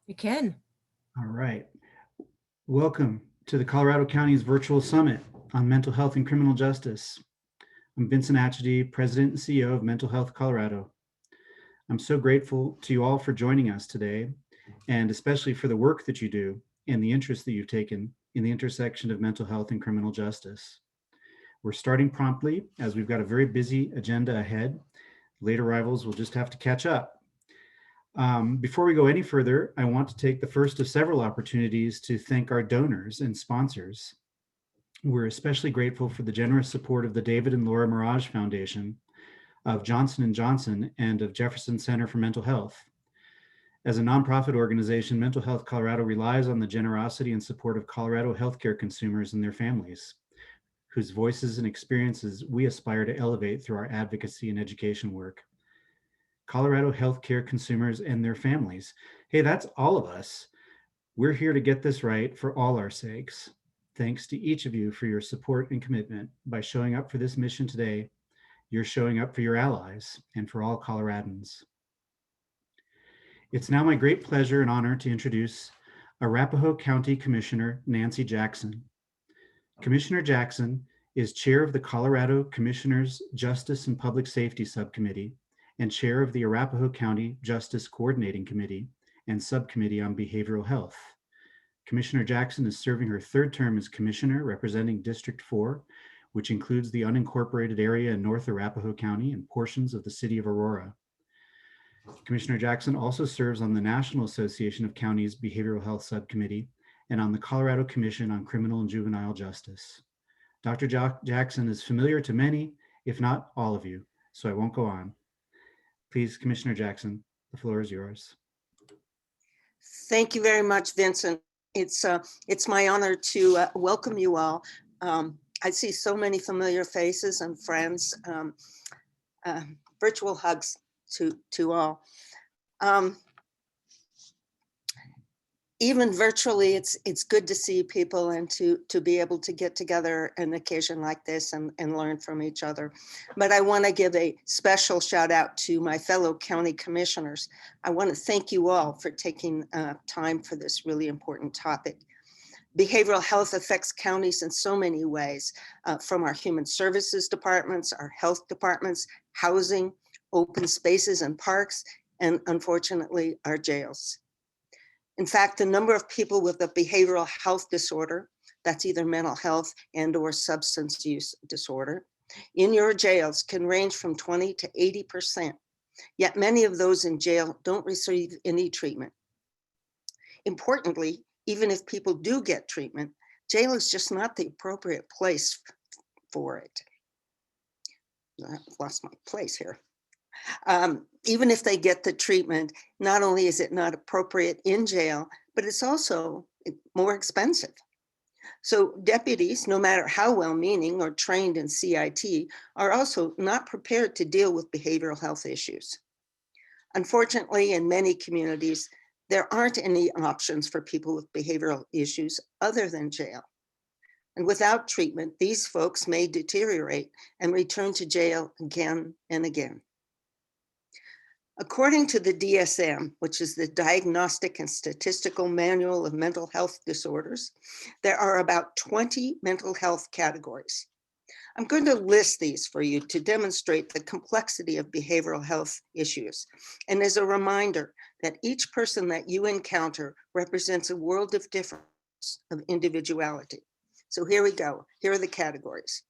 You can. All right. Welcome to the Colorado County's virtual summit on mental health and criminal justice. I'm Vincent Atchity, President and CEO of Mental Health Colorado. I'm so grateful to you all for joining us today, and especially for the work that you do and the interest that you've taken in the intersection of mental health and criminal justice. We're starting promptly as we've got a very busy agenda ahead. Late arrivals will just have to catch up. Before we go any further, I want to take the first of several opportunities to thank our donors and sponsors. We're especially grateful for the generous support of the David and Laura Mirage Foundation, of Johnson & Johnson, and of Jefferson Center for Mental Health. As a nonprofit organization, Mental Health Colorado relies on the generosity and support of Colorado healthcare consumers and their families, whose voices and experiences we aspire to elevate through our advocacy and education work. Colorado healthcare consumers and their families. Hey, that's all of us. We're here to get this right for all our sakes. Thanks to each of you for your support and commitment. By showing up for this mission today, you're showing up for your allies and for all Coloradans. It's now my great pleasure and honor to introduce Arapahoe County Commissioner Nancy Jackson. Commissioner Jackson is chair of the Colorado Commissioners Justice and Public Safety Subcommittee and chair of the Arapahoe County Justice Coordinating Committee and Subcommittee on Behavioral Health. Commissioner Jackson is serving her third term as commissioner representing District 4, which includes the unincorporated area in North Arapahoe County and portions of the city of Aurora. Commissioner Jackson also serves on the National Association of Counties Behavioral Health Subcommittee and on the Colorado Commission on Criminal and Juvenile Justice. Dr. Jackson is familiar to many, if not all of you, so I won't go on. Please, Commissioner Jackson, the floor is yours. Thank you very much, Vincent. It's my honor to welcome you all. I see so many familiar faces and friends. Virtual hugs to all. Even virtually, it's good to see people and to be able to get together an occasion like this and learn from each other. But I want to give a special shout out to my fellow county commissioners. I want to thank you all for taking time for this really important topic. Behavioral health affects counties in so many ways, from our human services departments, our health departments, housing, open spaces and parks, and unfortunately, our jails. In fact, the number of people with a behavioral health disorder, that's either mental health and or substance use disorder, in your jails can range from 20 to 80%. Yet many of those in jail don't receive any treatment. Importantly, even if people do get treatment, jail is just not the appropriate place for it. I lost my place here. Even if they get the treatment, not only is it not appropriate in jail, but it's also more expensive. So deputies, no matter how well-meaning or trained in CIT, are also not prepared to deal with behavioral health issues. Unfortunately, in many communities, there aren't any options for people with behavioral issues other than jail. And without treatment, these folks may deteriorate and return to jail again and again. According to the DSM, which is the Diagnostic and Statistical Manual of Mental Health Disorders, there are about 20 mental health categories. I'm going to list these for you to demonstrate the complexity of behavioral health issues, and as a reminder that each person that you encounter represents a world of difference, of individuality. So here we go. Here are the categories.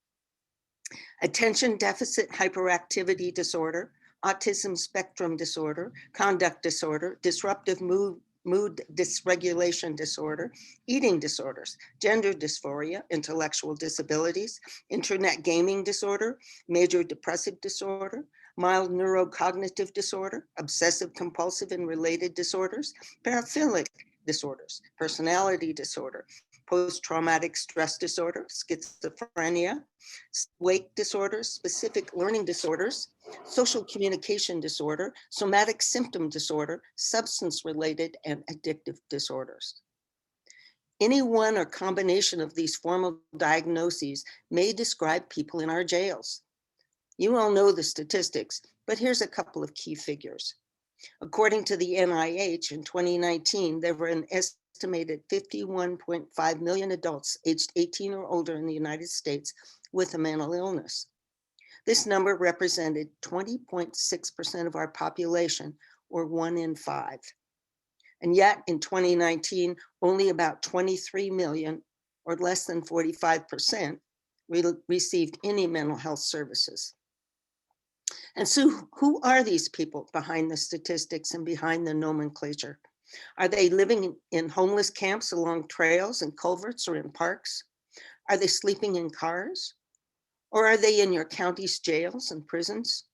Attention deficit hyperactivity disorder, autism spectrum disorder, conduct disorder, disruptive mood dysregulation disorder, eating disorders, gender dysphoria, intellectual disabilities, internet gaming disorder, major depressive disorder, mild neurocognitive disorder, obsessive compulsive and related disorders, paraphilic disorders, personality disorder, post-traumatic stress disorder, schizophrenia, wake disorders, specific learning disorders, social communication disorder, somatic symptom disorder, substance-related and addictive disorders. Any one or combination of these formal diagnoses may describe people in our jails. You all know the statistics, but here's a couple of key figures. According to the NIH in 2019, there were an estimated 51.5 million adults aged 18 or older in the United States with a mental illness. This number represented 20.6% of our population, or 1 in 5. And yet in 2019, only about 23 million, or less than 45%, received any mental health services. And so who are these people behind the statistics and behind the nomenclature? Are they living in homeless camps along trails and culverts or in parks? Are they sleeping in cars? Or are they in your county's jails and prisons?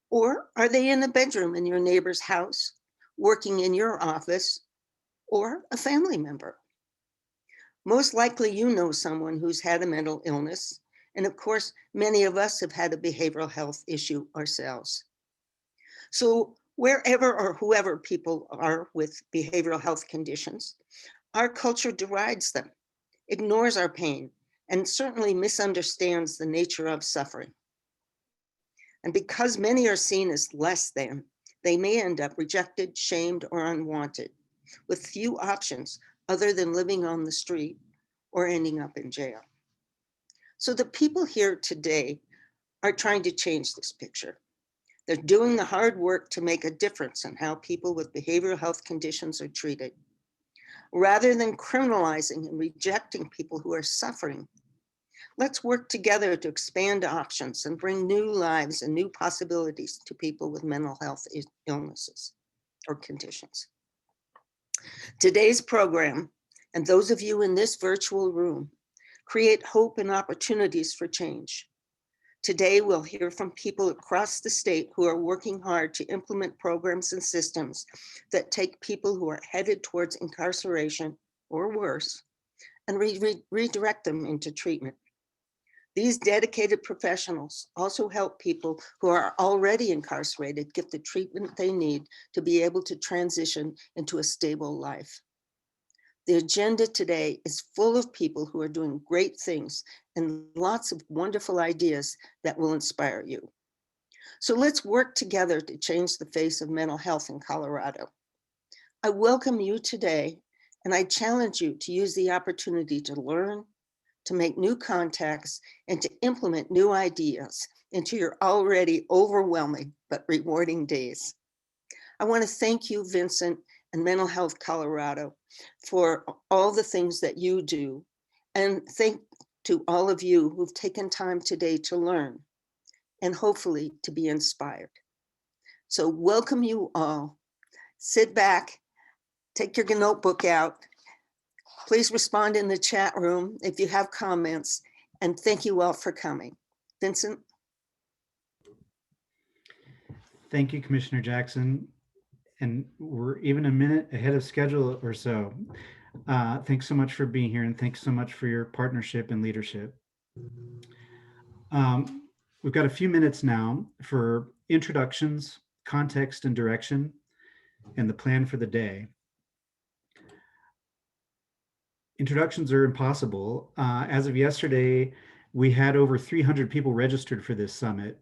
Or are they in a bedroom in your neighbor's house, working in your office, or a family member? Most likely you know someone who's had a mental illness. And of course, many of us have had a behavioral health issue ourselves. So wherever or whoever people are with behavioral health conditions, our culture derides them, ignores our pain, and certainly misunderstands the nature of suffering. And because many are seen as less than, they may end up rejected, shamed, or unwanted, with few options other than living on the street or ending up in jail. So the people here today are trying to change this picture. They're doing the hard work to make a difference in how people with behavioral health conditions are treated. Rather than criminalizing and rejecting people who are suffering, let's work together to expand options and bring new lives and new possibilities to people with mental health illnesses or conditions. Today's program, and those of you in this virtual room, create hope and opportunities for change. Today, we'll hear from people across the state who are working hard to implement programs and systems that take people who are headed towards incarceration or worse and redirect them into treatment. These dedicated professionals also help people who are already incarcerated get the treatment they need to be able to transition into a stable life. The agenda today is full of people who are doing great things and lots of wonderful ideas that will inspire you. So let's work together to change the face of mental health in Colorado. I welcome you today, and I challenge you to use the opportunity to learn, to make new contacts, and to implement new ideas into your already overwhelming but rewarding days. I want to thank you, Vincent, and Mental Health Colorado for all the things that you do. And thank to all of you who've taken time today to learn and hopefully to be inspired. So welcome you all. Sit back, take your notebook out. Please respond in the chat room if you have comments, and thank you all for coming. Vincent? Thank you, Commissioner Jackson. And we're even a minute ahead of schedule or so. Thanks so much for being here, and thanks so much for your partnership and leadership. We've got a few minutes now for introductions, context and direction, and the plan for the day. Introductions are impossible. As of yesterday, we had over 300 people registered for this summit.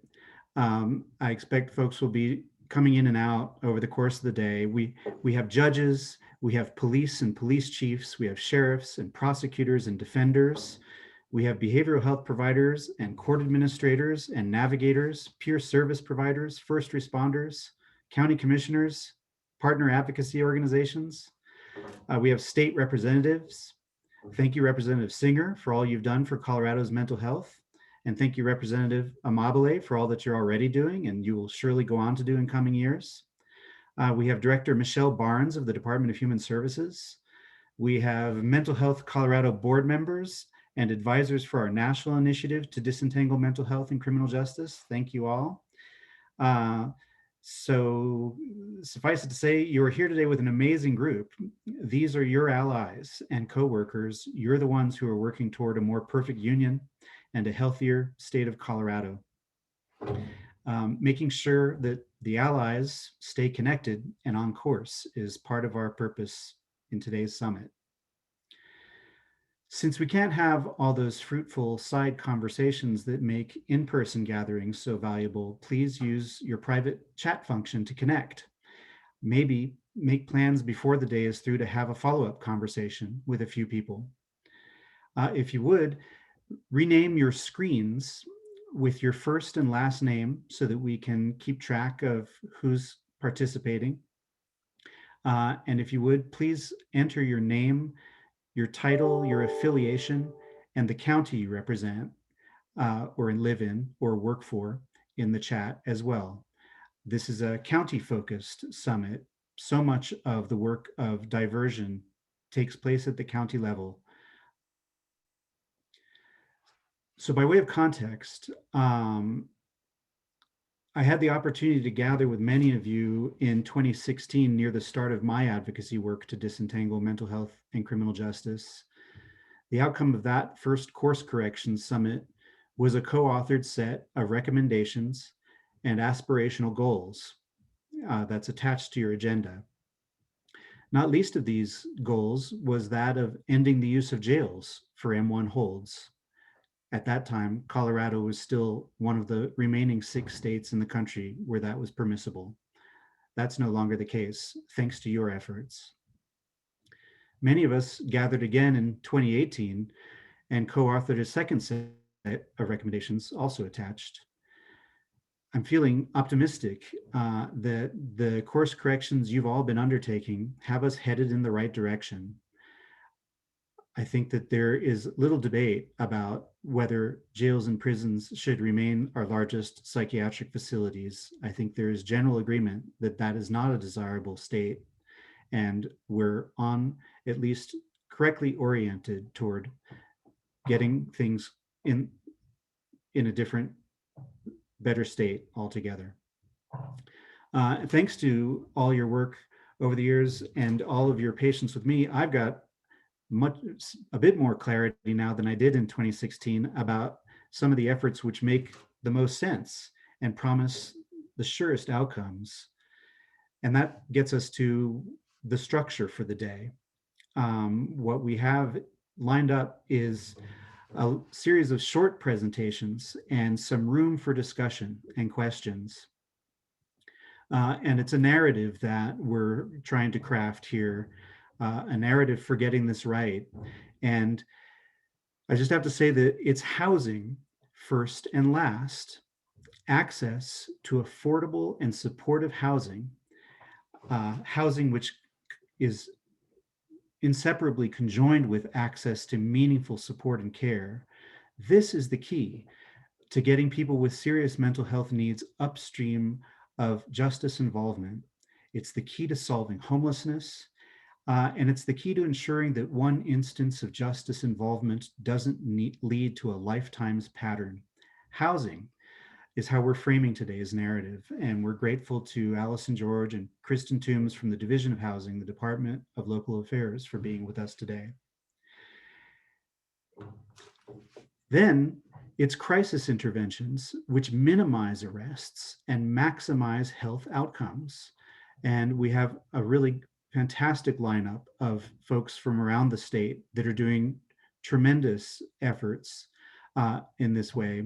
I expect folks will be coming in and out over the course of the day. We have judges, we have police and police chiefs, we have sheriffs and prosecutors and defenders. We have behavioral health providers and court administrators and navigators, peer service providers, first responders, county commissioners, partner advocacy organizations. We have state representatives. Thank you, Representative Singer, for all you've done for Colorado's mental health. And thank you, Representative Amabile, for all that you're already doing and you will surely go on to do in coming years. We have Director Michelle Barnes of the Department of Human Services. We have Mental Health Colorado board members and advisors for our national initiative to disentangle mental health and criminal justice. Thank you all. So suffice it to say, you're here today with an amazing group. These are your allies and coworkers. You're the ones who are working toward a more perfect union and a healthier state of Colorado. Making sure that the allies stay connected and on course is part of our purpose in today's summit. Since we can't have all those fruitful side conversations that make in-person gatherings so valuable, please use your private chat function to connect. Maybe make plans before the day is through to have a follow-up conversation with a few people. If you would, rename your screens with your first and last name so that we can keep track of who's participating. And if you would, please enter your name, your title, your affiliation, and the county you represent or live in or work for in the chat as well. This is a county-focused summit. So much of the work of diversion takes place at the county level. So by way of context, I had the opportunity to gather with many of you in 2016 near the start of my advocacy work to disentangle mental health and criminal justice. The outcome of that first course correction summit was a co-authored set of recommendations and aspirational goals that's attached to your agenda. Not least of these goals was that of ending the use of jails for M1 holds. At that time, Colorado was still one of the remaining 6 states in the country where that was permissible. That's no longer the case, thanks to your efforts. Many of us gathered again in 2018 and co-authored a second set of recommendations, also attached. I'm feeling optimistic that the course corrections you've all been undertaking have us headed in the right direction. I think that there is little debate about whether jails and prisons should remain our largest psychiatric facilities. I think there is general agreement that that is not a desirable state, and we're on at least correctly oriented toward getting things in a different, better state altogether. Thanks to all your work over the years and all of your patience with me, I've got a bit more clarity now than I did in 2016 about some of the efforts which make the most sense and promise the surest outcomes. And that gets us to the structure for the day. What we have lined up is a series of short presentations and some room for discussion and questions. And it's a narrative that we're trying to craft here, a narrative for getting this right. And I just have to say that it's housing first and last. Access to affordable and supportive housing, housing which is inseparably conjoined with access to meaningful support and care. This is the key to getting people with serious mental health needs upstream of justice involvement. It's the key to solving homelessness, and it's the key to ensuring that one instance of justice involvement doesn't lead to a lifetime's pattern. Housing is how we're framing today's narrative, and we're grateful to Allison George and Kristen Toombs from the Division of Housing, the Department of Local Affairs, for being with us today. Then it's crisis interventions which minimize arrests and maximize health outcomes. And we have a really fantastic lineup of folks from around the state that are doing tremendous efforts in this way,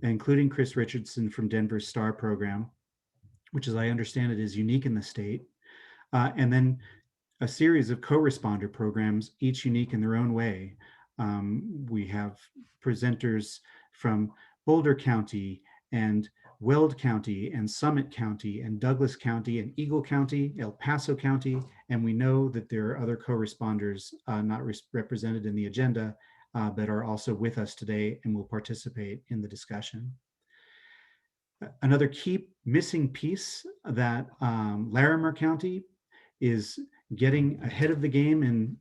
including Chris Richardson from Denver's STAR program, which, as I understand it, is unique in the state. And then a series of co-responder programs, each unique in their own way. We have presenters from Boulder County and Weld County and Summit County and Douglas County and Eagle County, El Paso County, and we know that there are other co-responders not represented in the agenda but are also with us today and will participate in the discussion. Another key missing piece that Larimer County is getting ahead of the game and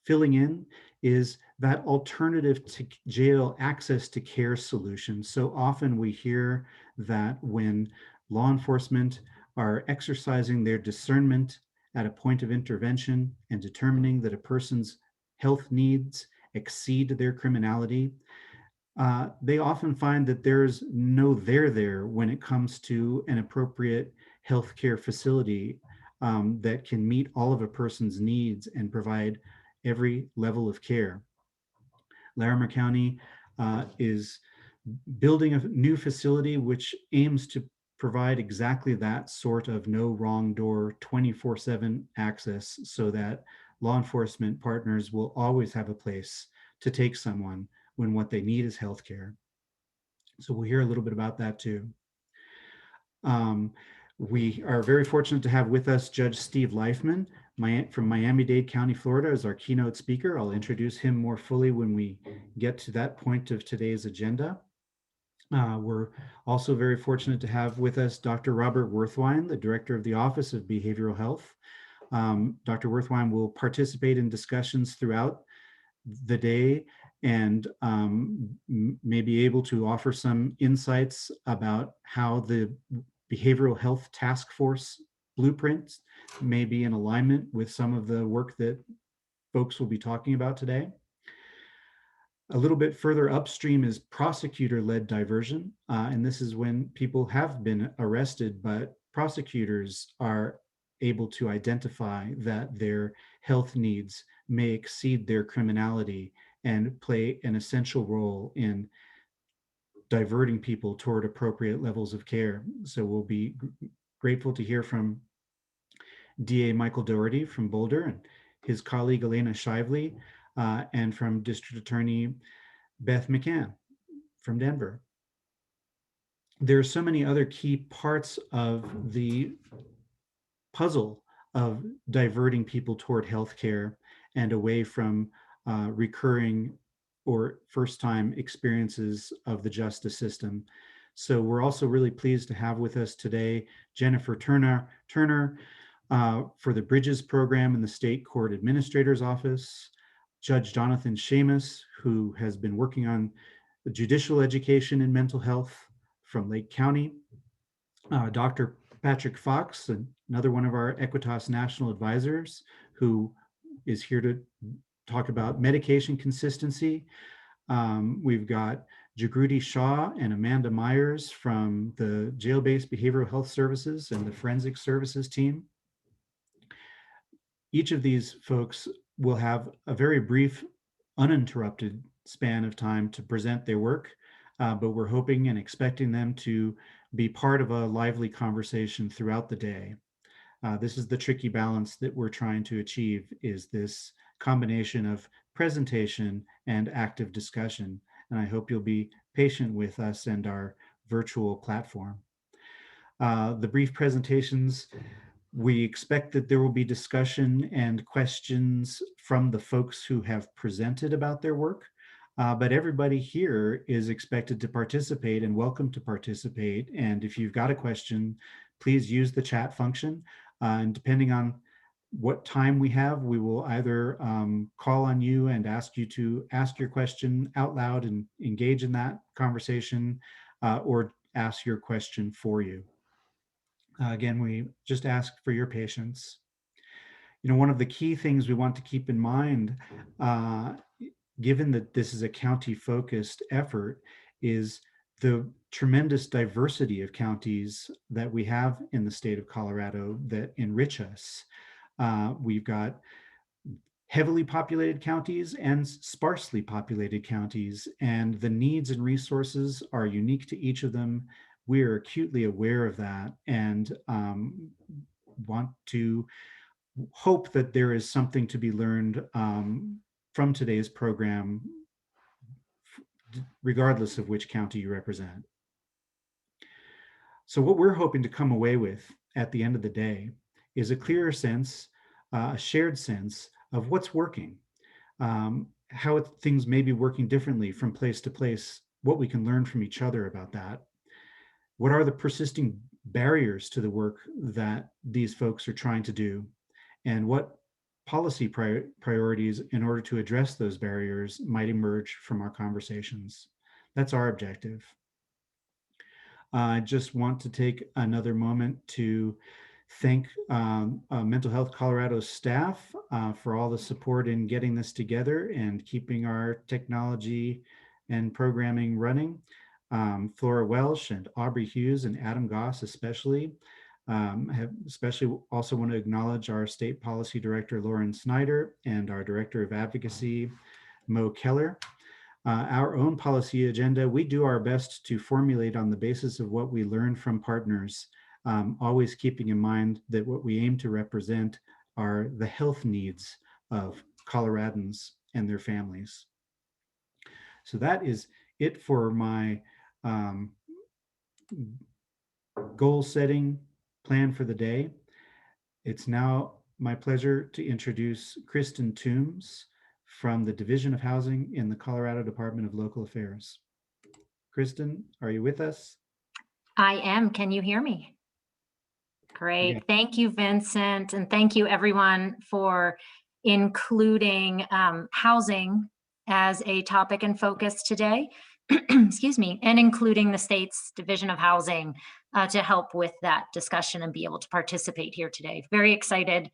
filling in is that alternative to jail access to care solution. So often we hear that when law enforcement are exercising their discernment at a point of intervention and determining that a person's health needs exceed their criminality, they often find that there's no there when it comes to an appropriate healthcare facility that can meet all of a person's needs and provide every level of care. Larimer County is building a new facility which aims to provide exactly that sort of no wrong door 24/7 access so that law enforcement partners will always have a place to take someone when what they need is healthcare. So we'll hear a little bit about that too. Um, we are very fortunate to have with us Judge Steve Leifman from Miami-Dade County, Florida, as our keynote speaker. I'll introduce him more fully when we get to that point of today's agenda. We're also very fortunate to have with us Dr. Robert Werthwein, the Director of the Office of Behavioral Health. Dr. Werthwein will participate in discussions throughout the day and may be able to offer some insights about how the Behavioral Health Task Force blueprints may be in alignment with some of the work that folks will be talking about today. A little bit further upstream is prosecutor-led diversion, and this is when people have been arrested, but prosecutors are able to identify that their health needs may exceed their criminality and play an essential role in diverting people toward appropriate levels of care. So we'll be grateful to hear from DA Michael Doherty from Boulder and his colleague Elena Shively, and from District Attorney Beth McCann from Denver. There are so many other key parts of the puzzle of diverting people toward healthcare and away from recurring or first-time experiences of the justice system. So we're also really pleased to have with us today Jennifer Turner for the Bridges program in the State Court Administrator's Office, Judge Jonathan Seamus, who has been working on judicial education in mental health from Lake County, Dr. Patrick Fox, another one of our Equitas National Advisors, who is here to talk about medication consistency. We've got Jagruti Shah and Amanda Myers from the Jail-Based Behavioral Health Services and the Forensic Services team. Each of these folks will have a very brief, uninterrupted span of time to present their work, but we're hoping and expecting them to be part of a lively conversation throughout the day. This is the tricky balance that we're trying to achieve, is this combination of presentation and active discussion. And I hope you'll be patient with us and our virtual platform. The brief presentations, we expect that there will be discussion and questions from the folks who have presented about their work, but everybody here is expected to participate and welcome to participate. And if you've got a question, please use the chat function. And depending on what time we have, we will either call on you and ask you to ask your question out loud and engage in that conversation, or ask your question for you. Again, we just ask for your patience. You know, one of the key things we want to keep in mind, given that this is a county-focused effort, is the tremendous diversity of counties that we have in the state of Colorado that enrich us. We've got heavily populated counties and sparsely populated counties, and the needs and resources are unique to each of them. We are acutely aware of that and want to hope that there is something to be learned from today's program, regardless of which county you represent. So what we're hoping to come away with at the end of the day is a clearer sense, a shared sense of what's working, how things may be working differently from place to place, what we can learn from each other about that. What are the persisting barriers to the work that these folks are trying to do? And what policy priorities in order to address those barriers might emerge from our conversations? That's our objective. I just want to take another moment to thank Mental Health Colorado staff for all the support in getting this together and keeping our technology and programming running. Flora Welsh and Aubrey Hughes and Adam Goss especially. Have especially also want to acknowledge our State Policy Director, Lauren Snyder, and our Director of Advocacy, Mo Keller. our own policy agenda, we do our best to formulate on the basis of what we learn from partners, always keeping in mind that what we aim to represent are the health needs of Coloradans and their families. So that is it for my goal setting plan for the day. It's now my pleasure to introduce Kristen Toombs from the Division of Housing in the Colorado Department of Local Affairs. Kristen, are you with us? I am. Can you hear me? Great. Yeah. Thank you, Vincent. And thank you, everyone, for including housing as a topic and focus today. Excuse me, and including the state's Division of Housing to help with that discussion and be able to participate here today. Very excited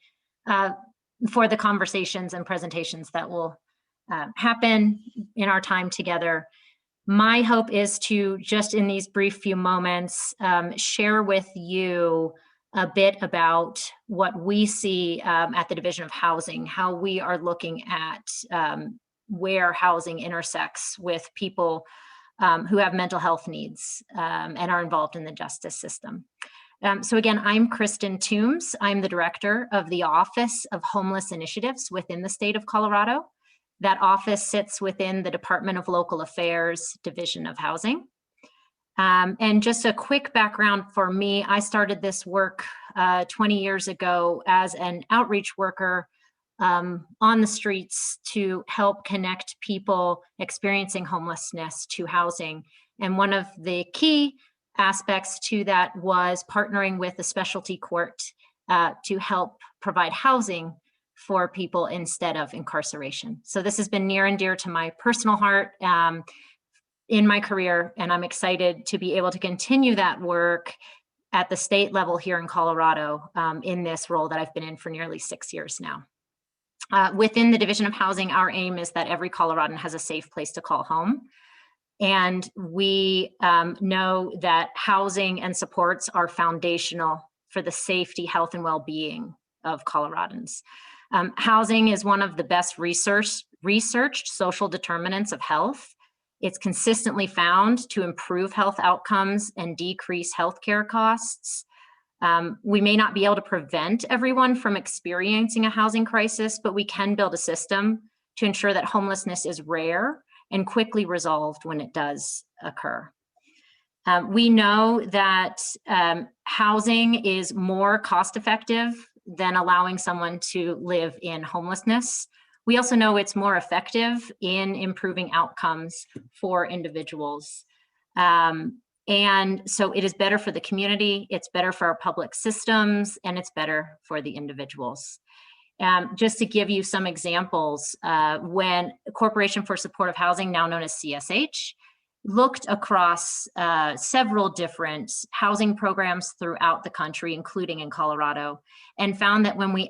for the conversations and presentations that will happen in our time together. My hope is to just in these brief few moments share with you a bit about what we see at the Division of Housing, how we are looking at where housing intersects with people who have mental health needs and are involved in the justice system. So again, I'm Kristen Toombs. I'm the director of the Office of Homeless Initiatives within the state of Colorado. That office sits within the Department of Local Affairs Division of Housing. And just a quick background for me, I started this work 20 years ago as an outreach worker on the streets to help connect people experiencing homelessness to housing. And one of the key aspects to that was partnering with a specialty court to help provide housing for people instead of incarceration. So this has been near and dear to my personal heart in my career, and I'm excited to be able to continue that work at the state level here in Colorado in this role that I've been in for nearly 6 years now. Within the Division of Housing, our aim is that every Coloradan has a safe place to call home. And we know that housing and supports are foundational for the safety, health, and well-being of Coloradans. Housing is one of the best researched social determinants of health. It's consistently found to improve health outcomes and decrease healthcare costs. We may not be able to prevent everyone from experiencing a housing crisis, but we can build a system to ensure that homelessness is rare and quickly resolved when it does occur. We know that housing is more cost-effective than allowing someone to live in homelessness. We also know it's more effective in improving outcomes for individuals. And so it is better for the community, it's better for our public systems, and it's better for the individuals. Just to give you some examples, when Corporation for Supportive Housing, now known as CSH, looked across several different housing programs throughout the country, including in Colorado, and found that when we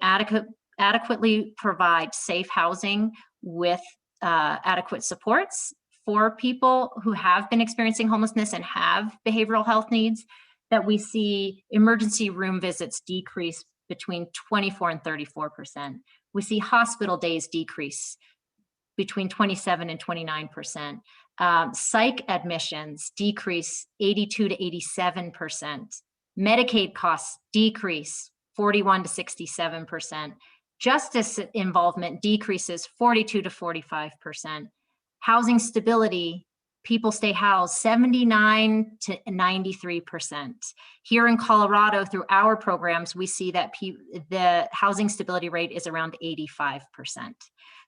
adequately provide safe housing with adequate supports for people who have been experiencing homelessness and have behavioral health needs, that we see emergency room visits decrease between 24 and 34%. We see hospital days decrease between 27 and 29%. Psych admissions decrease 82 to 87%. Medicaid costs decrease 41 to 67%. Justice involvement decreases 42 to 45%. Housing stability, people stay housed 79 to 93%. Here in Colorado, through our programs, we see that the housing stability rate is around 85%.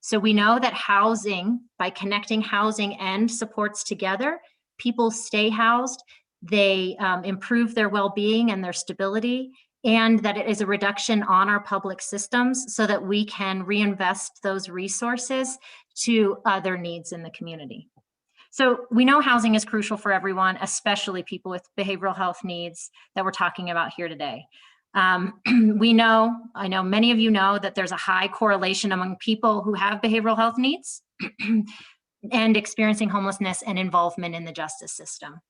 So we know that housing, by connecting housing and supports together, people stay housed, they improve their well-being and their stability, and that it is a reduction on our public systems so that we can reinvest those resources to other needs in the community. So we know housing is crucial for everyone, especially people with behavioral health needs that we're talking about here today. I know many of you know that there's a high correlation among people who have behavioral health needs and experiencing homelessness and involvement in the justice system.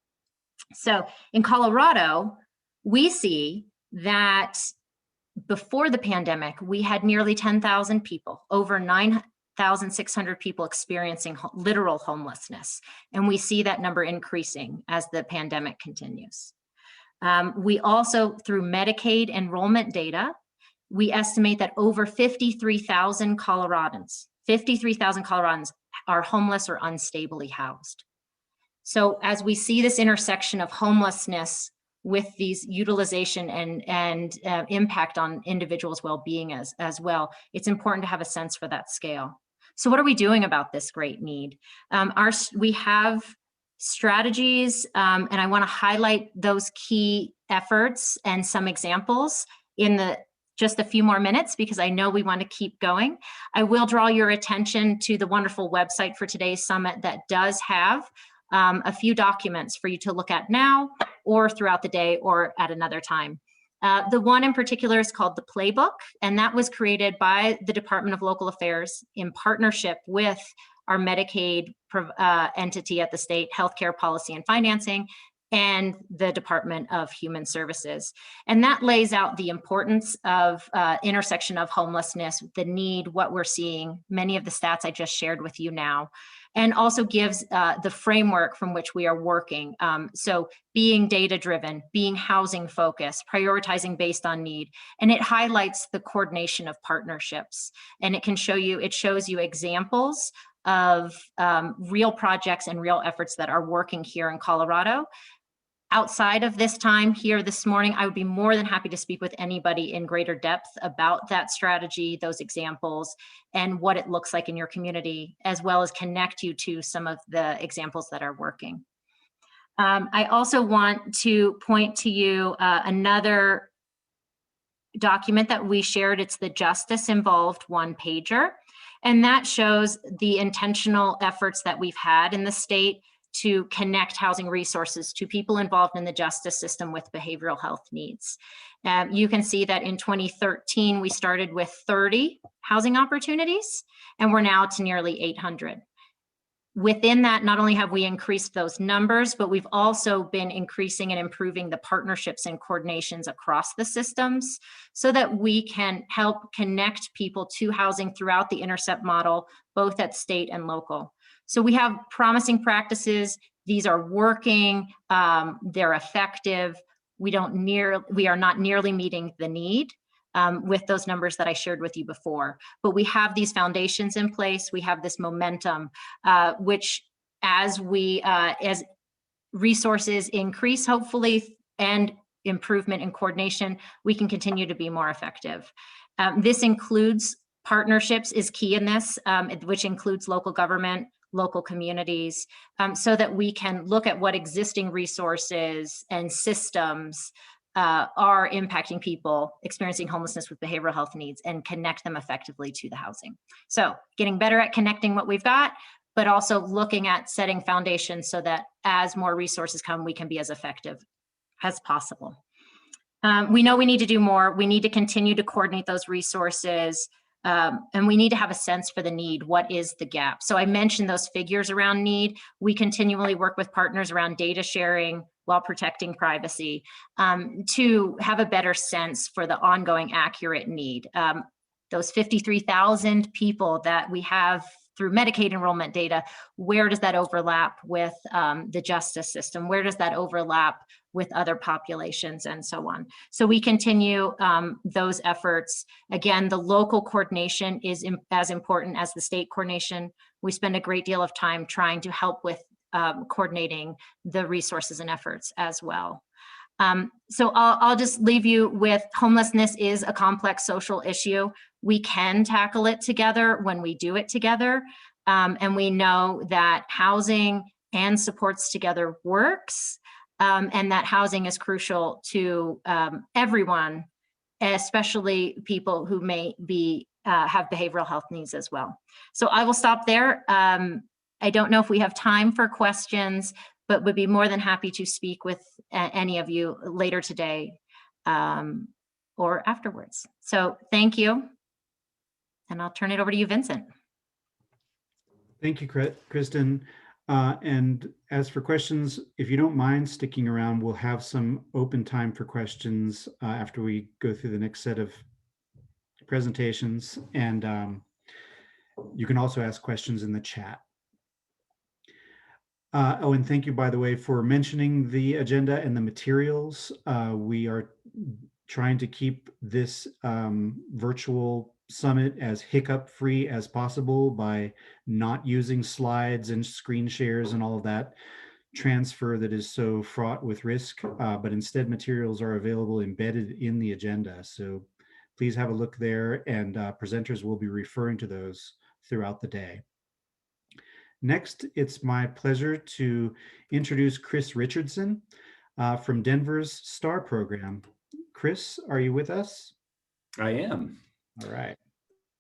So in Colorado, we see that before the pandemic, we had nearly 10,000 people, over 1,600 people experiencing literal homelessness. And we see that number increasing as the pandemic continues. We also, through Medicaid enrollment data, we estimate that over 53,000 Coloradans are homeless or unstably housed. So as we see this intersection of homelessness with these utilization and impact on individuals' well-being as well, it's important to have a sense for that scale. So what are we doing about this great need? We have strategies, and I want to highlight those key efforts and some examples in just a few more minutes, because I know we want to keep going. I will draw your attention to the wonderful website for today's summit that does have a few documents for you to look at now or throughout the day or at another time. The one in particular is called the Playbook, and that was created by the Department of Local Affairs in partnership with our Medicaid entity at the state, Healthcare Policy and Financing, and the Department of Human Services. And that lays out the importance of intersection of homelessness, the need, what we're seeing, many of the stats I just shared with you now, and also gives the framework from which we are working. So being data-driven, being housing-focused, prioritizing based on need, and it highlights the coordination of partnerships. And it shows you examples of real projects and real efforts that are working here in Colorado. Outside of this time here this morning, I would be more than happy to speak with anybody in greater depth about that strategy, those examples, and what it looks like in your community, as well as connect you to some of the examples that are working. I also want to point to you another document that we shared. It's the Justice Involved one-pager, and that shows the intentional efforts that we've had in the state to connect housing resources to people involved in the justice system with behavioral health needs. You can see that in 2013, we started with 30 housing opportunities, and we're now to nearly 800. Within that, not only have we increased those numbers, but we've also been increasing and improving the partnerships and coordinations across the systems so that we can help connect people to housing throughout the intercept model, both at state and local. So we have promising practices. These are working, they're effective. We are not nearly meeting the need with those numbers that I shared with you before, but we have these foundations in place. We have this momentum, which as resources increase, hopefully, and improvement in coordination, we can continue to be more effective. This includes partnerships is key in this, which includes local government, local communities, so that we can look at what existing resources and systems are impacting people experiencing homelessness with behavioral health needs and connect them effectively to the housing. So getting better at connecting what we've got, but also looking at setting foundations so that as more resources come, we can be as effective as possible. We know we need to do more. We need to continue to coordinate those resources. And we need to have a sense for the need. What is the gap? So I mentioned those figures around need. We continually work with partners around data sharing while protecting privacy to have a better sense for the ongoing accurate need. Those 53,000 people that we have through Medicaid enrollment data, where does that overlap with the justice system? Where does that overlap with other populations and so on? So we continue those efforts. Again, the local coordination is as important as the state coordination. We spend a great deal of time trying to help with coordinating the resources and efforts as well. So I'll just leave you with homelessness is a complex social issue. We can tackle it together when we do it together. And we know that housing and supports together works, and that housing is crucial to everyone, especially people who may have behavioral health needs as well. So I will stop there. I don't know if we have time for questions, but would be more than happy to speak with any of you later today or afterwards. So thank you. And I'll turn it over to you, Vincent. Thank you, Kristen. And as for questions, if you don't mind sticking around, we'll have some open time for questions after we go through the next set of presentations. And You can also ask questions in the chat. And thank you, by the way, for mentioning the agenda and the materials. We are trying to keep this virtual summit as hiccup-free as possible by not using slides and screen shares and all of that transfer that is so fraught with risk, but instead materials are available embedded in the agenda. So please have a look there, and presenters will be referring to those throughout the day. Next, it's my pleasure to introduce Chris Richardson from Denver's STAR program. Chris, are you with us? I am. All right.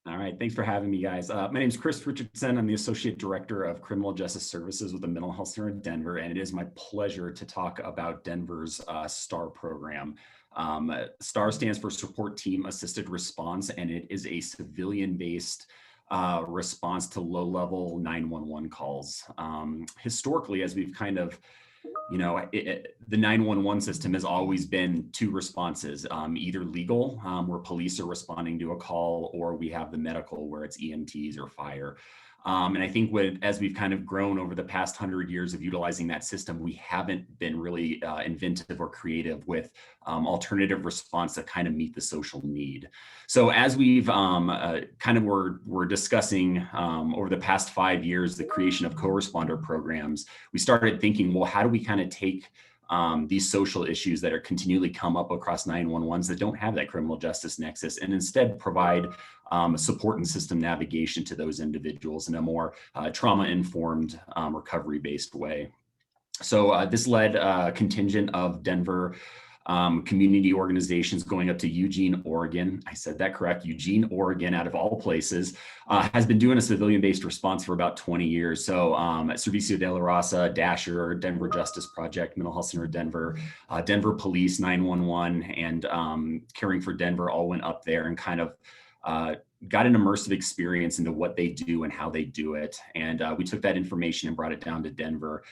All right. Thanks for having me, guys. My name is Chris Richardson. I'm the Associate Director of Criminal Justice Services with the Mental Health Center in Denver, and it is my pleasure to talk about Denver's STAR program. STAR stands for Support Team Assisted Response, and it is a civilian-based response to low-level 911 calls. Historically, as we've kind of, the 911 system has always been two responses, either legal, where police are responding to a call, or we have the medical, where it's EMTs or fire. And I think as we've kind of grown over the past 100 years of utilizing that system, we haven't been really inventive or creative with alternative response that kind of meet the social need. So as we've we're discussing over the past 5 years, the creation of co-responder programs, we started thinking, well, how do we kind of take these social issues that are continually come up across 911s that don't have that criminal justice nexus, and instead provide support and system navigation to those individuals in a more trauma-informed, recovery-based way. So this led a contingent of Denver community organizations going up to Eugene, Oregon. I said that correct. Eugene, Oregon, out of all places, has been doing a civilian-based response for about 20 years. So Servicio de la Raza, Dasher, Denver Justice Project, Mental Health Center Denver, Denver Police, 911, and Caring for Denver all went up there and kind of got an immersive experience into what they do and how they do it. And we took that information and brought it down to Denver.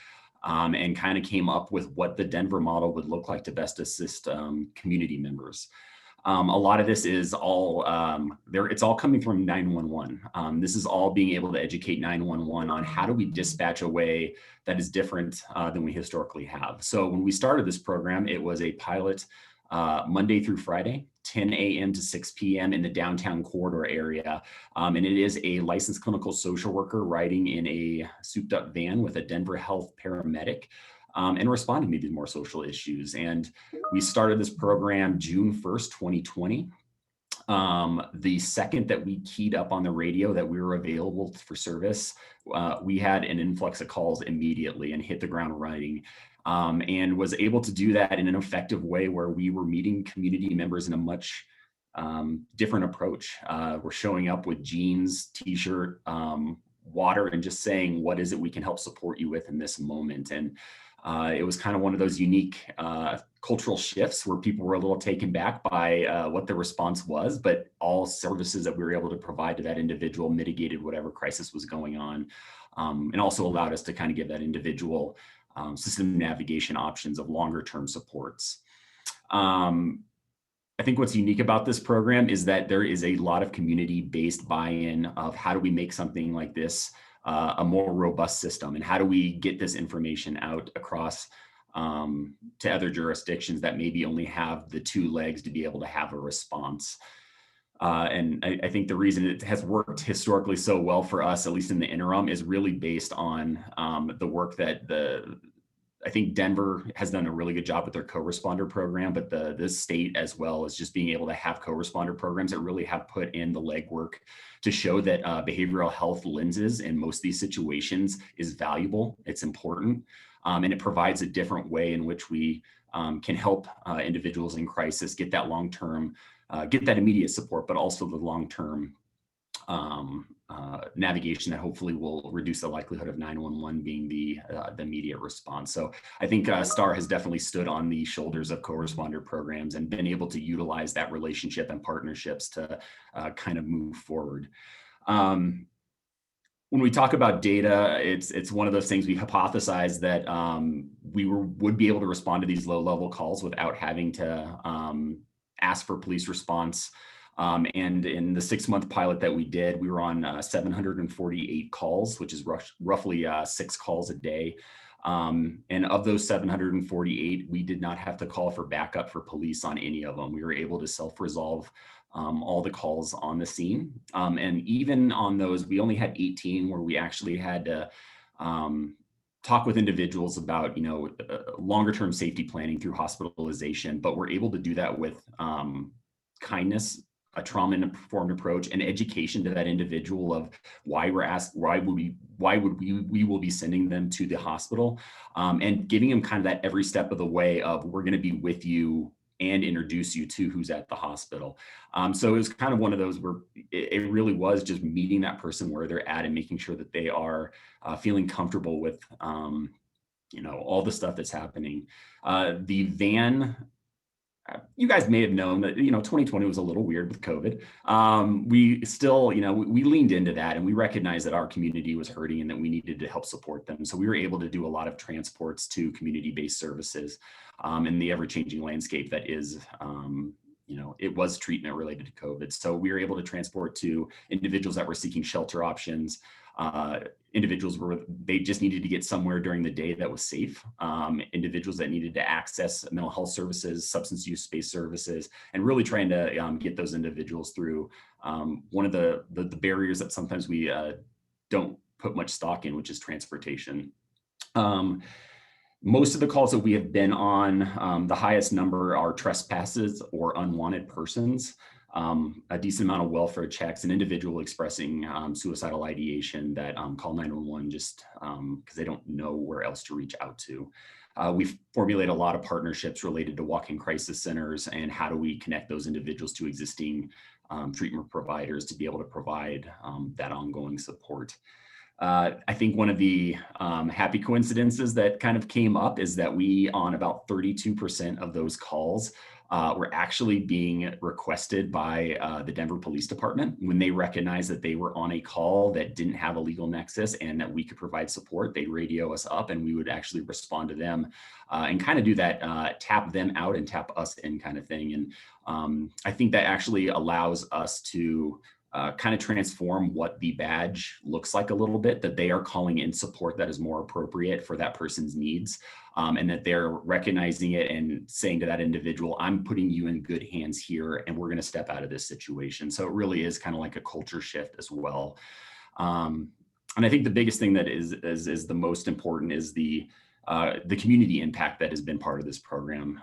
And kind of came up with what the Denver model would look like to best assist community members. A lot of this is all it's all coming from 911. This is all being able to educate 911 on how do we dispatch a way that is different than we historically have. So when we started this program, it was a pilot Monday through Friday, 10 a.m. to 6 p.m. in the downtown corridor area. And it is a licensed clinical social worker riding in a souped up van with a Denver Health paramedic and responding to these more social issues. And we started this program June 1st, 2020. The second that we keyed up on the radio that we were available for service, we had an influx of calls immediately and hit the ground running. And was able to do that in an effective way where we were meeting community members in a much different approach. We're showing up with jeans, t-shirt, water, and just saying, what is it we can help support you with in this moment? And it was kind of one of those unique cultural shifts where people were a little taken back by what the response was, but all services that we were able to provide to that individual mitigated whatever crisis was going on, and also allowed us to kind of give that individual system navigation options of longer term supports. I think what's unique about this program is that there is a lot of community-based buy-in of how do we make something like this a more robust system, and how do we get this information out across to other jurisdictions that maybe only have the two legs to be able to have a response. And I think the reason it has worked historically so well for us, at least in the interim, is really based on the work that I think Denver has done a really good job with their co-responder program, but the state as well is just being able to have co-responder programs that really have put in the legwork to show that behavioral health lenses in most of these situations is valuable, it's important, and it provides a different way in which we can help individuals in crisis get that long-term, get that immediate support, but also the long-term navigation that hopefully will reduce the likelihood of 911 being the immediate response. So I think STAR has definitely stood on the shoulders of co-responder programs and been able to utilize that relationship and partnerships to kind of move forward. When we talk about data, it's one of those things we hypothesized that we would be able to respond to these low-level calls without having to ask for police response. And in the 6-month pilot that we did, we were on 748 calls, which is roughly 6 calls a day. And of those 748, we did not have to call for backup for police on any of them. We were able to self-resolve all the calls on the scene. And even on those, we only had 18 where we actually had to talk with individuals about, longer term safety planning through hospitalization, but we're able to do that with kindness, a trauma-informed approach, and education to that individual of why we're asked, why would we will be sending them to the hospital, and giving them kind of that every step of the way of we're going to be with you and introduce you to who's at the hospital. So it was kind of one of those where it really was just meeting that person where they're at and making sure that they are feeling comfortable with, all the stuff that's happening. The van, you guys may have known that, 2020 was a little weird with COVID. We still, we leaned into that and we recognized that our community was hurting and that we needed to help support them. So we were able to do a lot of transports to community-based services in the ever-changing landscape that is, it was treatment related to COVID. So we were able to transport to individuals that were seeking shelter options, individuals where they just needed to get somewhere during the day that was safe, individuals that needed to access mental health services, substance use-based services, and really trying to get those individuals through one of the barriers that sometimes we don't put much stock in, which is transportation. Most of the calls that we have been on, the highest number are trespasses or unwanted persons. A decent amount of welfare checks, an individual expressing suicidal ideation that call 911 just because they don't know where else to reach out to. We formulate a lot of partnerships related to walk-in crisis centers and how do we connect those individuals to existing treatment providers to be able to provide that ongoing support. I think one of the happy coincidences that kind of came up is that we, on about 32% of those calls, were actually being requested by the Denver Police Department when they recognized that they were on a call that didn't have a legal nexus and that we could provide support. They'd radio us up and we would actually respond to them and kind of do that tap them out and tap us in kind of thing. And I think that actually allows us to kind of transform what the badge looks like a little bit, that they are calling in support that is more appropriate for that person's needs, and that they're recognizing it and saying to that individual, I'm putting you in good hands here and we're going to step out of this situation. So it really is kind of like a culture shift as well. And I think the biggest thing that is the most important is the community impact that has been part of this program.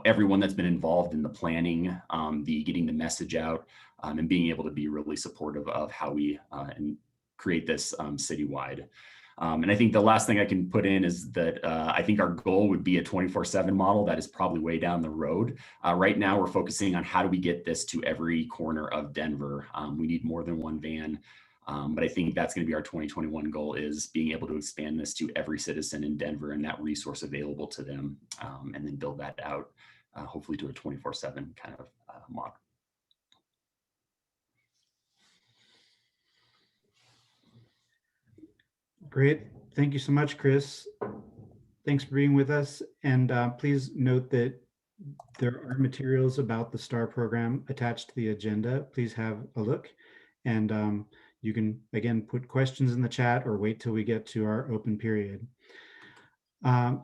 Everyone that's been involved in the planning, the getting the message out, and being able to be really supportive of how we create this citywide. And I think the last thing I can put in is that I think our goal would be a 24/7 model. That is probably way down the road. Right now, we're focusing on how do we get this to every corner of Denver. We need more than one van. But I think that's going to be our 2021 goal, is being able to expand this to every citizen in Denver and that resource available to them, and then build that out, hopefully to a 24/7 kind of model. Great. Thank you so much, Chris. Thanks for being with us. And please note that there are materials about the STAR program attached to the agenda. Please have a look. And you can, again, put questions in the chat or wait till we get to our open period.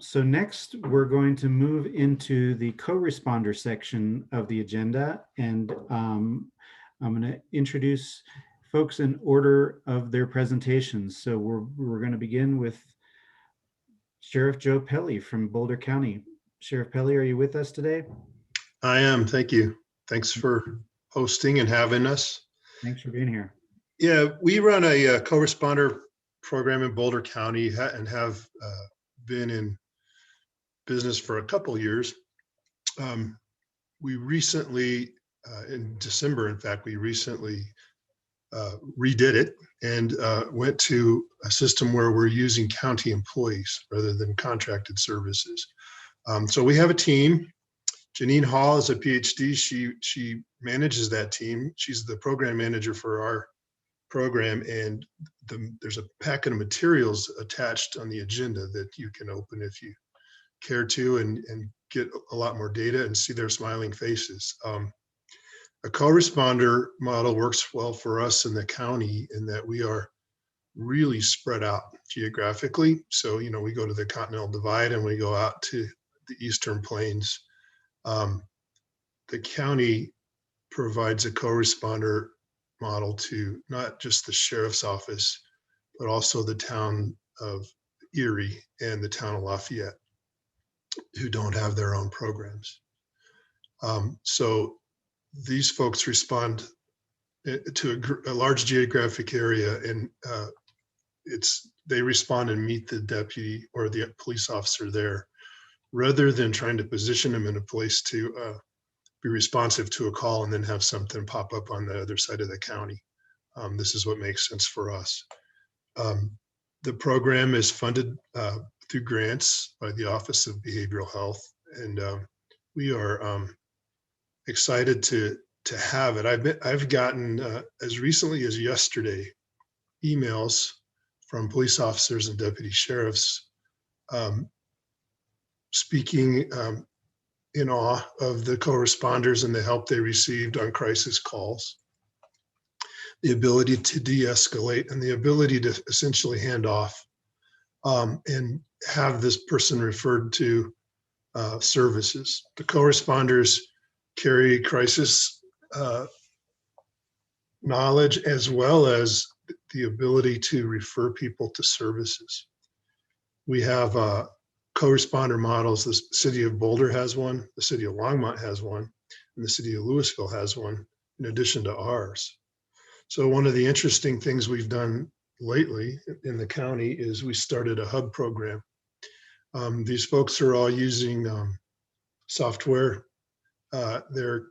So next, we're going to move into the co-responder section of the agenda. And I'm going to introduce folks in order of their presentations. So we're going to begin with Sheriff Joe Pelley from Boulder County. Sheriff Pelley, are you with us today? I am. Thank you. Thanks for hosting and having us. Thanks for being here. Yeah, we run a co-responder program in Boulder County and have been in business for a couple years. We recently, in December, in fact, we recently redid it and went to a system where we're using county employees rather than contracted services. So we have a team. Janine Hall is a PhD. She manages that team. She's the program manager for our program, and there's a packet of materials attached on the agenda that you can open if you care to and get a lot more data and see their smiling faces. A co-responder model works well for us in the county in that we are really spread out geographically. So, we go to the Continental Divide and we go out to the Eastern Plains. The county provides a co-responder model to not just the sheriff's office, but also the town of Erie and the town of Lafayette, who don't have their own programs. So these folks respond to a large geographic area, and they respond and meet the deputy or the police officer there, rather than trying to position them in a place to be responsive to a call and then have something pop up on the other side of the county. This is what makes sense for us. The program is funded through grants by the Office of Behavioral Health, and we are excited to have it. I've gotten as recently as yesterday emails from police officers and deputy sheriffs speaking in awe of the co-responders and the help they received on crisis calls, the ability to de-escalate, and the ability to essentially hand off and have this person referred to services. The co-responders carry crisis knowledge as well as the ability to refer people to services. We have co-responder models. The city of Boulder has one, the city of Longmont has one, and the city of Louisville has one, in addition to ours. So one of the interesting things we've done lately in the county is we started a hub program. These folks are all using software. They're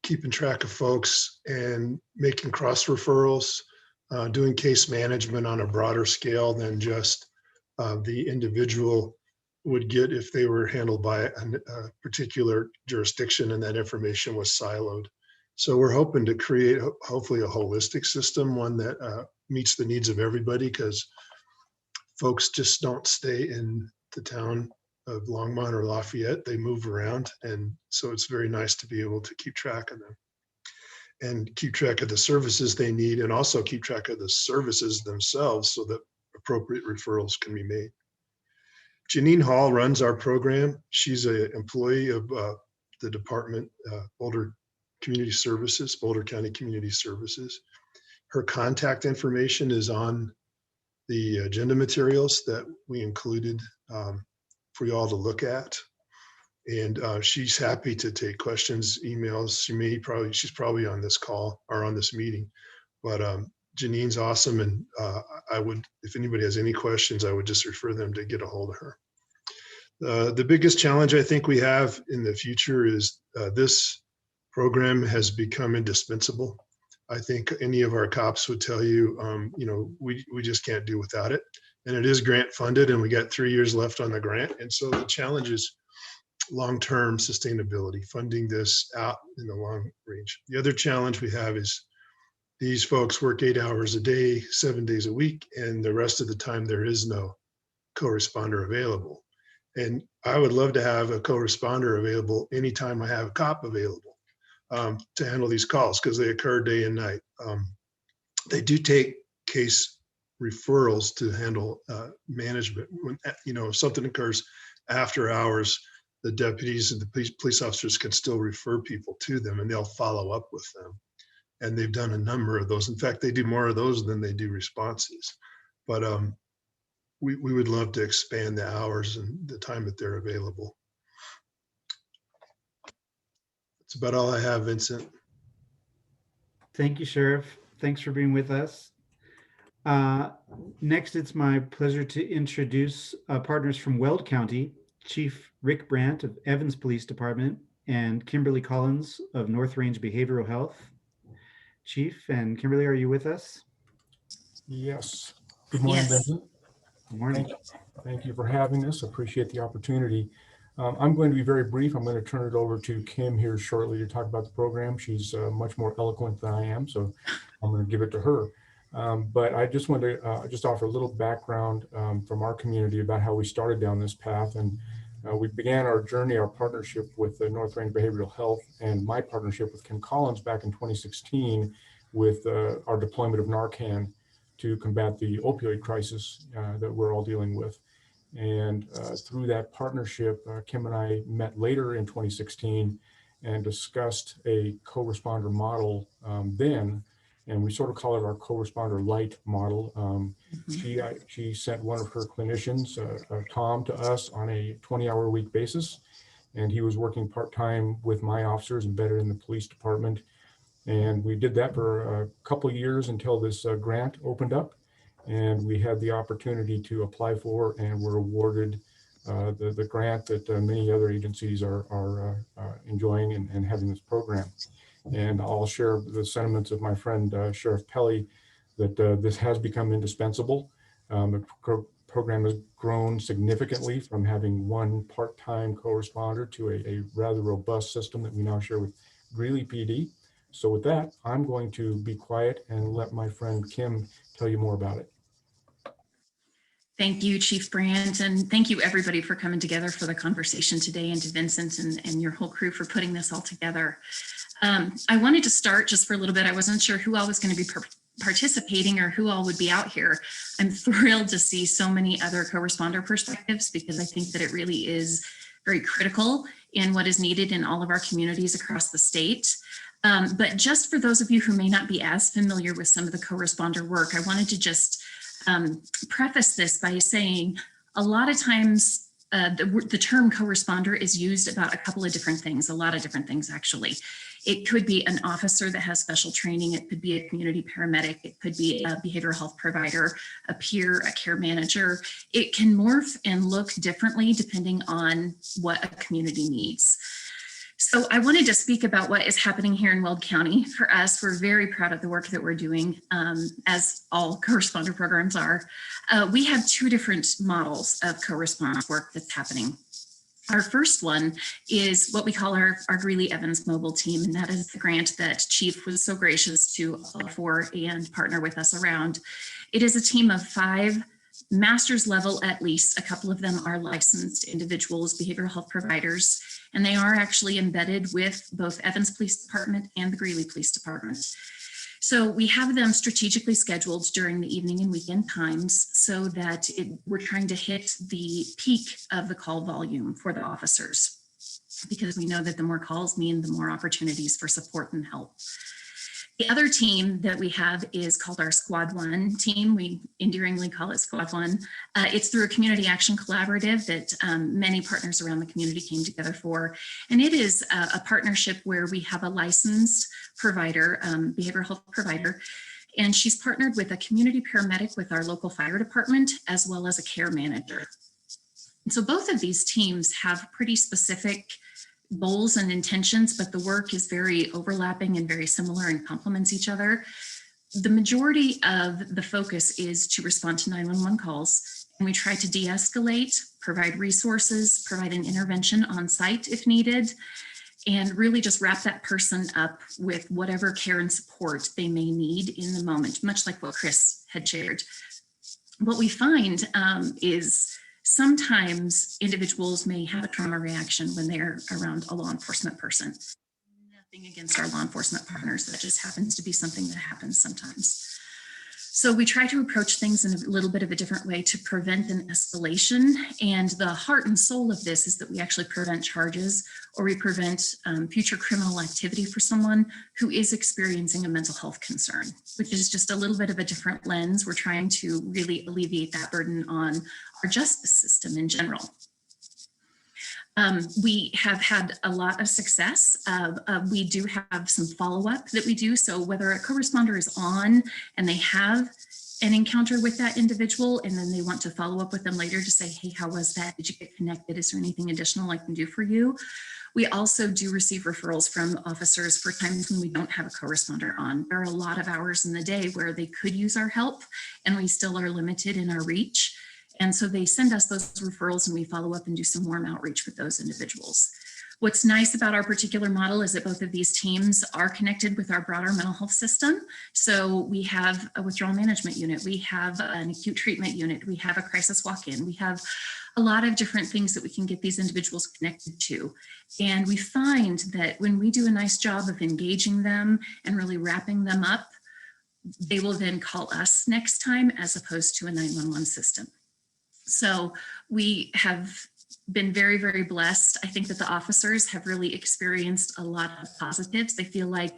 keeping track of folks and making cross referrals, doing case management on a broader scale than just the individual would get if they were handled by a particular jurisdiction and that information was siloed. So we're hoping to create hopefully a holistic system, one that meets the needs of everybody, because folks just don't stay in the town of Longmont or Lafayette. They move around, and so it's very nice to be able to keep track of them and keep track of the services they need, and also keep track of the services themselves so that appropriate referrals can be made. Janine Hall runs our program. She's an employee of the department, Boulder Community Services, Boulder County Community Services. Her contact information is on the agenda materials that we included for you all to look at. And she's happy to take questions, emails. She's probably on this call or on this meeting, but Janine's awesome. And if anybody has any questions, I would just refer them to get a hold of her. The biggest challenge I think we have in the future is this program has become indispensable. I think any of our cops would tell you, we just can't do without it. And it is grant funded, and we got 3 years left on the grant. And so the challenge is long-term sustainability, funding this out in the long range. The other challenge we have is these folks work 8 hours a day, 7 days a week, and the rest of the time there is no co-responder available. And I would love to have a co-responder available anytime I have a cop available to handle these calls, because they occur day and night. They do take case referrals to handle management. When, if something occurs after hours, the deputies and the police officers can still refer people to them, and they'll follow up with them. And they've done a number of those. In fact, they do more of those than they do responses. But we would love to expand the hours and the time that they're available. That's about all I have, Vincent. Thank you, Sheriff. Thanks for being with us. Next, it's my pleasure to introduce partners from Weld County, Chief Rick Brandt of Evans Police Department and Kimberly Collins of North Range Behavioral Health. Chief and Kimberly, are you with us? Yes. Good morning, Yes. Vincent. Good morning. Thank you for having us. Appreciate the opportunity. I'm going to be very brief. I'm going to turn it over to Kim here shortly to talk about the program. She's much more eloquent than I am, so I'm going to give it to her. But I just want to just offer a little background from our community about how we started down this path. And We began our journey, our partnership with the North Range Behavioral Health and my partnership with Kim Collins back in 2016 with our deployment of Narcan to combat the opioid crisis that we're all dealing with. And through that partnership, Kim and I met later in 2016 and discussed a co-responder model then, and we sort of call it our co-responder light model. She sent one of her clinicians, Tom, to us on a 20-hour a week basis, and he was working part-time with my officers embedded in the police department. And we did that for a couple of years until this grant opened up, and we had the opportunity to apply for and were awarded the grant that many other agencies are enjoying and having this program. And I'll share the sentiments of my friend Sheriff Pelly that this has become indispensable. The program has grown significantly from having one part-time co-responder to a rather robust system that we now share with Greeley PD. So with that, I'm going to be quiet and let my friend Kim tell you more about it. Thank you, Chief Brandt, and thank you everybody for coming together for the conversation today, and to Vincent and your whole crew for putting this all together. I wanted to start just for a little bit. I wasn't sure who all was going to be participating or who all would be out here. I'm thrilled to see so many other co-responder perspectives, because I think that it really is very critical in what is needed in all of our communities across the state. But just for those of you who may not be as familiar with some of the co-responder work, I wanted to just preface this by saying a lot of times the term co-responder is used about a couple of different things, a lot of different things actually. It could be an officer that has special training. It could be a community paramedic. It could be a behavioral health provider, a peer, a care manager. It can morph and look differently depending on what a community needs. So I wanted to speak about what is happening here in Weld County. For us, we're very proud of the work that we're doing, as all co-responder programs are. We have two different models of co-response work that's happening. Our first one is what we call our Greeley Evans mobile team, and that is the grant that Chief was so gracious to apply for and partner with us around. It is a team of 5 master's level, at least a couple of them are licensed individuals, behavioral health providers, and they are actually embedded with both Evans Police Department and the Greeley Police Department. So we have them strategically scheduled during the evening and weekend times so that we're trying to hit the peak of the call volume for the officers, because we know that the more calls mean the more opportunities for support and help. The other team that we have is called our Squad 1 team. We endearingly call it Squad 1. It's through a community action collaborative that many partners around the community came together for. And it is a partnership where we have a licensed provider, behavioral health provider, and she's partnered with a community paramedic with our local fire department, as well as a care manager. And so both of these teams have pretty specific goals and intentions, but the work is very overlapping and very similar and complements each other. The majority of the focus is to respond to 911 calls, and we try to de-escalate, provide resources, provide an intervention on site if needed, and really just wrap that person up with whatever care and support they may need in the moment, much like what Chris had shared. What we find is sometimes individuals may have a trauma reaction when they're around a law enforcement person. Nothing against our law enforcement partners, that just happens to be something that happens sometimes. So we try to approach things in a little bit of a different way to prevent an escalation. And the heart and soul of this is that we actually prevent charges, or we prevent future criminal activity for someone who is experiencing a mental health concern, which is just a little bit of a different lens. We're trying to really alleviate that burden on our justice system in general. We have had a lot of success. We do have some follow-up that we do. So whether a co-responder is on and they have an encounter with that individual, and then they want to follow up with them later to say, hey, how was that? Did you get connected? Is there anything additional I can do for you? We also do receive referrals from officers for times when we don't have a co-responder on. There are a lot of hours in the day where they could use our help, and we still are limited in our reach. And so they send us those referrals, and we follow up and do some warm outreach with those individuals. What's nice about our particular model is that both of these teams are connected with our broader mental health system. So we have a withdrawal management unit, we have an acute treatment unit, we have a crisis walk-in, we have a lot of different things that we can get these individuals connected to. And we find that when we do a nice job of engaging them and really wrapping them up, they will then call us next time as opposed to a 911 system. So we have been very, very blessed. I think that the officers have really experienced a lot of positives. They feel like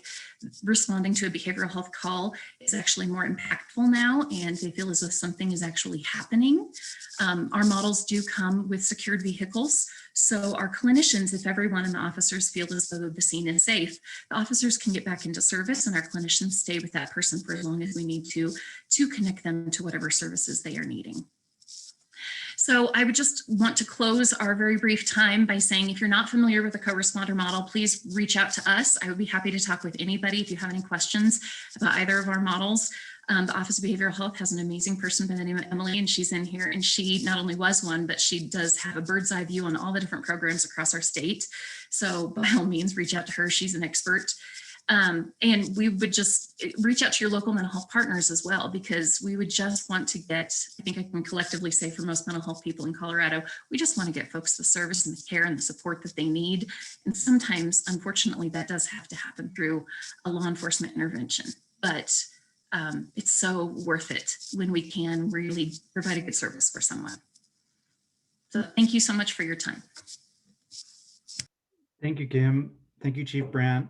responding to a behavioral health call is actually more impactful now, and they feel as if something is actually happening. Our models do come with secured vehicles. So our clinicians, if everyone in the officers feel as though the scene is safe, the officers can get back into service and our clinicians stay with that person for as long as we need to connect them to whatever services they are needing. So I would just want to close our very brief time by saying, if you're not familiar with the co-responder model, please reach out to us. I would be happy to talk with anybody if you have any questions about either of our models. The Office of Behavioral Health has an amazing person by the name of Emily, and she's in here, and she not only was one, but she does have a bird's eye view on all the different programs across our state. So by all means, reach out to her. She's an expert. And we would just reach out to your local mental health partners as well, because we would just want to get, I think I can collectively say for most mental health people in Colorado, we just want to get folks the service and the care and the support that they need. And sometimes, unfortunately, that does have to happen through a law enforcement intervention, but it's so worth it when we can really provide a good service for someone. So thank you so much for your time. Thank you, Kim. Thank you, Chief Brandt.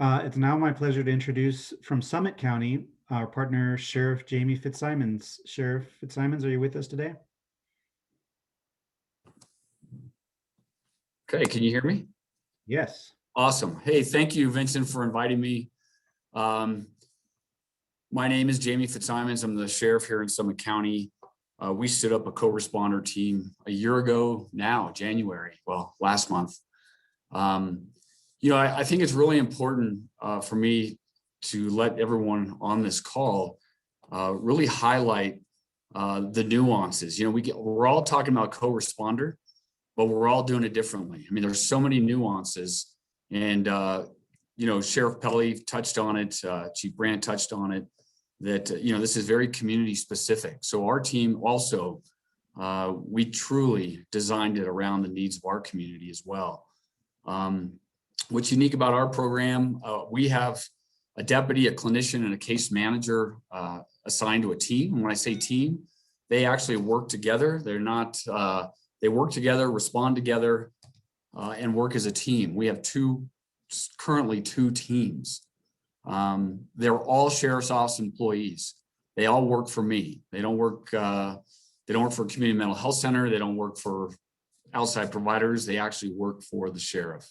It's now my pleasure to introduce from Summit County, our partner, Sheriff Jamie Fitzsimons. Sheriff Fitzsimons, are you with us today? Okay, can you hear me? Yes. Awesome. Hey, thank you, Vincent, for inviting me. My name is Jamie Fitzsimons. I'm the sheriff here in Summit County. We stood up a co-responder team a year ago now, January, well, last month. You know, I think it's really important for me to let everyone on this call really highlight the nuances. You know, we're all talking about co-responder, but we're all doing it differently. I mean, there's so many nuances, and you know, Sheriff Pelley touched on it, Chief Brandt touched on it, that you know, this is very community specific. So our team also, we truly designed it around the needs of our community as well. What's unique about our program, we have a deputy, a clinician, and a case manager assigned to a team. And when I say team, they actually work together. They're not, they work together, respond together, and work as a team. We have currently two teams. They're all Sheriff's Office employees. They all work for me. They don't work for a community mental health center. They don't work for outside providers. They actually work for the sheriff.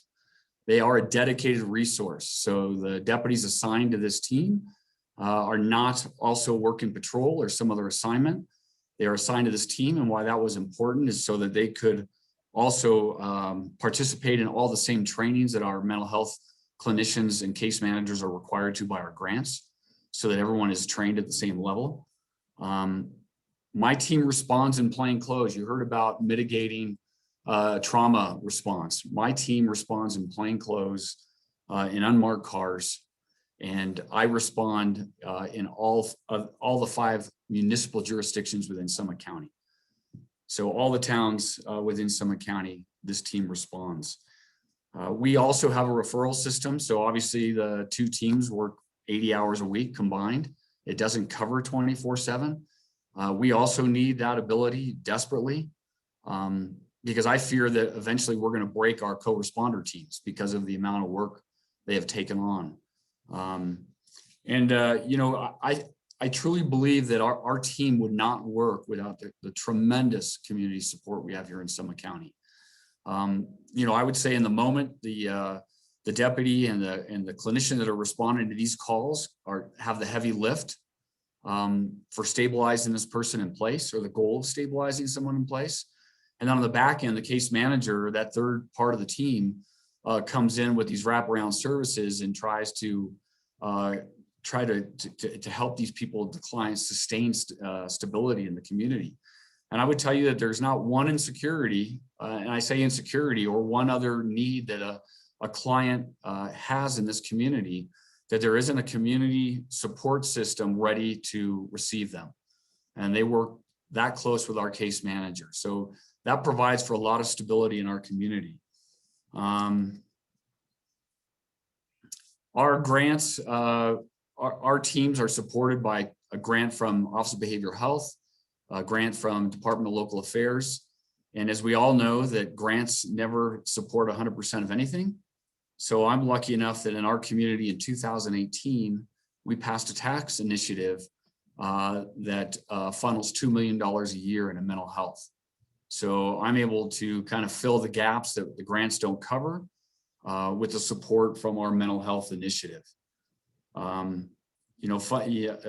They are a dedicated resource. So the deputies assigned to this team are not also working patrol or some other assignment. They are assigned to this team, and why that was important is so that they could also participate in all the same trainings that our mental health clinicians and case managers are required to by our grants, so that everyone is trained at the same level. My team responds in plain clothes. You heard about mitigating trauma response. My team responds in plain clothes, in unmarked cars, and I respond in all the 5 municipal jurisdictions within Summit County. So all the towns within Summit County, this team responds. We also have a referral system. So obviously the 2 teams work 80 hours a week combined. It doesn't cover 24/7. We also need that ability desperately. Because I fear that eventually we're going to break our co-responder teams because of the amount of work they have taken on. You know, I truly believe that our team would not work without the tremendous community support we have here in Summit County. You know, I would say in the moment, the deputy and the clinician that are responding to these calls have the heavy lift for stabilizing this person in place, or the goal of stabilizing someone in place. And then on the back end, the case manager, that third part of the team, comes in with these wraparound services and tries to help these people, the clients, sustain stability in the community. And I would tell you that there's not one insecurity, and I say insecurity, or one other need that a client has in this community, that there isn't a community support system ready to receive them. And they work that close with our case manager. So that provides for a lot of stability in our community. Our grants, our teams are supported by a grant from Office of Behavioral Health, a grant from Department of Local Affairs. And as we all know, that grants never support 100% of anything. So I'm lucky enough that in our community in 2018, we passed a tax initiative that funnels $2 million a year into mental health. So I'm able to kind of fill the gaps that the grants don't cover with the support from our mental health initiative.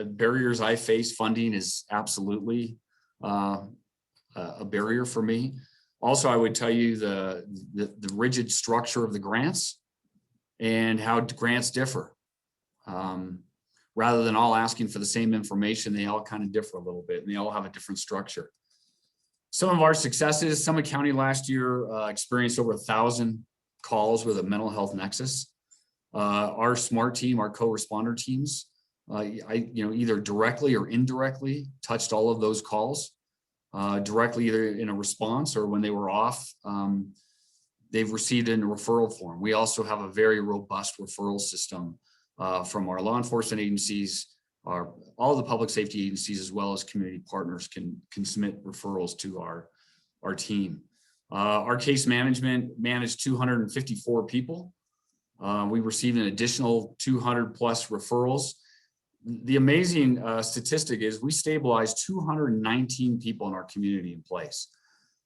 Barriers I face, funding is absolutely a barrier for me. Also, I would tell you the rigid structure of the grants and how grants differ. Rather than all asking for the same information, they all kind of differ a little bit, and they all have a different structure. Some of our successes, Summit County last year experienced over 1,000 calls with a mental health nexus. Our SMART team, our co-responder teams, either directly or indirectly touched all of those calls, directly either in a response or when they were off, they've received in a referral form. We also have a very robust referral system from our law enforcement agencies, all the public safety agencies, as well as community partners can submit referrals to our team. Our case management managed 254 people. We received an additional 200 plus referrals. The amazing statistic is we stabilized 219 people in our community in place.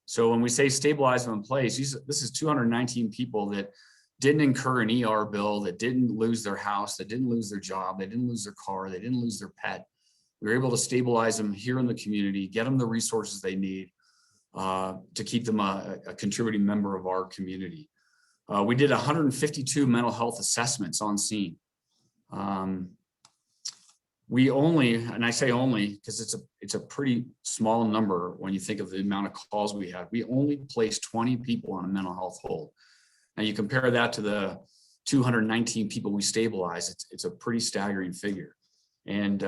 So when we say stabilize them in place, this is 219 people that didn't incur an ER bill, that didn't lose their house, that didn't lose their job, they didn't lose their car, they didn't lose their pet. We were able to stabilize them here in the community, get them the resources they need to keep them a contributing member of our community. We did 152 mental health assessments on scene. We only, and I say only because it's a pretty small number when you think of the amount of calls we had, we only placed 20 people on a mental health hold. Now you compare that to the 219 people we stabilized, it's a pretty staggering figure. And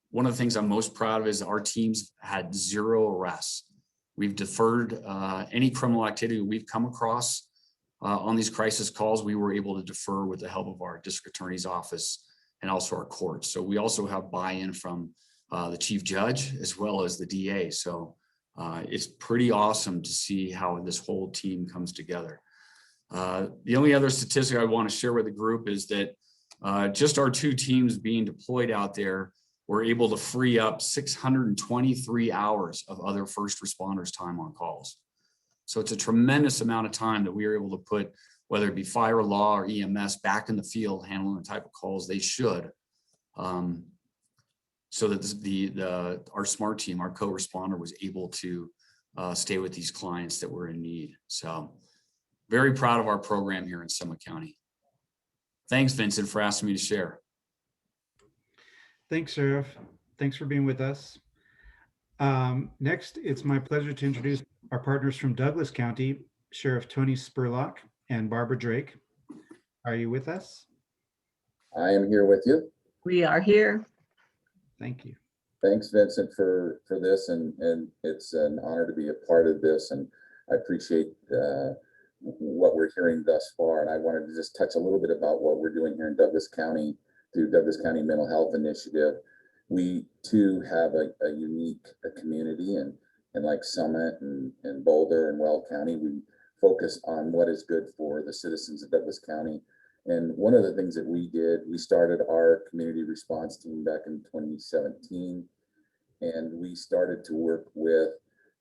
one of the things I'm most proud of is our teams had 0 arrests. We've deferred any criminal activity we've come across on these crisis calls. We were able to defer with the help of our district attorney's office and also our courts. So we also have buy-in from the chief judge as well as the DA. So it's pretty awesome to see how this whole team comes together. The only other statistic I want to share with the group is that just our 2 teams being deployed out there were able to free up 623 hours of other first responders' time on calls. So it's a tremendous amount of time that we are able to put, whether it be fire, law, or EMS, back in the field handling the type of calls they should, so that our SMART team, our co-responder, was able to stay with these clients that were in need. So very proud of our program here in Summit County. Thanks, Vincent, for asking me to share. Thanks, Sheriff. Thanks for being with us. Next, it's my pleasure to introduce our partners from Douglas County, Sheriff Tony Spurlock and Barbara Drake. Are you with us? I am here with you. We are here. Thank you. Thanks, Vincent, for this, and it's an honor to be a part of this, and I appreciate what we're hearing thus far. And I wanted to just touch a little bit about what we're doing here in Douglas County through Douglas County Mental Health Initiative. We too have a unique community, and like Summit and Boulder and Weld County, we focus on what is good for the citizens of Douglas County. And one of the things that we did, we started our community response team back in 2017, and we started to work with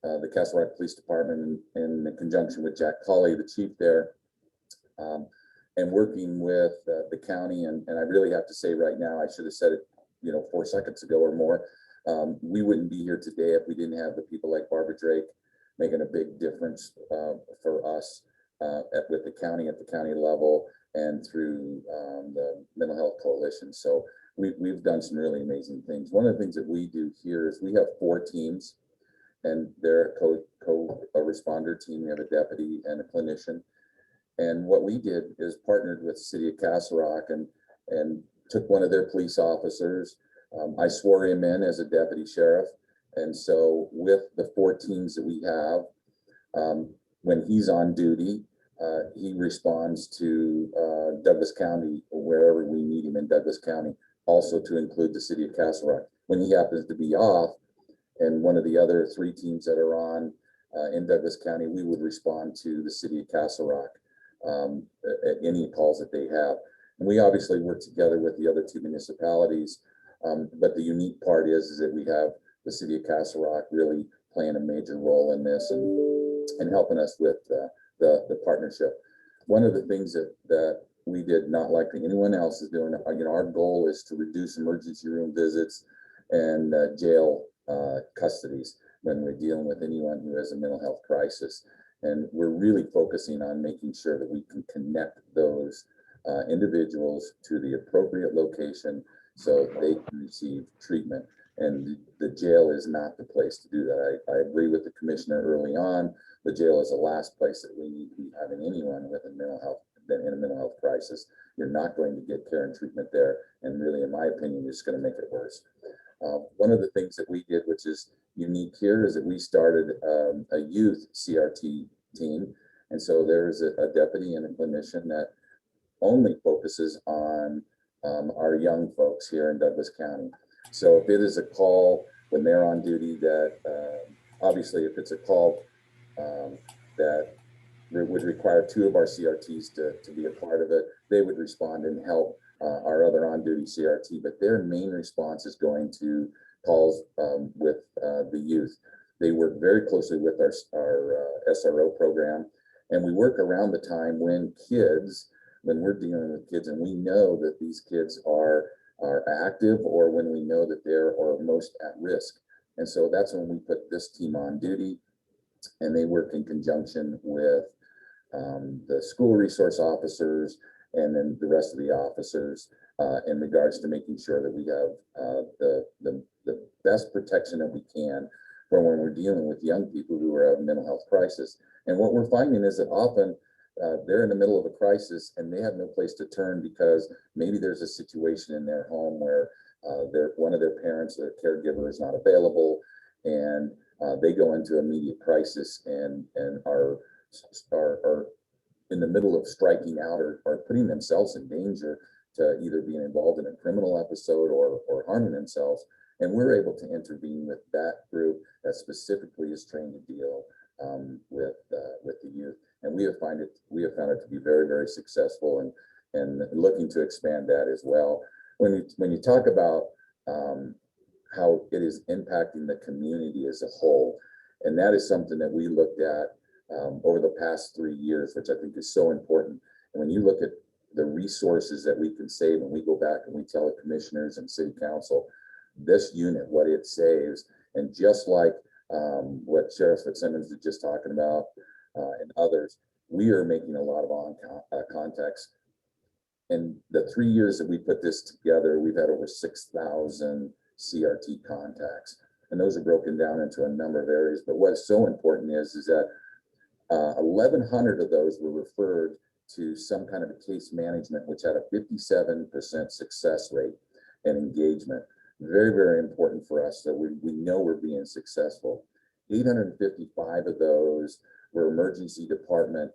the Castle Rock Police Department in conjunction with Jack Colley, the chief there, and working with the county. And I really have to say right now, I should have said it 4 seconds ago or more, we wouldn't be here today if we didn't have the people like Barbara Drake making a big difference for us with the county at the county level and through the Mental Health Coalition. So we've done some really amazing things. One of the things that we do here is we have 4 teams and they're a co-responder team. We have a deputy and a clinician. And what we did is partnered with the city of Castle Rock and took one of their police officers. I swore him in as a deputy sheriff. And so with the 4 teams that we have, when he's on duty, he responds to Douglas County, wherever we need him in Douglas County, also to include the city of Castle Rock. When he happens to be off, and one of the other 3 teams that are on in Douglas County, we would respond to the city of Castle Rock at any calls that they have. And we obviously work together with the other 2 municipalities, but the unique part is that we have the city of Castle Rock really playing a major role in this and helping us with the partnership. One of the things that we did not like anyone else is doing, our goal is to reduce emergency room visits and jail custodies when we're dealing with anyone who has a mental health crisis. And we're really focusing on making sure that we can connect those individuals to the appropriate location so they can receive treatment. And the jail is not the place to do that. I agree with the commissioner early on. The jail is the last place that we need to be having anyone with a mental health crisis. You're not going to get care and treatment there. And really, in my opinion, it's going to make it worse. One of the things that we did, which is unique here, is that we started a youth CRT team. And so there's a deputy and a clinician that only focuses on our young folks here in Douglas County. So if it is a call when they're on duty that, obviously, if it's a call that would require 2 of our CRTs to be a part of it, they would respond and help our other on-duty CRT, but their main response is going to calls with the youth. They work very closely with our SRO program, and we work around the time when we're dealing with kids and we know that these kids are active, or when we know that they're most at risk. And so that's when we put this team on duty, and they work in conjunction with the school resource officers and then the rest of the officers in regards to making sure that we have the best protection that we can for when we're dealing with young people who are having mental health crisis. And what we're finding is that often they're in the middle of a crisis and they have no place to turn because maybe there's a situation in their home where one of their parents, their caregiver, is not available, and they go into immediate crisis and are in the middle of striking out or putting themselves in danger to either being involved in a criminal episode or harming themselves. And we're able to intervene with that group that specifically is trained to deal with the youth. And we have found it to be very, very successful, and looking to expand that as well. When you talk about how it is impacting the community as a whole, and that is something that we looked at over the past 3 years, which I think is so important. And when you look at the resources that we can save, when we go back and we tell the commissioners and city council, this unit, what it saves, and just like what Sheriff Fitzsimmons was just talking about and others, we are making a lot of contacts. In the 3 years that we put this together, we've had over 6,000 CRT contacts, and those are broken down into a number of areas. But what's so important is that 1,100 of those were referred to some kind of a case management, which had a 57% success rate and engagement. Very, very important for us that we know we're being successful. 855 of those were emergency department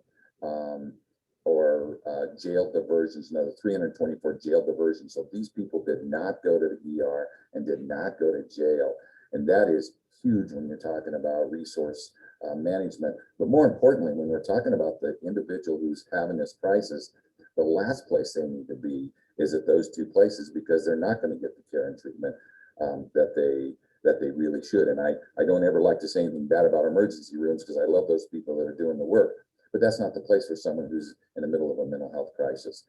or jail diversions, another 324 jail diversions. So these people did not go to the ER and did not go to jail. And that is huge when you're talking about resource management. But more importantly, when we're talking about the individual who's having this crisis, the last place they need to be is at those 2 places, because they're not going to get the care and treatment that they really should. And I don't ever like to say anything bad about emergency rooms, because I love those people that are doing the work, but that's not the place for someone who's in the middle of a mental health crisis.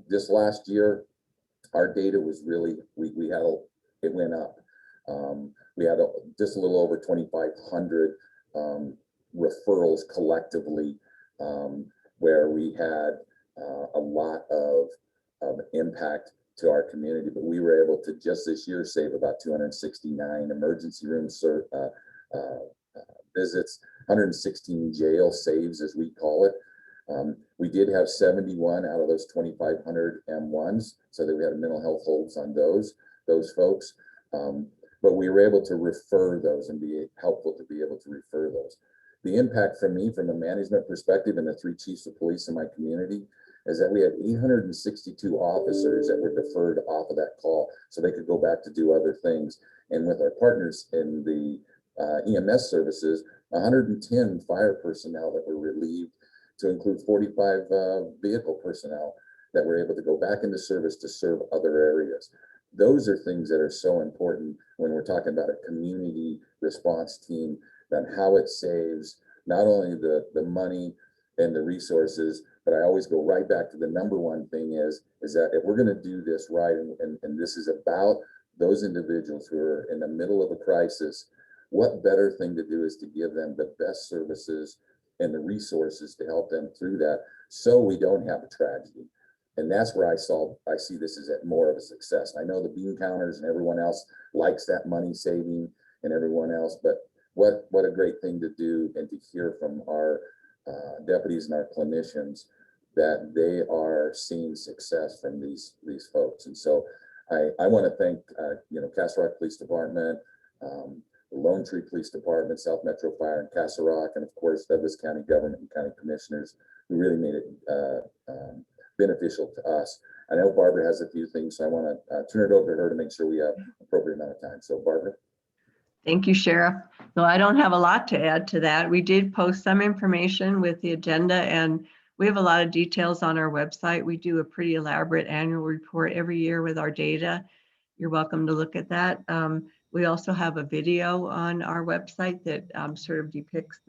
This last year, our data was really, it went up. We had just a little over 2,500 referrals collectively, where we had a lot of impact to our community. But we were able to just this year save about 269 emergency room visits, 116 jail saves, as we call it. We did have 71 out of those 2,500 M1s, so that we had mental health holds on those folks. But we were able to refer those and be helpful to be able to refer those. The impact from me, from a management perspective, and the 3 chiefs of police in my community, is that we had 862 officers that were deferred off of that call so they could go back to do other things. And with our partners in the EMS services, 110 fire personnel that were relieved, to include 45 vehicle personnel that were able to go back into service to serve other areas. Those are things that are so important when we're talking about a community response team, and how it saves not only the money and the resources, but I always go right back to the number one thing is that if we're going to do this right, and this is about those individuals who are in the middle of a crisis, what better thing to do is to give them the best services and the resources to help them through that, so we don't have a tragedy. And that's where I see this as more of a success. I know the bean counters and everyone else likes that money saving and everyone else, but what a great thing to do, and to hear from our deputies and our clinicians that they are seeing success from these folks. And so I want to thank Castle Rock Police Department, the Lone Tree Police Department, South Metro Fire and Castle Rock, and of course Douglas County Government and County Commissioners, who really made it beneficial to us. I know Barbara has a few things, so I want to turn it over to her to make sure we have appropriate amount of time. So Barbara. Thank you, Sheriff. So I don't have a lot to add to that. We did post some information with the agenda, and we have a lot of details on our website. We do a pretty elaborate annual report every year with our data. You're welcome to look at that. We also have a video on our website that sort of depicts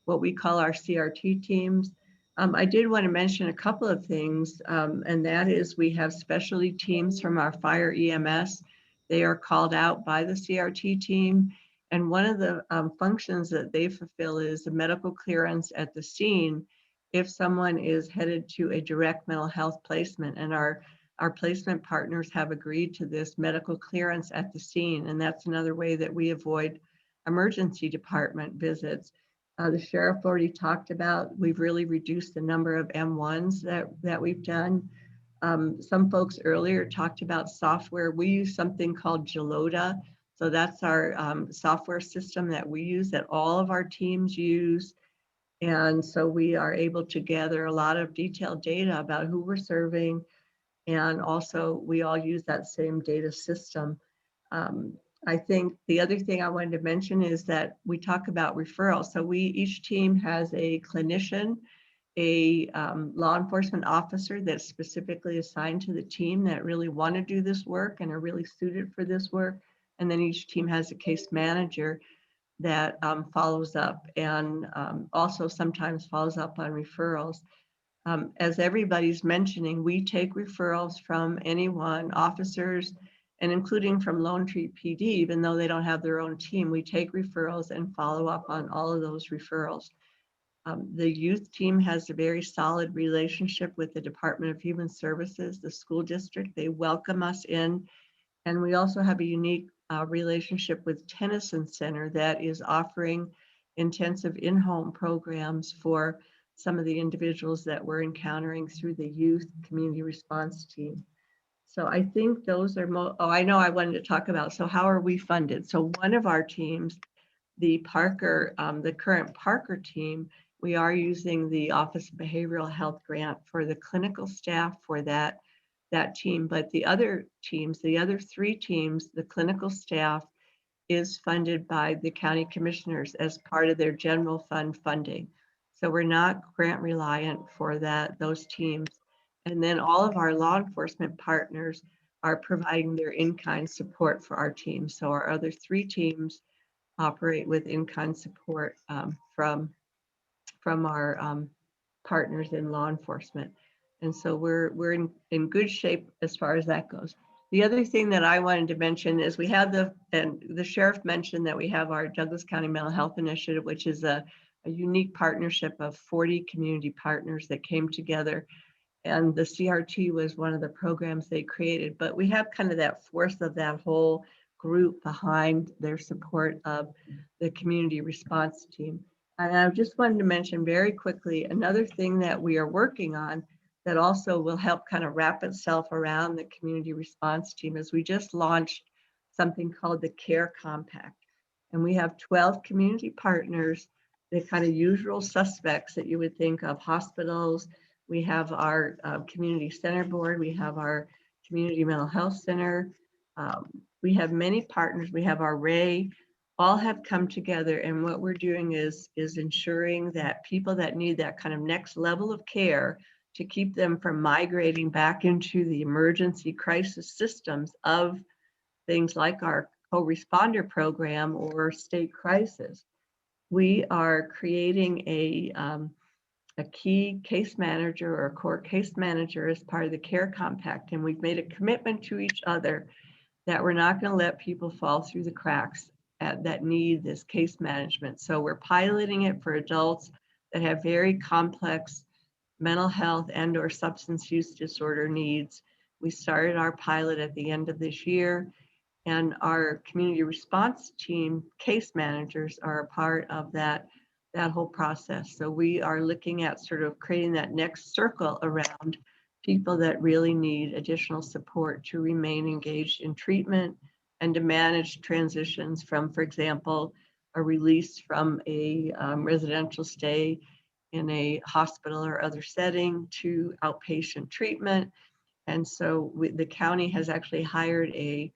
what we call our CRT teams. I did want to mention a couple of things, and that is we have specialty teams from our fire EMS. They are called out by the CRT team. And one of the functions that they fulfill is the medical clearance at the scene if someone is headed to a direct mental health placement. And our placement partners have agreed to this medical clearance at the scene. And that's another way that we avoid emergency department visits. The sheriff already talked about, we've really reduced the number of M1s that we've done. Some folks earlier talked about software. We use something called Gelota. So that's our software system that we use, that all of our teams use. And so we are able to gather a lot of detailed data about who we're serving. And also we all use that same data system. I think the other thing I wanted to mention is that we talk about referrals. So each team has a clinician, a law enforcement officer that's specifically assigned to the team that really want to do this work and are really suited for this work. And then each team has a case manager that follows up and also sometimes follows up on referrals. As everybody's mentioning, we take referrals from anyone, officers, and including from Lone Tree PD, even though they don't have their own team, we take referrals and follow up on all of those referrals. The youth team has a very solid relationship with the Department of Human Services, the school district. They welcome us in. And we also have a unique relationship with Tennyson Center that is offering intensive in-home programs for some of the individuals that we're encountering through the youth community response team. So I think those are, I know I wanted to talk about, so how are we funded? So one of our teams, the current Parker team, we are using the Office of Behavioral Health grant for the clinical staff for that team. But the other teams, the other 3 teams, the clinical staff is funded by the county commissioners as part of their general fund funding. So we're not grant reliant for those teams. And then all of our law enforcement partners are providing their in-kind support for our team. So our other 3 teams operate with in-kind support from our partners in law enforcement. And so we're in good shape as far as that goes. The other thing that I wanted to mention is we have the sheriff mentioned that we have our Douglas County Mental Health Initiative, which is a unique partnership of 40 community partners that came together. And the CRT was one of the programs they created. But we have kind of that force of that whole group behind their support of the community response team. And I just wanted to mention very quickly, another thing that we are working on that also will help kind of wrap itself around the community response team is we just launched something called the Care Compact. And we have 12 community partners, the kind of usual suspects that you would think of: hospitals. We have our community center board. We have our community mental health center. We have many partners. We have our RAY, all have come together. And what we're doing is ensuring that people that need that kind of next level of care to keep them from migrating back into the emergency crisis systems of things like our co-responder program or state crisis. We are creating a key case manager or a core case manager as part of the Care Compact. And we've made a commitment to each other that we're not going to let people fall through the cracks that need this case management. So we're piloting it for adults that have very complex mental health and or substance use disorder needs. We started our pilot at the end of this year, and our community response team case managers are a part of that whole process. So we are looking at sort of creating that next circle around people that really need additional support to remain engaged in treatment and to manage transitions from, for example, a release from a residential stay in a hospital or other setting to outpatient treatment. And so the county has actually hired a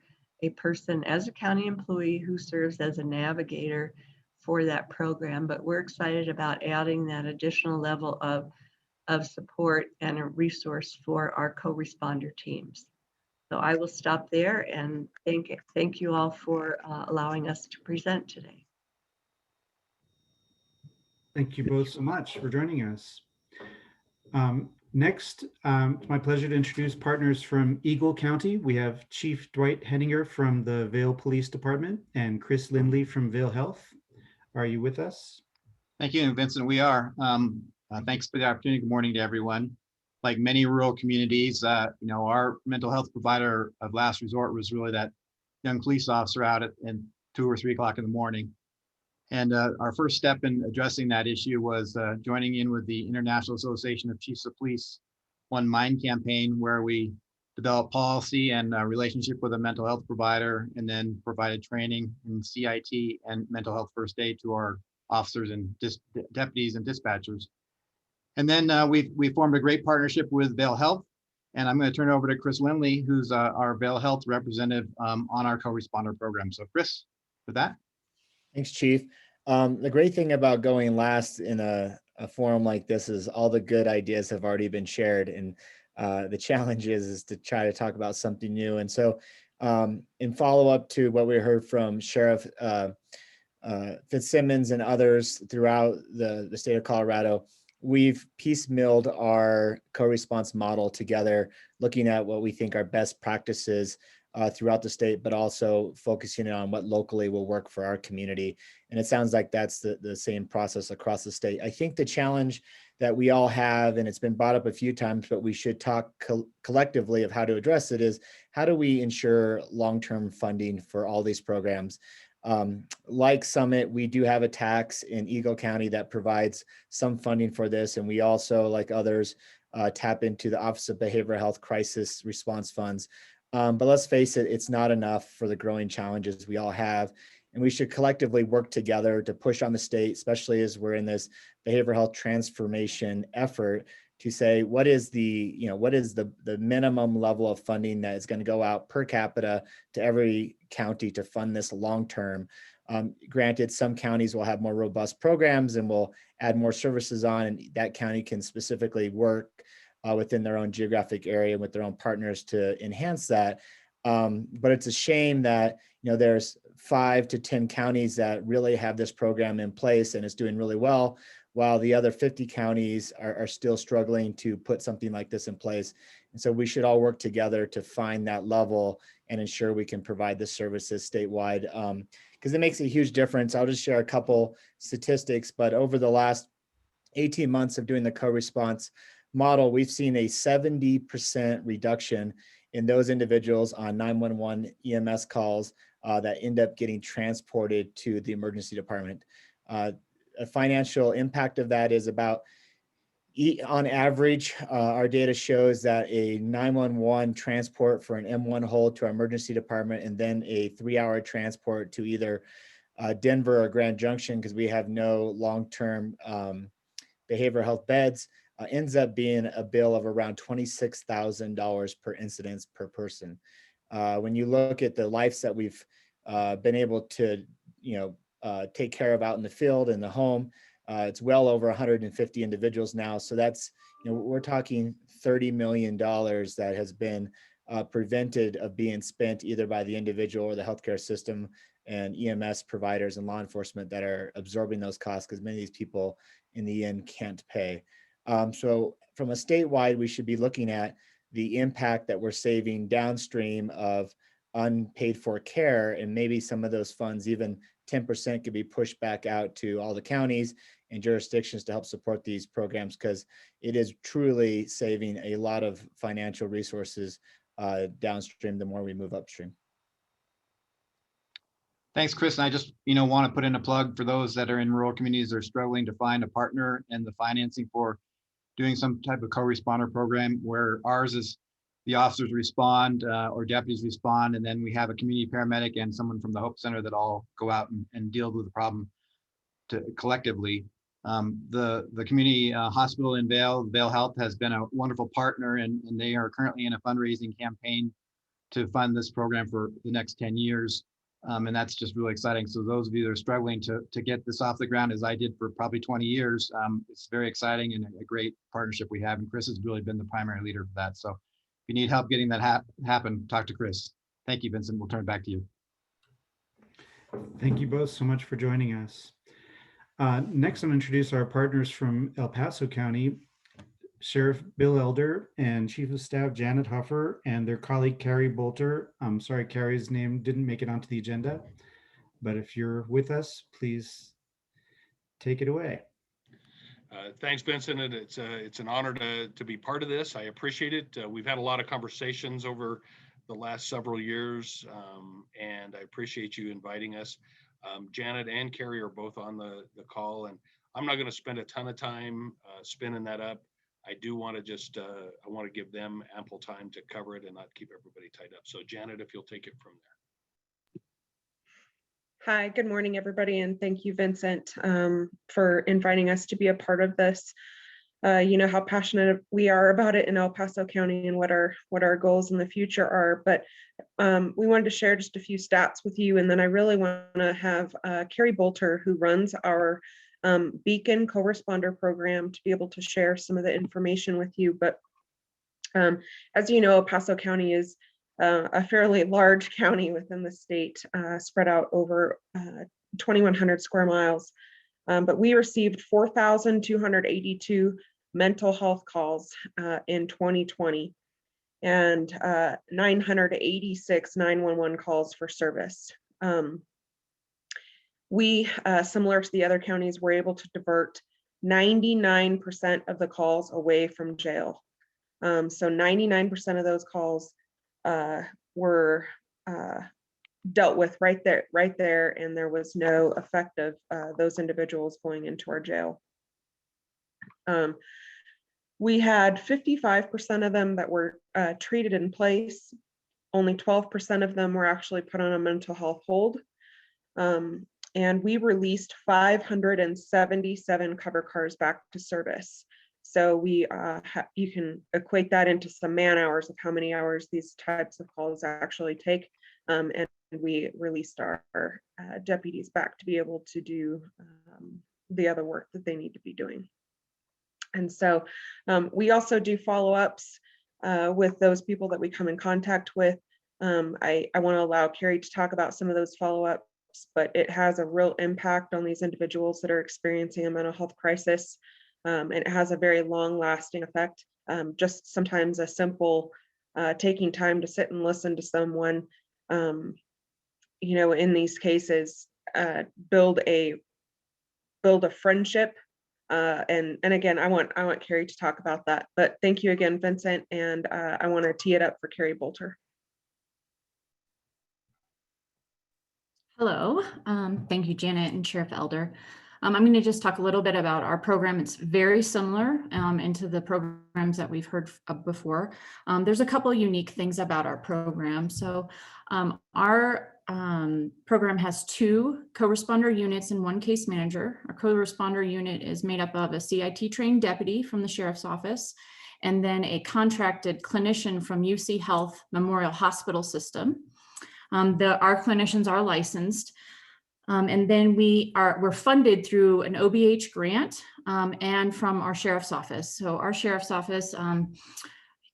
person as a county employee who serves as a navigator for that program. But we're excited about adding that additional level of support and a resource for our co-responder teams. So I will stop there and thank you all for allowing us to present today. Thank you both so much for joining us. Next, it's my pleasure to introduce partners from Eagle County. We have Chief Dwight Henninger from the Vail Police Department and Chris Lindley from Vail Health. Are you with us? Thank you, Vincent. We are. Thanks for the opportunity. Good morning to everyone. Like many rural communities, our mental health provider of last resort was really that young police officer out at 2 or 3 o'clock in the morning. And our first step in addressing that issue was joining in with the International Association of Chiefs of Police One Mind campaign, where we developed policy and a relationship with a mental health provider, and then provided training in CIT and mental health first aid to our officers and deputies and dispatchers. And then we formed a great partnership with Vail Health. And I'm going to turn it over to Chris Lindley, who's our Vail Health representative on our co-responder program. So Chris, with that. Thanks, Chief. The great thing about going last in a forum like this is all the good ideas have already been shared, and the challenge is to try to talk about something new. And so in follow-up to what we heard from Sheriff Fitzsimmons and others throughout the state of Colorado, we've piecemealed our co-response model together, looking at what we think are best practices throughout the state, but also focusing on what locally will work for our community. And it sounds like that's the same process across the state. I think the challenge that we all have, and it's been brought up a few times, but we should talk collectively of how to address it, is how do we ensure long-term funding for all these programs? Like Summit, we do have a tax in Eagle County that provides some funding for this. And we also, like others, tap into the Office of Behavioral Health Crisis Response Funds. But let's face it, it's not enough for the growing challenges we all have. And we should collectively work together to push on the state, especially as we're in this behavioral health transformation effort, to say what is the minimum level of funding that is going to go out per capita to every county to fund this long term. Granted, some counties will have more robust programs and will add more services on, and that county can specifically work within their own geographic area with their own partners to enhance that. But it's a shame that there's 5 to 10 counties that really have this program in place and it's doing really well, while the other 50 counties are still struggling to put something like this in place. And so we should all work together to find that level and ensure we can provide the services statewide, because it makes a huge difference. I'll just share a couple statistics, but over the last 18 months of doing the co-response model, we've seen a 70% reduction in those individuals on 911 EMS calls that end up getting transported to the emergency department. A financial impact of that is about, on average, our data shows that a 911 transport for an M1 hold to our emergency department, and then a 3-hour transport to either Denver or Grand Junction, because we have no long-term behavioral health beds, ends up being a bill of around $26,000 per incidence per person. When you look at the lives that we've been able to, take care of out in the field, in the home, it's well over 150 individuals now. So that's, we're talking $30 million that has been prevented of being spent either by the individual or the healthcare system and EMS providers and law enforcement that are absorbing those costs, because many of these people in the end can't pay. So from a statewide, we should be looking at the impact that we're saving downstream of unpaid for care, and maybe some of those funds, even 10%, could be pushed back out to all the counties and jurisdictions to help support these programs, because it is truly saving a lot of financial resources downstream the more we move upstream. Thanks, Chris. And I just, want to put in a plug for those that are in rural communities that are struggling to find a partner and the financing for doing some type of co-responder program, where ours is the officers respond or deputies respond, and then we have a community paramedic and someone from the Hope Center that all go out and deal with the problem collectively. The community hospital in Vail Health, has been a wonderful partner, and they are currently in a fundraising campaign to fund this program for the next 10 years. And that's just really exciting. So those of you that are struggling to get this off the ground, as I did for probably 20 years, it's very exciting and a great partnership we have. And Chris has really been the primary leader for that. So if you need help getting that happen, talk to Chris. Thank you, Vincent. We'll turn it back to you. Thank you both so much for joining us. Next, I'll introduce our partners from El Paso County, Sheriff Bill Elder and Chief of Staff Janet Huffer, and their colleague Carrie Bolter. I'm sorry, Carrie's name didn't make it onto the agenda, but if you're with us, please take it away. Thanks, Vincent. And it's an honor to be part of this. I appreciate it. We've had a lot of conversations over the last several years, and I appreciate you inviting us. Janet and Carrie are both on the call, and I'm not going to spend a ton of time spinning that up. I do want to just, I want to give them ample time to cover it and not keep everybody tied up. So Janet, if you'll take it from there. Hi, good morning, everybody, and thank you, Vincent, for inviting us to be a part of this. You know how passionate we are about it in El Paso County and what our goals in the future are, but we wanted to share just a few stats with you, and then I really want to have Carrie Bolter, who runs our Beacon co-responder program, to be able to share some of the information with you. But as you know, El Paso County is a fairly large county within the state, spread out over 2,100 square miles. But we received 4,282 mental health calls in 2020 and 986 911 calls for service. We, similar to the other counties, were able to divert 99% of the calls away from jail. So 99% of those calls were dealt with right there, and there was no effect of those individuals going into our jail. We had 55% of them that were treated in place. Only 12% of them were actually put on a mental health hold. And we released 577 cover cars back to service. So we, you can equate that into some man hours of how many hours these types of calls actually take. And we released our deputies back to be able to do the other work that they need to be doing. And so we also do follow-ups with those people that we come in contact with. I want to allow Carrie to talk about some of those follow-ups, but it has a real impact on these individuals that are experiencing a mental health crisis. And it has a very long-lasting effect. Just sometimes a simple taking time to sit and listen to someone, you know, in these cases, build a friendship. And again, I want Carrie to talk about that. But thank you again, Vincent, and I want to tee it up for Carrie Bolter. Hello, thank you, Janet and Sheriff Elder. I'm going to just talk a little bit about our program. It's very similar into the programs that we've heard of before. There's a couple unique things about our program. So our program has 2 co-responder units and 1 case manager. Our co-responder unit is made up of a CIT trained deputy from the Sheriff's Office, and then a contracted clinician from UC Health Memorial Hospital System. Our clinicians are licensed, and then we're funded through an OBH grant and from our Sheriff's Office. So our Sheriff's Office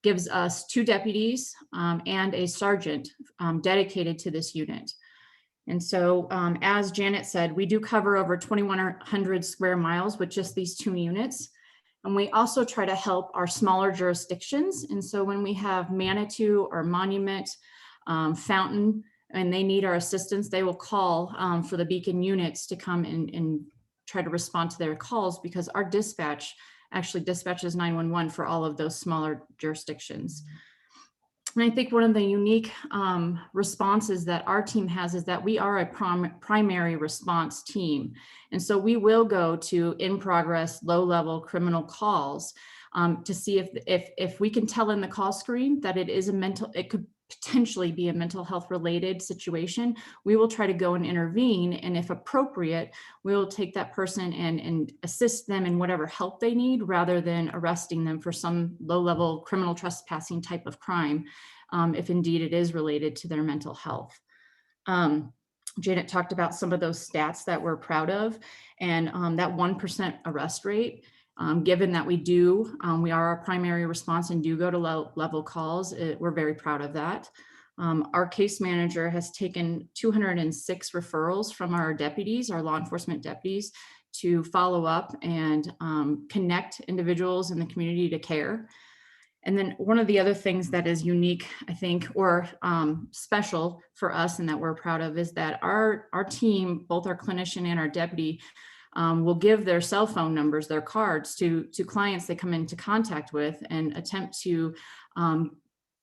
gives us 2 deputies and a sergeant dedicated to this unit. And so, as Janet said, we do cover over 2,100 square miles with just these 2 units. And we also try to help our smaller jurisdictions. And so when we have Manitou or Monument, Fountain, and they need our assistance, they will call for the Beacon units to come and try to respond to their calls, because our dispatch actually dispatches 911 for all of those smaller jurisdictions. And I think one of the unique responses that our team has is that we are a primary response team. And so we will go to in progress, low level criminal calls to see if we can tell in the call screen that it could potentially be a mental health related situation. We will try to go and intervene, and if appropriate, we will take that person and assist them in whatever help they need, rather than arresting them for some low-level criminal trespassing type of crime, if indeed it is related to their mental health. Janet talked about some of those stats that we're proud of, and that 1% arrest rate. Given that we are a primary response and do go to low level calls, we're very proud of that. Our case manager has taken 206 referrals from our deputies, our law enforcement deputies, to follow up and connect individuals in the community to care. And then one of the other things that is unique, I think, or special for us and that we're proud of, is that our team, both our clinician and our deputy, will give their cell phone numbers, their cards to clients they come into contact with, and attempt to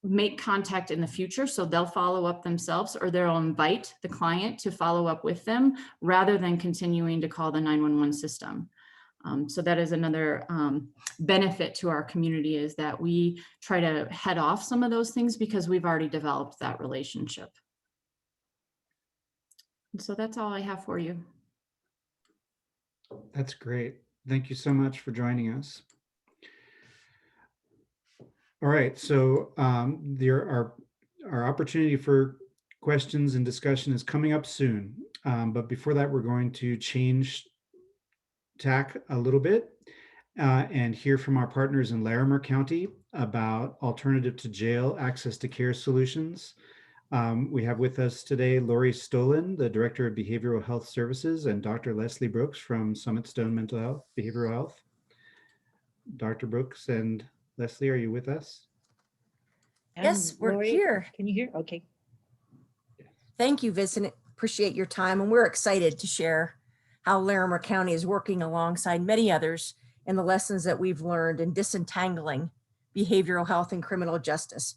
make contact in the future. So they'll follow up themselves, or they'll invite the client to follow up with them, rather than continuing to call the 911 system. So that is another benefit to our community, is that we try to head off some of those things because we've already developed that relationship. And so that's all I have for you. That's great. Thank you so much for joining us. All right, so our opportunity for questions and discussion is coming up soon. But before that, we're going to change tack a little bit and hear from our partners in Larimer County about alternative to jail access to care solutions. We have with us today Lori Stolen, the Director of Behavioral Health Services, and Dr. Leslie Brooks from Summit Stone Mental Health, Behavioral Health. Dr. Brooks and Leslie, are you with us? Yes, we're Lori, here. Can you hear? Okay. Thank you, Vincent. Appreciate your time. And we're excited to share how Larimer County is working alongside many others and the lessons that we've learned in disentangling behavioral health and criminal justice.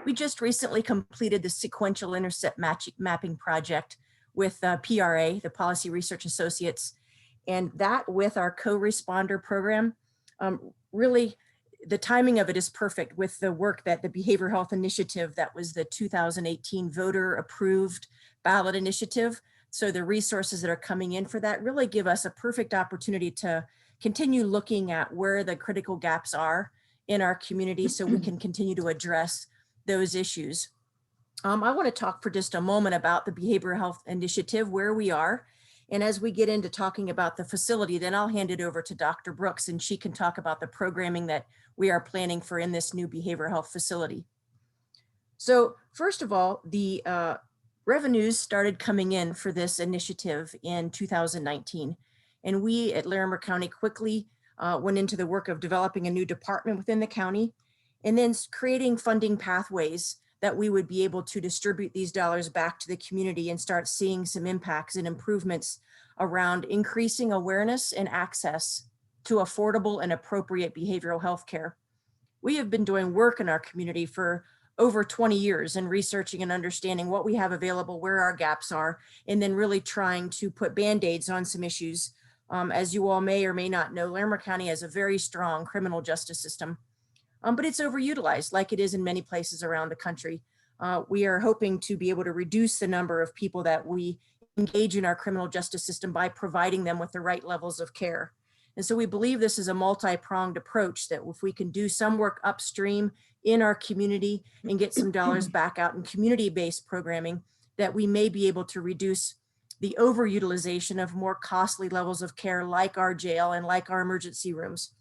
We just recently completed the sequential intercept mapping project with PRA, the Policy Research Associates, and that with our co-responder program. Really, the timing of it is perfect with the work that the Behavioral Health Initiative, that was the 2018 voter approved ballot initiative. So the resources that are coming in for that really give us a perfect opportunity to continue looking at where the critical gaps are in our community so we can continue to address those issues. I want to talk for just a moment about the Behavioral Health Initiative, where we are. And as we get into talking about the facility, then I'll hand it over to Dr. Brooks, and she can talk about the programming that we are planning for in this new behavioral health facility. So first of all, the revenues started coming in for this initiative in 2019. And we at Larimer County quickly went into the work of developing a new department within the county, and then creating funding pathways that we would be able to distribute these dollars back to the community and start seeing some impacts and improvements around increasing awareness and access to affordable and appropriate behavioral health care. We have been doing work in our community for over 20 years in researching and understanding what we have available, where our gaps are, and then really trying to put Band-Aids on some issues. As you all may or may not know, Larimer County has a very strong criminal justice system, but it's overutilized like it is in many places around the country. We are hoping to be able to reduce the number of people that we engage in our criminal justice system by providing them with the right levels of care. And so we believe this is a multi-pronged approach, that if we can do some work upstream in our community and get some dollars back out in community-based programming, that we may be able to reduce the overutilization of more costly levels of care like our jail and like our emergency rooms.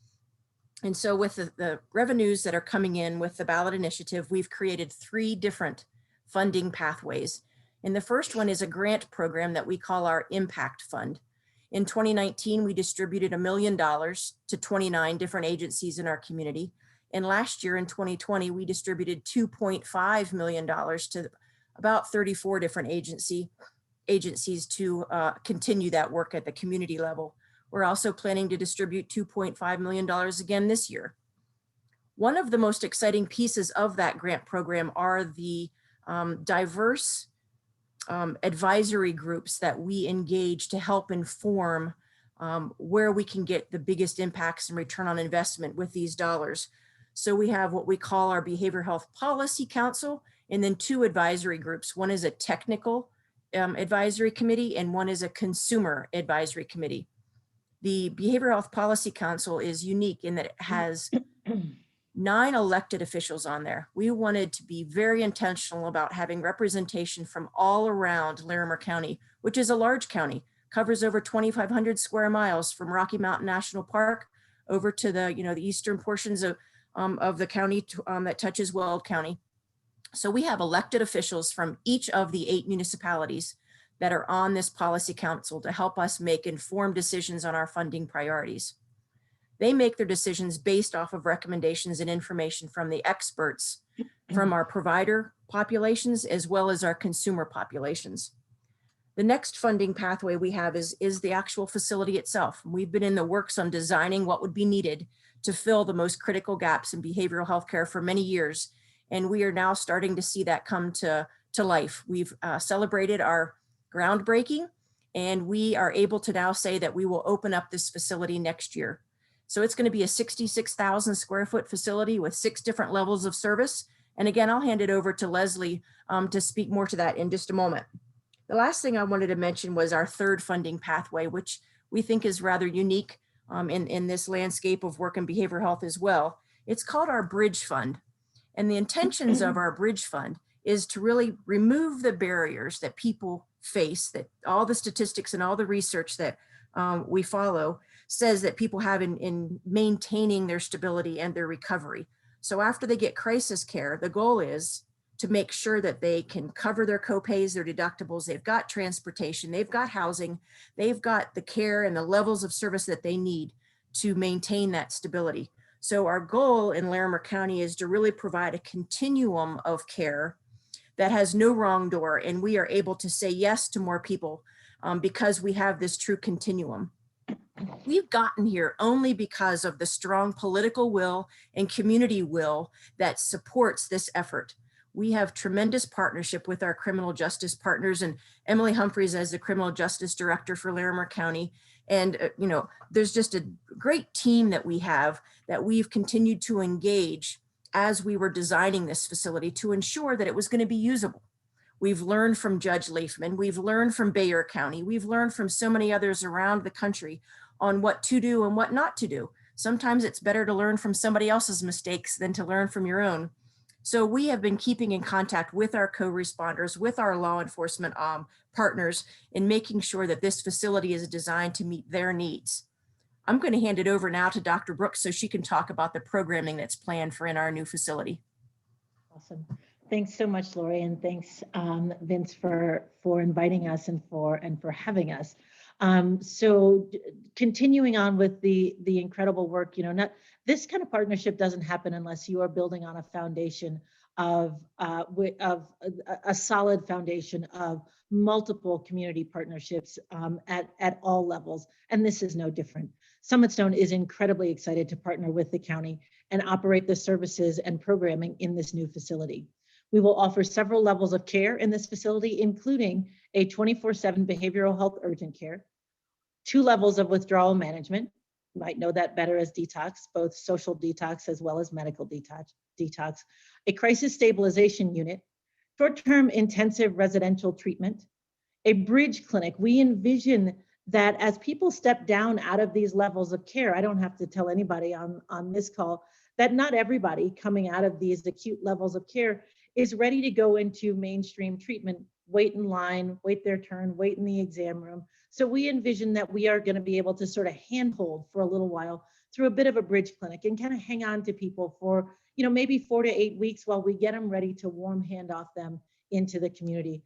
And so with the revenues that are coming in with the ballot initiative, we've created 3 different funding pathways. And the first one is a grant program that we call our Impact Fund. In 2019, we distributed $1 million to 29 different agencies in our community. And last year in 2020, we distributed $2.5 million to about 34 different agencies to continue that work at the community level. We're also planning to distribute $2.5 million again this year. One of the most exciting pieces of that grant program are the diverse advisory groups that we engage to help inform where we can get the biggest impacts and return on investment with these dollars. So we have what we call our Behavioral Health Policy Council, and then 2 advisory groups. One is a technical advisory committee, and one is a consumer advisory committee. The Behavioral Health Policy Council is unique in that it has 9 elected officials on there. We wanted to be very intentional about having representation from all around Larimer County, which is a large county, covers over 2,500 square miles from Rocky Mountain National Park over to the eastern portions of the county that touches Weld County. So we have elected officials from each of the 8 municipalities that are on this policy council to help us make informed decisions on our funding priorities. They make their decisions based off of recommendations and information from the experts from our provider populations as well as our consumer populations. The next funding pathway we have is the actual facility itself. We've been in the works on designing what would be needed to fill the most critical gaps in behavioral health care for many years. And we are now starting to see that come to life. We've celebrated our groundbreaking, and we are able to now say that we will open up this facility next year. So it's going to be a 66,000 square foot facility with 6 different levels of service. And again, I'll hand it over to Leslie to speak more to that in just a moment. The last thing I wanted to mention was our third funding pathway, which we think is rather unique in this landscape of work and behavioral health as well. It's called our Bridge Fund. And the intentions of our Bridge Fund is to really remove the barriers that people face, that all the statistics and all the research that we follow says that people have in maintaining their stability and their recovery. So after they get crisis care, the goal is to make sure that they can cover their copays, their deductibles, they've got transportation, they've got housing, they've got the care and the levels of service that they need to maintain that stability. So our goal in Larimer County is to really provide a continuum of care that has no wrong door, and we are able to say yes to more people because we have this true continuum. We've gotten here only because of the strong political will and community will that supports this effort. We have tremendous partnership with our criminal justice partners, and Emily Humphreys as the criminal justice director for Larimer County. And there's just a great team that we have that we've continued to engage as we were designing this facility to ensure that it was going to be usable. We've learned from Judge Leifman, we've learned from Bexar County, we've learned from so many others around the country on what to do and what not to do. Sometimes it's better to learn from somebody else's mistakes than to learn from your own. So we have been keeping in contact with our co-responders, with our law enforcement partners, in making sure that this facility is designed to meet their needs. I'm going to hand it over now to Dr. Brooks so she can talk about the programming that's planned for in our new facility. Awesome. Thanks so much, Lori, and thanks, Vince, for inviting us and for having us. So continuing on with the incredible work, this kind of partnership doesn't happen unless you are building on a foundation of a solid foundation of multiple community partnerships at all levels, and this is no different. Summit Stone is incredibly excited to partner with the county and operate the services and programming in this new facility. We will offer several levels of care in this facility, including a 24/7 behavioral health urgent care, 2 levels of withdrawal management. You might know that better as detox, both social detox as well as medical detox, a crisis stabilization unit, short-term intensive residential treatment, a bridge clinic. We envision that as people step down out of these levels of care, I don't have to tell anybody on this call that not everybody coming out of these acute levels of care is ready to go into mainstream treatment, wait in line, wait their turn, wait in the exam room. So we envision that we are going to be able to sort of handhold for a little while through a bit of a bridge clinic and kind of hang on to people for, maybe 4 to 8 weeks while we get them ready to warm hand off them into the community.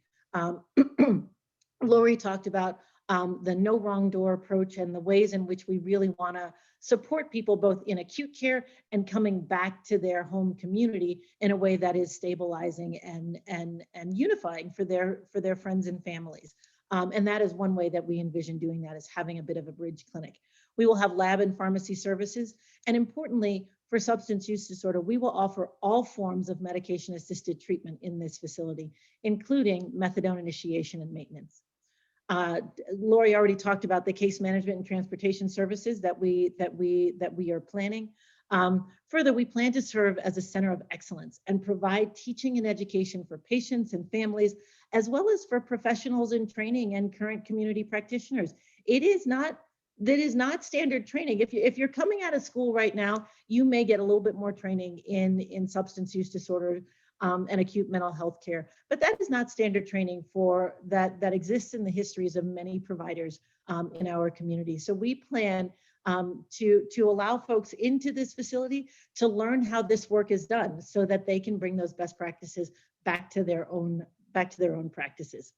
Lori talked about the no wrong door approach and the ways in which we really want to support people both in acute care and coming back to their home community in a way that is stabilizing and unifying for their friends and families. And that is one way that we envision doing that, is having a bit of a bridge clinic. We will have lab and pharmacy services. And importantly, for substance use disorder, we will offer all forms of medication-assisted treatment in this facility, including methadone initiation and maintenance. Lori already talked about the case management and transportation services that we are planning. Further, we plan to serve as a center of excellence and provide teaching and education for patients and families, as well as for professionals in training and current community practitioners. That is not standard training. If you're coming out of school right now, you may get a little bit more training in substance use disorder and acute mental health care, but that is not standard training that exists in the histories of many providers in our community. So we plan to allow folks into this facility to learn how this work is done, so that they can bring those best practices back to their own practices.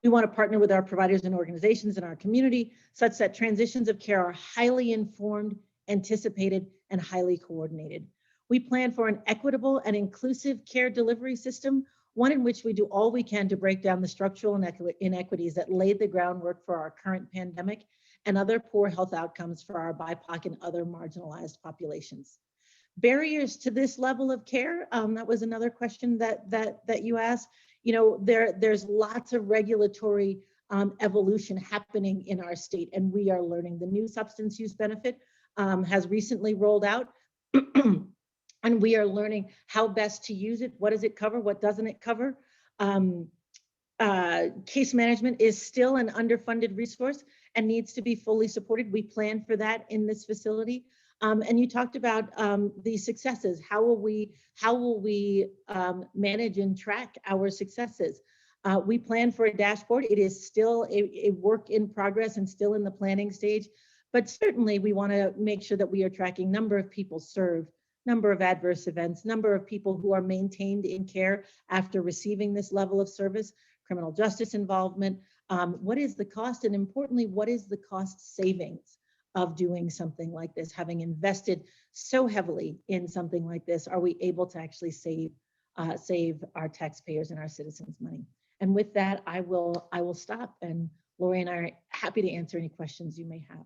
We want to partner with our providers and organizations in our community such that transitions of care are highly informed, anticipated, and highly coordinated. We plan for an equitable and inclusive care delivery system, one in which we do all we can to break down the structural inequities that laid the groundwork for our current pandemic and other poor health outcomes for our BIPOC and other marginalized populations. Barriers to this level of care, that was another question that you asked. There's lots of regulatory evolution happening in our state, and we are learning. The new substance use benefit has recently rolled out. And we are learning how best to use it. What does it cover? What doesn't it cover? Case management is still an underfunded resource and needs to be fully supported. We plan for that in this facility. And you talked about the successes. How will we manage and track our successes? We plan for a dashboard. It is still a work in progress and still in the planning stage, but certainly we want to make sure that we are tracking number of people served, number of adverse events, number of people who are maintained in care after receiving this level of service, criminal justice involvement. What is the cost? And importantly, what is the cost savings of doing something like this? Having invested so heavily in something like this, are we able to actually save our taxpayers and our citizens money? And with that, I will stop, and Lori and I are happy to answer any questions you may have.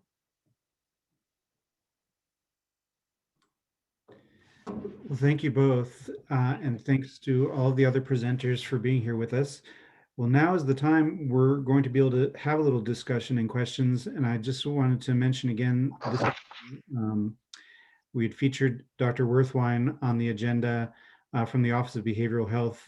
Well, thank you both, and thanks to all the other presenters for being here with us. Well, now is the time we're going to be able to have a little discussion and questions, and I just wanted to mention again, we had featured Dr. Werthwein on the agenda from the Office of Behavioral Health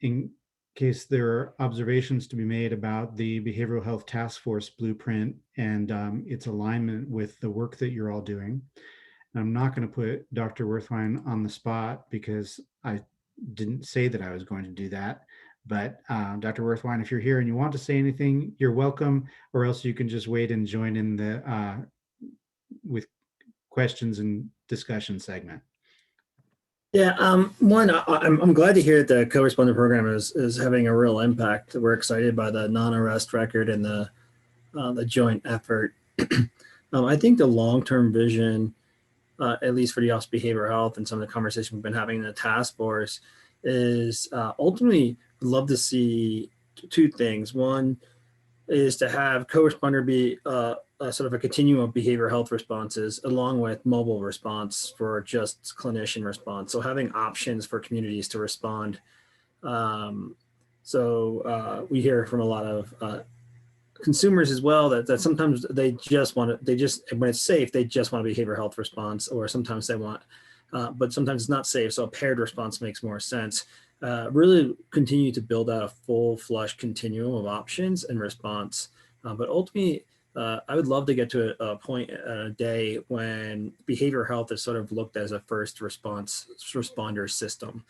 in case there are observations to be made about the Behavioral Health Task Force blueprint and its alignment with the work that you're all doing. I'm not going to put Dr. Werthwein on the spot because I didn't say that I was going to do that. But Dr. Werthwein, if you're here and you want to say anything, you're welcome, or else you can just wait and join in the with questions and discussion segment. Yeah, I'm glad to hear that the co-responder program is having a real impact. We're excited by the non-arrest record and the joint effort. I think the long-term vision, at least for the Office of Behavioral Health and some of the conversation we've been having in the task force, is ultimately we'd love to see two things. One, is to have co-responder be a sort of a continuum of behavioral health responses along with mobile response for just clinician response. So having options for communities to respond. We hear from a lot of consumers as well that sometimes they just want to, when it's safe, they just want a behavioral health response, or sometimes they want, but sometimes it's not safe. So a paired response makes more sense. Really continue to build out a full flush continuum of options and response. But ultimately, I would love to get to a point, a day when behavioral health is sort of looked as a first responder system.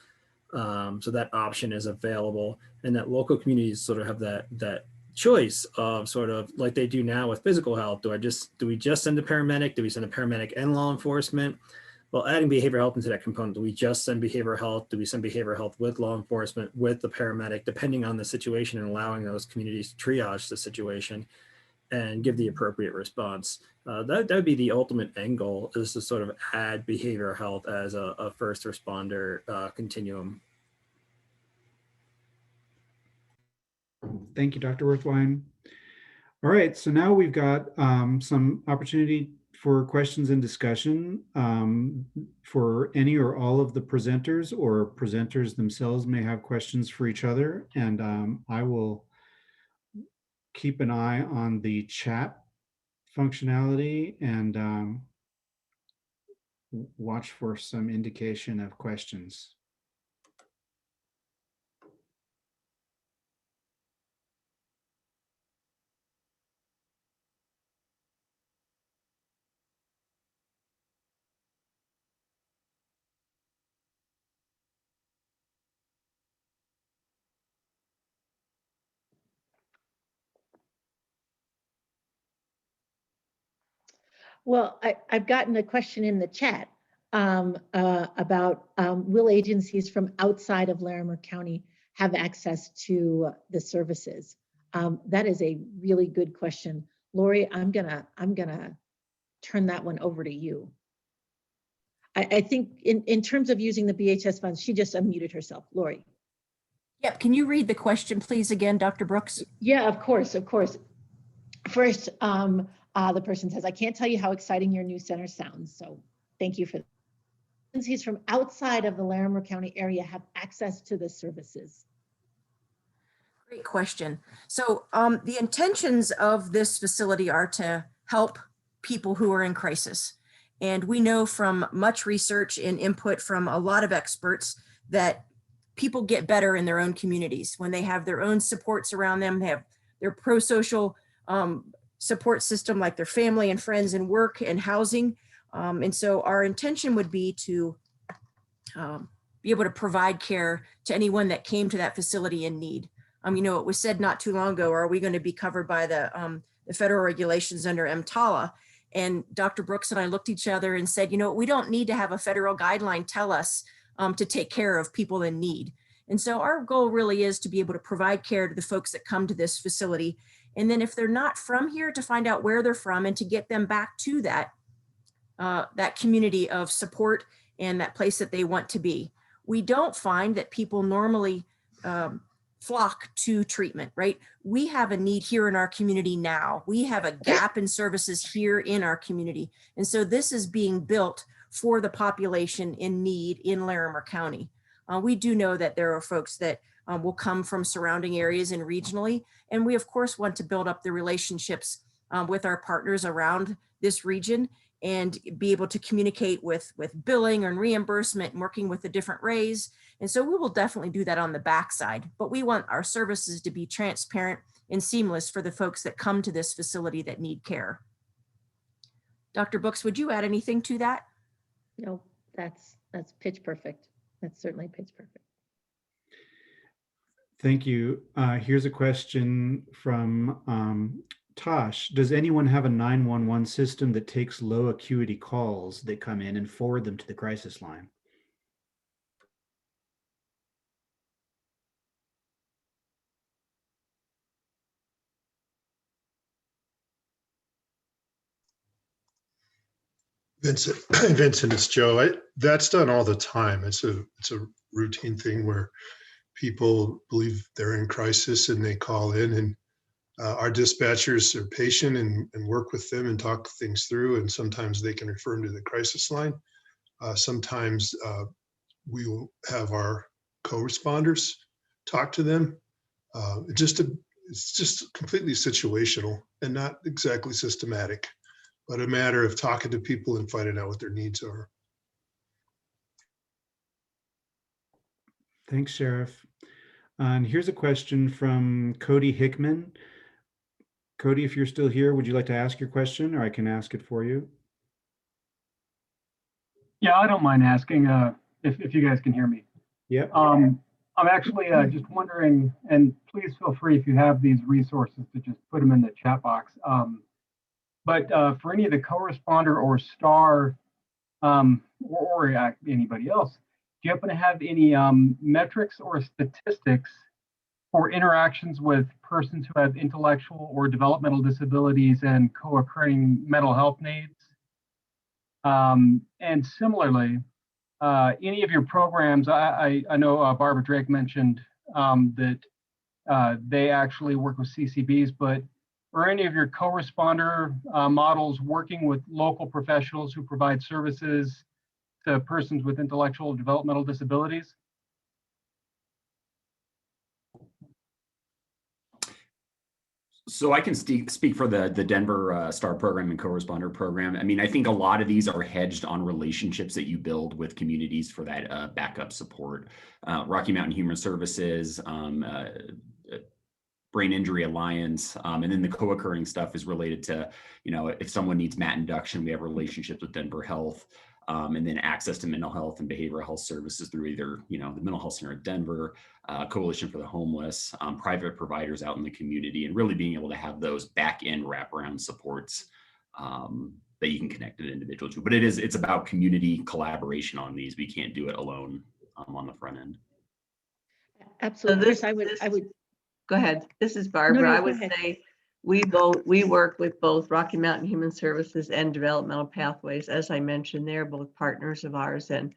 So that option is available, and that local communities sort of have that choice of sort of like they do now with physical health. Do we just send a paramedic? Do we send a paramedic and law enforcement? Well, adding behavioral health into that component, do we just send behavioral health? Do we send behavioral health with law enforcement, with the paramedic, depending on the situation, and allowing those communities to triage the situation and give the appropriate response? That would be the ultimate end goal, is to sort of add behavioral health as a first responder continuum. Thank you, Dr. Worthwine. All right, so now we've got some opportunity for questions and discussion for any or all of the presenters, or presenters themselves may have questions for each other. And I will keep an eye on the chat functionality and watch for some indication of questions. Well, I've gotten a question in the chat about will agencies from outside of Larimer County have access to the services? That is a really good question. Lori, I'm gonna turn that one over to you. I think in terms of using the BHS funds, she just unmuted herself. Lori. Yep, can you read the question, please, again, Dr. Brooks? Yeah, of course, of course. First, the person says, I can't tell you how exciting your new center sounds. So thank you for that. Agencies from outside of the Larimer County area have access to the services. Great question. So the intentions of this facility are to help people who are in crisis. And we know from much research and input from a lot of experts that people get better in their own communities when they have their own supports around them. They have their pro-social support system, like their family and friends and work and housing. And so our intention would be to be able to provide care to anyone that came to that facility in need. You know, it was said not too long ago, are we going to be covered by the federal regulations under EMTALA? And Dr. Brooks and I looked at each other and said, you know, we don't need to have a federal guideline tell us to take care of people in need. And so our goal really is to be able to provide care to the folks that come to this facility. And then if they're not from here, to find out where they're from and to get them back to that, that community of support and that place that they want to be. We don't find that people normally flock to treatment, right? We have a need here in our community now. We have a gap in services here in our community. And so this is being built for the population in need in Larimer County. We do know that there are folks that will come from surrounding areas and regionally. And we of course want to build up the relationships with our partners around this region and be able to communicate with billing and reimbursement and working with the different RAs. And so we will definitely do that on the backside, but we want our services to be transparent and seamless for the folks that come to this facility that need care. Dr. Brooks, would you add anything to that? No, that's pitch perfect. That's certainly pitch perfect. Thank you. Here's a question from Tosh. Does anyone have a 911 system that takes low acuity calls that come in and forward them to the crisis line? Vincent, it's Joe. That's done all the time. It's a routine thing where people believe they're in crisis and they call in, and Our dispatchers are patient and work with them and talk things through, and sometimes they can refer them to the crisis line. Sometimes we will have our co-responders talk to them. It's just completely situational and not exactly systematic, but a matter of talking to people and finding out what their needs are. Thanks, Sheriff. And here's a question from Cody Hickman. Cody, if you're still here, would you like to ask your question, or I can ask it for you? Yeah, I don't mind asking if you guys can hear me. Yep. I'm actually just wondering, and please feel free if you have these resources to just put them in the chat box. But for any of the co-responder or STAR or anybody else, do you happen to have any metrics or statistics for interactions with persons who have intellectual or developmental disabilities and co-occurring mental health needs? And similarly, any of your programs, I know Barbara Drake mentioned that they actually work with CCBs, but are any of your co-responder models working with local professionals who provide services to persons with intellectual or developmental disabilities? So I can speak for the Denver STAR program and co-responder program. I mean, I think a lot of these are hedged on relationships that you build with communities for that backup support. Rocky Mountain Human Services, Brain Injury Alliance, and then the co-occurring stuff is related to, if someone needs MAT induction, we have relationships with Denver Health, and then access to mental health and behavioral health services through either, the Mental Health Center of Denver, Coalition for the Homeless, private providers out in the community, and really being able to have those back-end wraparound supports that you can connect an individual to. But it's about community collaboration on these. We can't do it alone on the front end. Absolutely. So I would go ahead. This is Barbara. No, I go would ahead. say we work with both Rocky Mountain Human Services and Developmental Pathways. As I mentioned, they're both partners of ours, and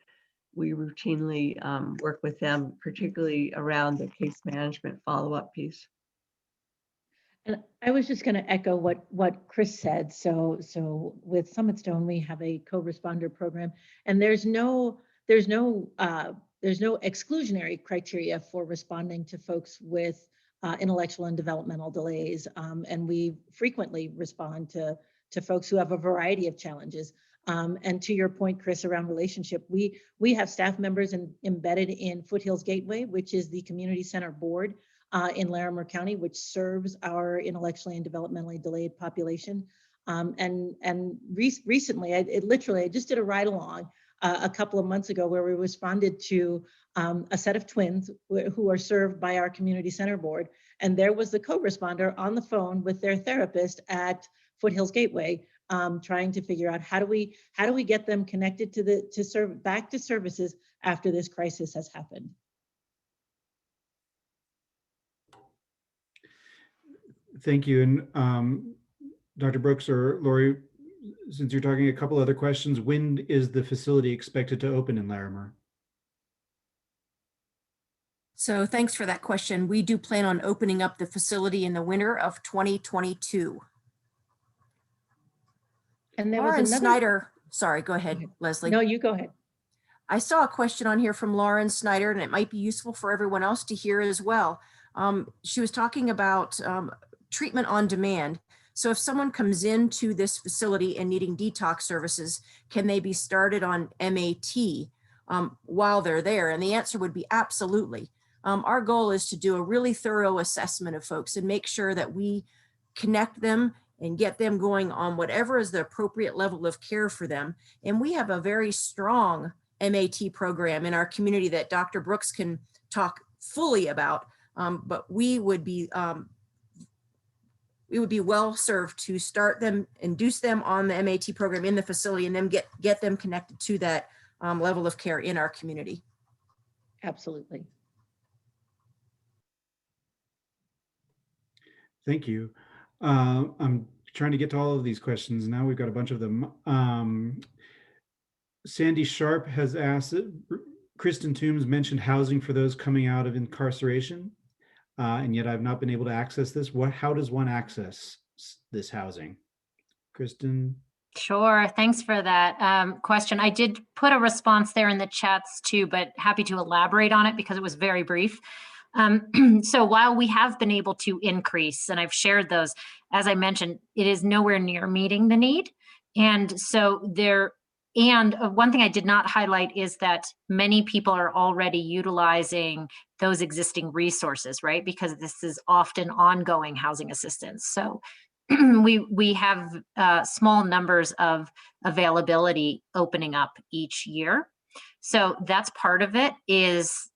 we routinely work with them, particularly around the case management follow-up piece. And I was just going to echo what Chris said. So with Summit Stone, we have a co-responder program, and there's no exclusionary criteria for responding to folks with intellectual and developmental delays, and we frequently respond to folks who have a variety of challenges. And to your point, Chris, around relationship, we have staff members embedded in Foothills Gateway, which is the community center board in Larimer County, which serves our intellectually and developmentally delayed population. Recently, I just did a ride along a couple of months ago where we responded to a set of twins who are served by our community center board. And there was the co-responder on the phone with their therapist at Foothills Gateway, trying to figure out how do we get them connected back to services after this crisis has happened. Thank you. And Dr. Brooks or Lori, since you're talking, a couple other questions. When is the facility expected to open in Larimer? So thanks for that question. We do plan on opening up the facility in the winter of 2022. And there Lauren was another... Snyder, sorry, go ahead, Leslie. No, you go ahead. I saw a question on here from Lauren Snyder, and it might be useful for everyone else to hear as well. She was talking about treatment on demand. So if someone comes into this facility and needing detox services, can they be started on MAT while they're there? And the answer would be absolutely. Our goal is to do a really thorough assessment of folks and make sure that we connect them and get them going on whatever is the appropriate level of care for them. And we have a very strong MAT program in our community that Dr. Brooks can talk fully about, but we would be well served to start them, induce them on the MAT program in the facility, and then get them connected to that level of care in our community. Absolutely. Thank you. I'm trying to get to all of these questions. Now we've got a bunch of them. Sandy Sharp has asked, Kristen Toombs mentioned housing for those coming out of incarceration. and yet I've not been able to access this. How does one access this housing? Kristen? Sure. Thanks for that question. I did put a response there in the chats too, but happy to elaborate on it because it was very brief. So while we have been able to increase, and I've shared those, as I mentioned, it is nowhere near meeting the need. And so one thing I did not highlight is that many people are already utilizing those existing resources, right? Because this is often ongoing housing assistance. So we have small numbers of availability opening up each year. So that's part of it, is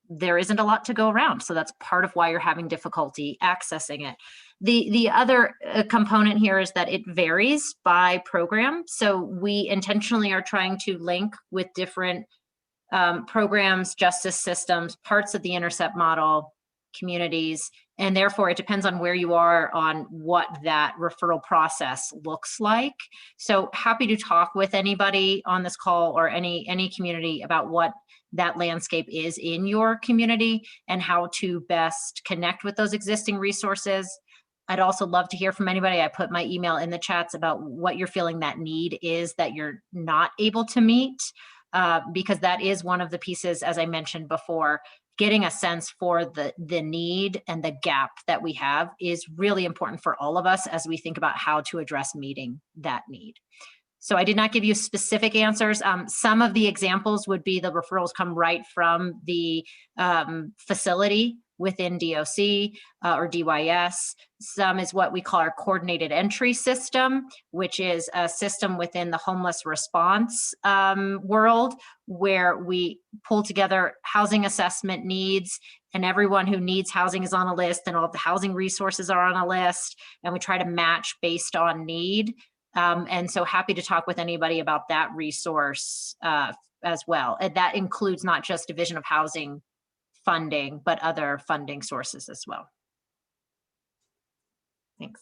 there isn't a lot to go around. So that's part of why you're having difficulty accessing it. The other component here is that it varies by program. So we intentionally are trying to link with different programs, justice systems, parts of the intercept model, communities, and therefore it depends on where you are on what that referral process looks like. So happy to talk with anybody on this call or any community about what that landscape is in your community and how to best connect with those existing resources. I'd also love to hear from anybody. I put my email in the chats about what you're feeling that need is that you're not able to meet, because that is one of the pieces, as I mentioned before. Getting a sense for the need and the gap that we have is really important for all of us as we think about how to address meeting that need. So I did not give you specific answers. Some of the examples would be the referrals come right from the facility within DOC or DYS. Some is what we call our coordinated entry system, which is a system within the homeless response world, where we pull together housing assessment needs, and everyone who needs housing is on a list, and all of the housing resources are on a list, and we try to match based on need. And so happy to talk with anybody about that resource as well. And that includes not just Division of Housing funding, but other funding sources as well. Thanks.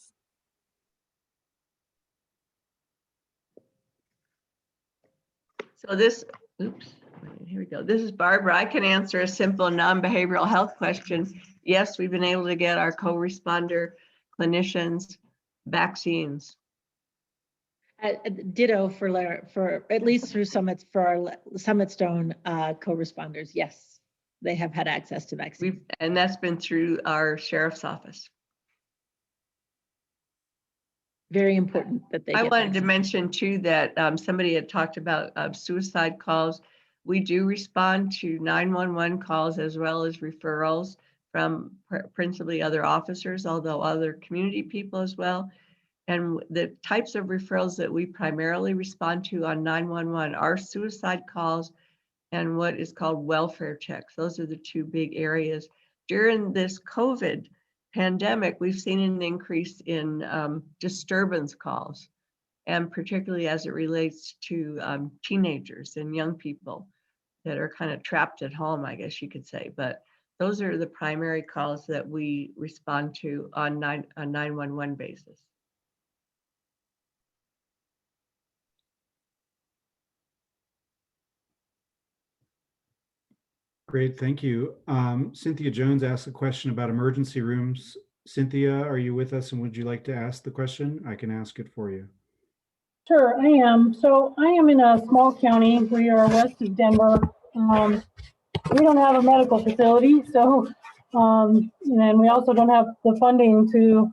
So this, oops, here we go. This is Barbara. I can answer a simple non-behavioral health question. Yes, we've been able to get our co-responder clinicians vaccines. Ditto for at least through Summits, for our Summit Stone co-responders. Yes, they have had access to vaccines. And that's been through our sheriff's office. Very important that they I get wanted vaccines. to mention too that somebody had talked about suicide calls. We do respond to 911 calls as well as referrals from principally other officers, although other community people as well. And the types of referrals that we primarily respond to on 911 are suicide calls and what is called welfare checks. Those are the two big areas. During this COVID pandemic, we've seen an increase in disturbance calls, and particularly as it relates to teenagers and young people that are kind of trapped at home, I guess you could say. But those are the primary calls that we respond to on 911 basis. Great, thank you. Cynthia Jones asked a question about emergency rooms. Cynthia, are you with us, and would you like to ask the question? I can ask it for you. Sure, I am. So I am in a small county. We are west of Denver. We don't have a medical facility, so and we also don't have the funding to,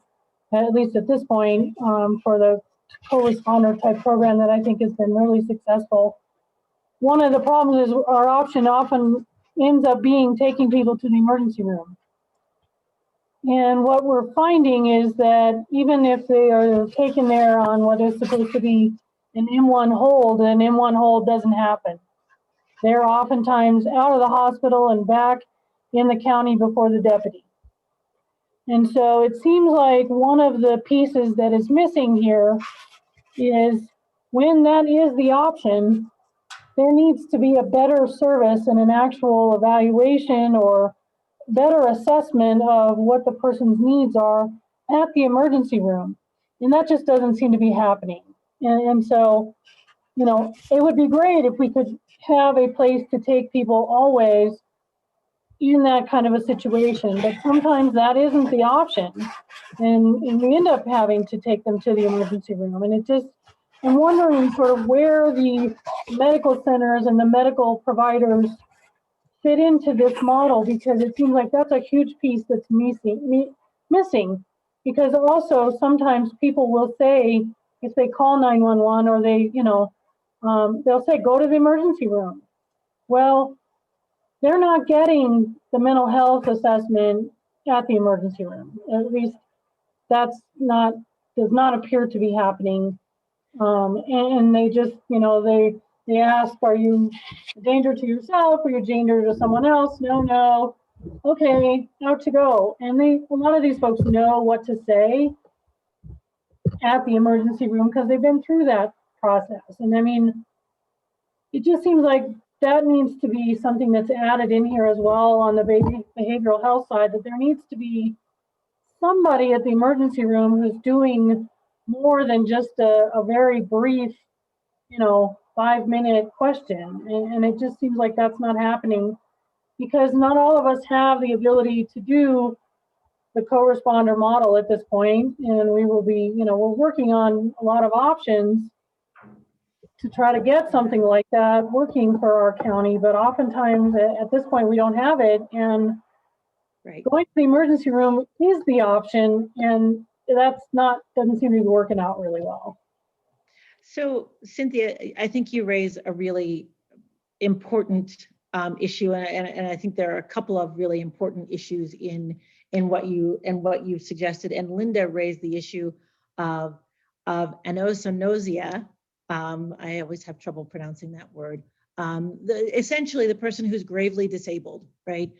at least at this point, for the co-responder type program that I think has been really successful. One of the problems is our option often ends up being taking people to the emergency room. And what we're finding is that even if they are taken there on what is supposed to be an M1 hold, an M1 hold doesn't happen. They're oftentimes out of the hospital and back in the county before the deputy. And so it seems like one of the pieces that is missing here is when that is the option, there needs to be a better service and an actual evaluation or better assessment of what the person's needs are at the emergency room. And that just doesn't seem to be happening. And so, you know, it would be great if we could have a place to take people always in that kind of a situation, but sometimes that isn't the option. And we end up having to take them to the emergency room. And it just, I'm wondering sort of where the medical centers and the medical providers fit into this model, because it seems like that's a huge piece that's missing. Because also sometimes people will say, if they call 911 or they, they'll say, go to the emergency room. Well, they're not getting the mental health assessment at the emergency room. At least does not appear to be happening. And they just, they ask, are you a danger to yourself or you a danger to someone else? No. Okay, out to go. And a lot of these folks know what to say at the emergency room because they've been through that process. And I mean, it just seems like that needs to be something that's added in here as well on the behavioral health side, that there needs to be somebody at the emergency room who's doing more than just a very brief, 5-minute question. And it just seems like that's not happening because not all of us have the ability to do the co-responder model at this point. And we will be, we're working on a lot of options to try to get something like that working for our county, but oftentimes at this point we don't have it, and going to the emergency room is the option, and doesn't seem to be working out really well. So Cynthia, I think you raise a really important issue, and I think there are a couple of really important issues in what you suggested, and Linda raised the issue of anosognosia. I always have trouble pronouncing that word. Essentially the person who's gravely disabled, right?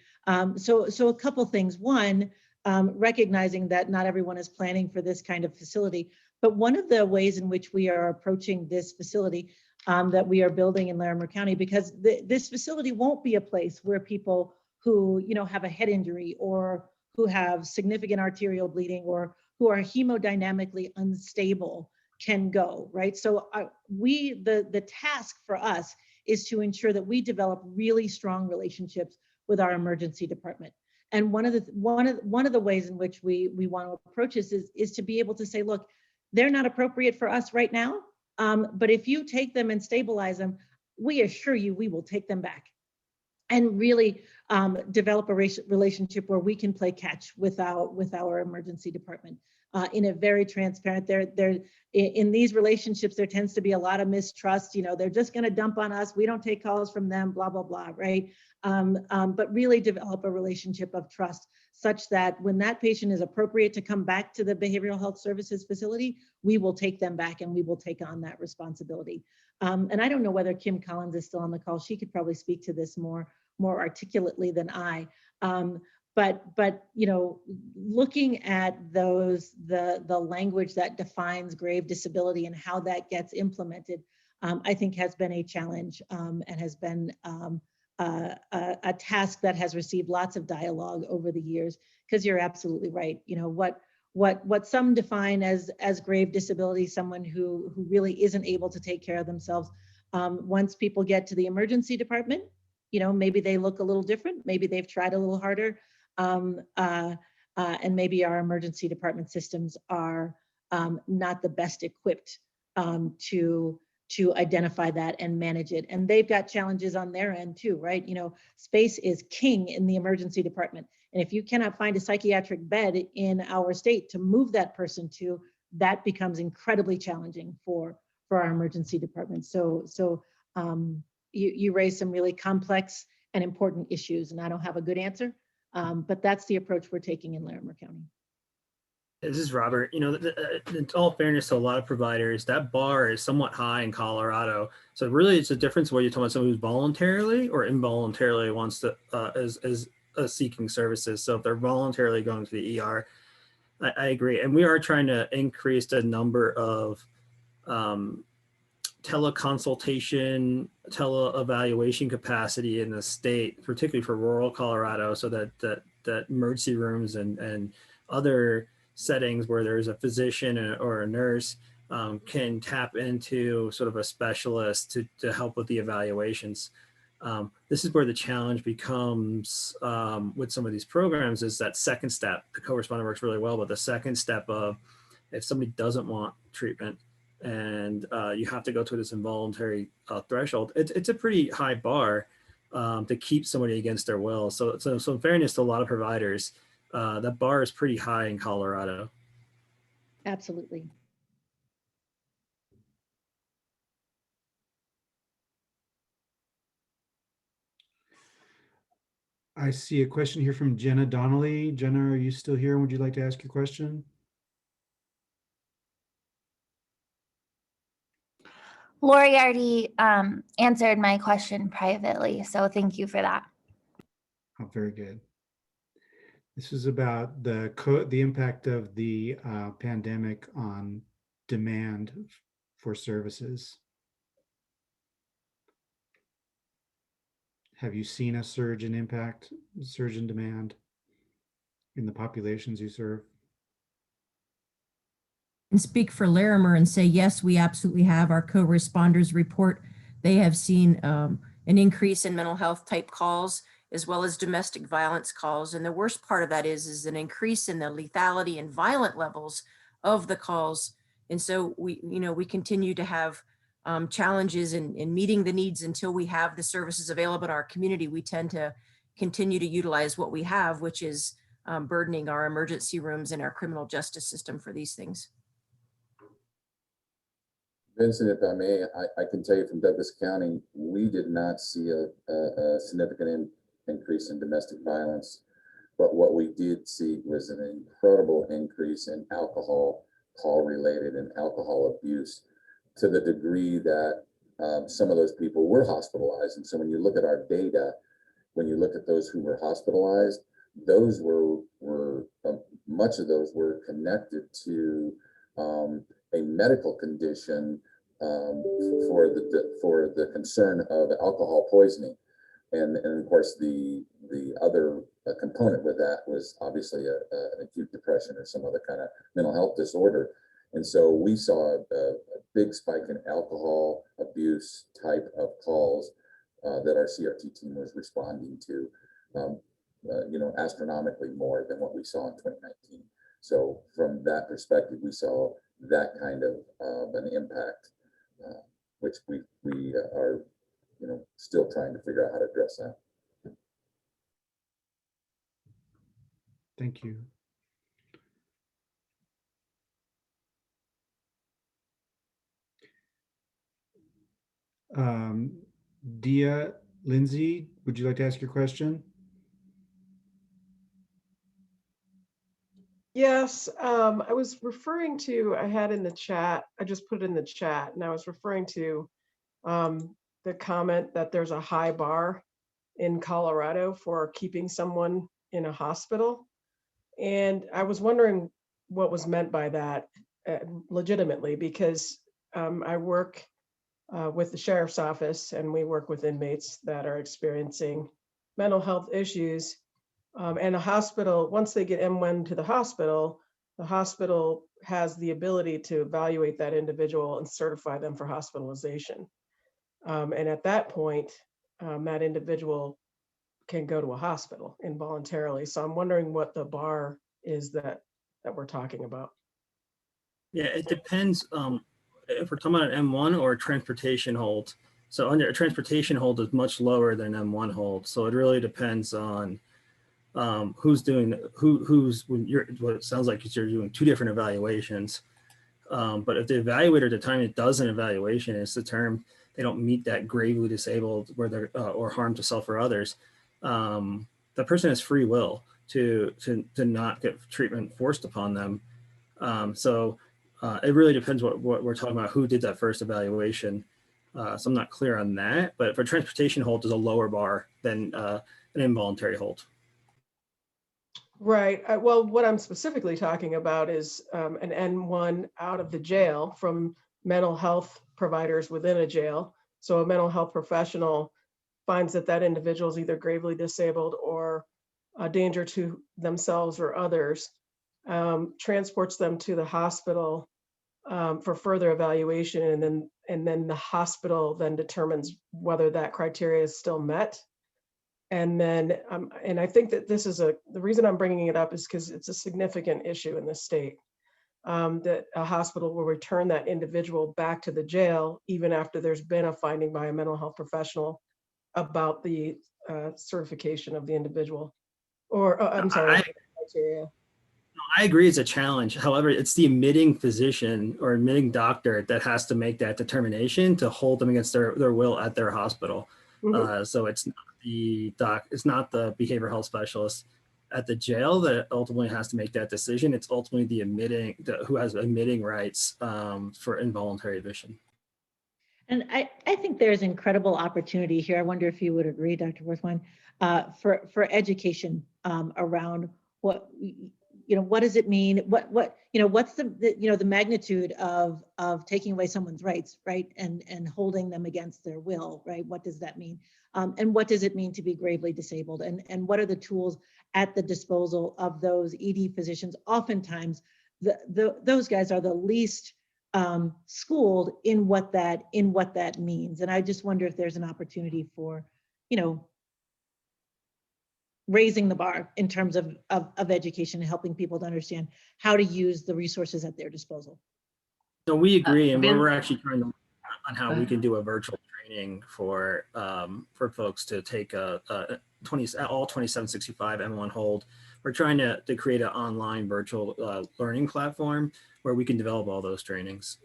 So a couple things. One, recognizing that not everyone is planning for this kind of facility, but one of the ways in which we are approaching this facility that we are building in Larimer County, because this facility won't be a place where people who have a head injury or who have significant arterial bleeding or who are hemodynamically unstable can go, right? So the task for us is to ensure that we develop really strong relationships with our emergency department. And one of the ways in which we want to approach this is to be able to say, look, they're not appropriate for us right now, but if you take them and stabilize them, we assure you we will take them back. And really develop a relationship where we can play catch with our emergency department in a very transparent. In these relationships, there tends to be a lot of mistrust. They're just going to dump on us. We don't take calls from them. Blah blah blah. Right. But really develop a relationship of trust, such that when that patient is appropriate to come back to the behavioral health services facility, we will take them back and we will take on that responsibility. And I don't know whether Kim Collins is still on the call. She could probably speak to this more articulately than I. But looking at the language that defines grave disability and how that gets implemented, I think has been a challenge and has been a task that has received lots of dialogue over the years. Because you're absolutely right. What some define as grave disability, someone who really isn't able to take care of themselves. Once people get to the emergency department, maybe they look a little different. Maybe they've tried a little harder. And maybe our emergency department systems are not the best equipped to identify that and manage it. And they've got challenges on their end too, right? Space is king in the emergency department. And if you cannot find a psychiatric bed in our state to move that person to, that becomes incredibly challenging for our emergency department. So you raise some really complex and important issues, and I don't have a good answer, but that's the approach we're taking in Larimer County. This is Robert. In all fairness to a lot of providers, that bar is somewhat high in Colorado. So really it's a difference whether you're talking about someone who's voluntarily or involuntarily wants to, is seeking services. So if they're voluntarily going to the ER, I agree. And we are trying to increase the number of teleconsultation, teleevaluation capacity in the state, particularly for rural Colorado, so that emergency rooms and other settings where there's a physician or a nurse can tap into sort of a specialist to help with the evaluations. This is where the challenge becomes with some of these programs is that second step. The co-responder works really well, but the second step of if somebody doesn't want treatment and you have to go to this involuntary threshold, it's a pretty high bar to keep somebody against their will. So in fairness to a lot of providers, that bar is pretty high in Colorado. Absolutely. I see a question here from Jenna Donnelly. Jenna, are you still here? Would you like to ask your question? Lori already answered my question privately, so thank you for that. Oh, very good. This is about the impact of the pandemic on demand for services. Have you seen a surge in impact, surge in demand in the populations you serve? And speak for Larimer and say, yes, we absolutely have. Our co-responders report they have seen an increase in mental health type calls as well as domestic violence calls. And the worst part of that is an increase in the lethality and violent levels of the calls. And so we continue to have challenges in meeting the needs until we have the services available in our community. We tend to continue to utilize what we have, which is burdening our emergency rooms and our criminal justice system for these things. Vincent, if I may, I can tell you from Douglas County, we did not see a significant increase in domestic violence, but what we did see was an incredible increase in alcohol call related and alcohol abuse, to the degree that some of those people were hospitalized. And so when you look at our data, when you look at those who were hospitalized, those were much of those were connected to a medical condition for the concern of alcohol poisoning. And of course, the other component with that was obviously an acute depression or some other kind of mental health disorder. And so we saw a big spike in alcohol abuse type of calls that our CRT team was responding to, astronomically more than what we saw in 2019. So from that perspective, we saw that kind of an impact, which we are, still trying to figure out how to address that. Thank you. Dia Lindsay, would you like to ask your question? Yes, I was referring to, I had in the chat, I just put it in the chat, and I was referring to the comment that there's a high bar in Colorado for keeping someone in a hospital. And I was wondering what was meant by that legitimately, because I work with the sheriff's office, and we work with inmates that are experiencing mental health issues. And a hospital, once they get M1 to the hospital has the ability to evaluate that individual and certify them for hospitalization. And at that point, that individual can go to a hospital involuntarily. So I'm wondering what the bar is that we're talking about. Yeah, it depends if we're talking about an M1 or a transportation hold. So under a transportation hold is much lower than M1 hold. So it really depends on who's doing what it sounds like you're doing two different evaluations. But if the evaluator at the time it does an evaluation, it's the term they don't meet that gravely disabled where they're or harm to self or others. The person has free will to not get treatment forced upon them. So it really depends what we're talking about, who did that first evaluation. So I'm not clear on that, but for transportation hold is a lower bar than an involuntary hold. Right. Well, what I'm specifically talking about is an N1 out of the jail from mental health providers within a jail. So a mental health professional finds that that individual is either gravely disabled or a danger to themselves or others, transports them to the hospital, for further evaluation, and then the hospital then determines whether that criteria is still met. And then, and I think that this is the reason I'm bringing it up is because it's a significant issue in the state, that a hospital will return that individual back to the jail even after there's been a finding by a mental health professional about the certification of the individual, or I'm sorry, criteria. I agree, it's a challenge. However, it's the admitting physician or admitting doctor that has to make that determination to hold them against their will at their hospital. So it's not it's not the behavioral health specialist at the jail that ultimately has to make that decision. It's ultimately the who has admitting rights for involuntary admission. And I think there's incredible opportunity here. I wonder if you would agree, Dr. Worthwine, for education around what, what does it mean? What's the magnitude of taking away someone's rights, right? And holding them against their will, right? What does that mean? And what does it mean to be gravely disabled? And what are the tools at the disposal of those ED physicians? Oftentimes, those guys are the least schooled in what that means. And I just wonder if there's an opportunity for, raising the bar in terms of education and helping people to understand how to use the resources at their disposal. So we agree, and we're actually trying to look on how we can do a virtual training for folks to take all 2765 M1 hold. We're trying to create an online virtual learning platform where we can develop all those trainings.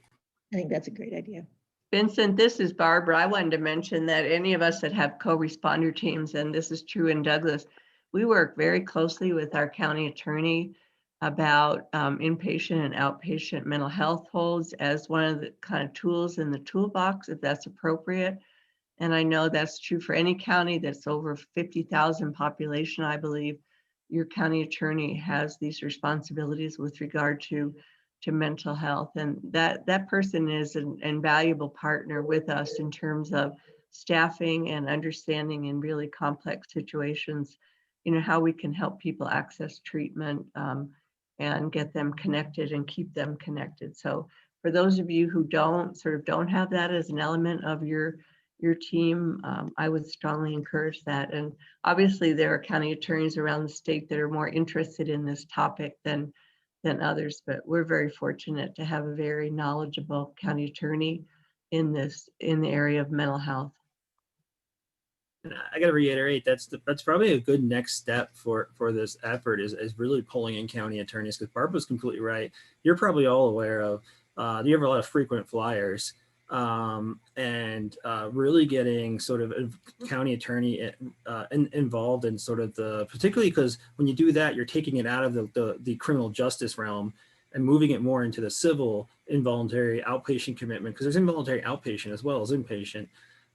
I think that's a great idea. Vincent, this is Barbara. I wanted to mention that any of us that have co-responder teams, and this is true in Douglas, we work very closely with our county attorney about inpatient and outpatient mental health holds as one of the kind of tools in the toolbox, if that's appropriate. And I know that's true for any county that's over 50,000 population, I believe. Your county attorney has these responsibilities with regard to mental health, and that person is an invaluable partner with us in terms of staffing and understanding in really complex situations, how we can help people access treatment and get them connected and keep them connected. So for those of you who don't have that as an element of your team, I would strongly encourage that. And obviously there are county attorneys around the state that are more interested in this topic than others, but we're very fortunate to have a very knowledgeable county attorney in the area of mental health. I got to reiterate, that's probably a good next step for this effort is really pulling in county attorneys, because Barbara's completely right. You're probably all aware of, you have a lot of frequent flyers, and really getting sort of a county attorney involved in sort of particularly because when you do that, you're taking it out of the criminal justice realm and moving it more into the civil involuntary outpatient commitment, because there's involuntary outpatient as well as inpatient.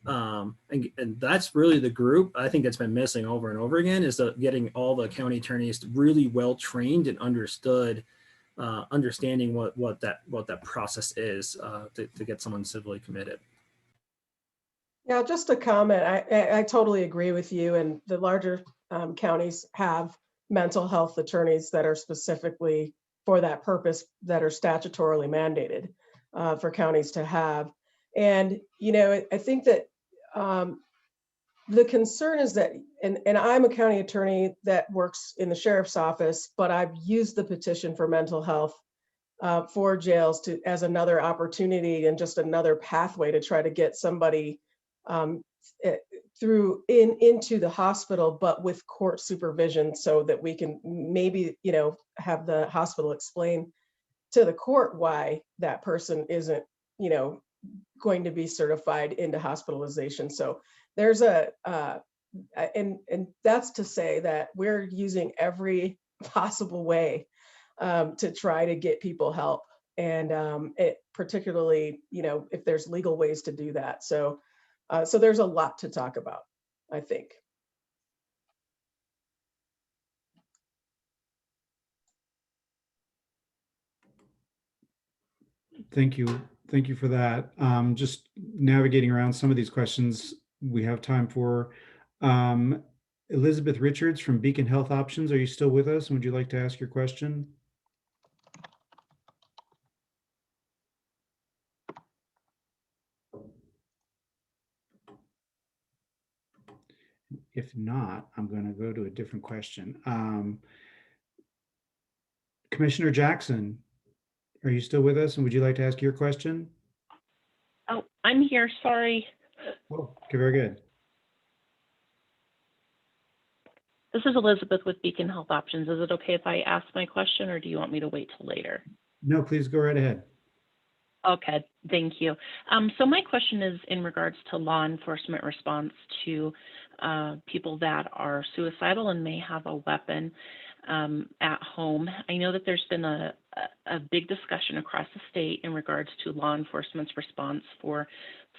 And that's really the group I think that's been missing over and over again, is getting all the county attorneys really well trained and understanding what that process is to get someone civilly committed. Yeah, just a comment. I totally agree with you. And the larger counties have mental health attorneys that are specifically for that purpose, that are statutorily mandated for counties to have. And, I think that the concern is that, and I'm a county attorney that works in the sheriff's office, but I've used the petition for mental health for jails as another opportunity and just another pathway to try to get somebody into the hospital, but with court supervision, so that we can maybe, have the hospital explain to the court why that person isn't, going to be certified into hospitalization. So there's and that's to say that we're using every possible way to try to get people help, and particularly, if there's legal ways to do that. So there's a lot to talk about, I think. Thank you. Thank you for that. Just navigating around some of these questions we have time for. Elizabeth Richards from Beacon Health Options, are you still with us? And would you like to ask your question? If not, I'm going to go to a different question. Commissioner Jackson, are you still with us, and would you like to ask your question? Oh, I'm here, sorry. Oh, okay, very good. This is Elizabeth with Beacon Health Options. Is it okay if I ask my question, or do you want me to wait till later? No, please go right ahead. Okay, thank you. So my question is in regards to law enforcement response to people that are suicidal and may have a weapon at home. I know that there's been a big discussion across the state in regards to law enforcement's response for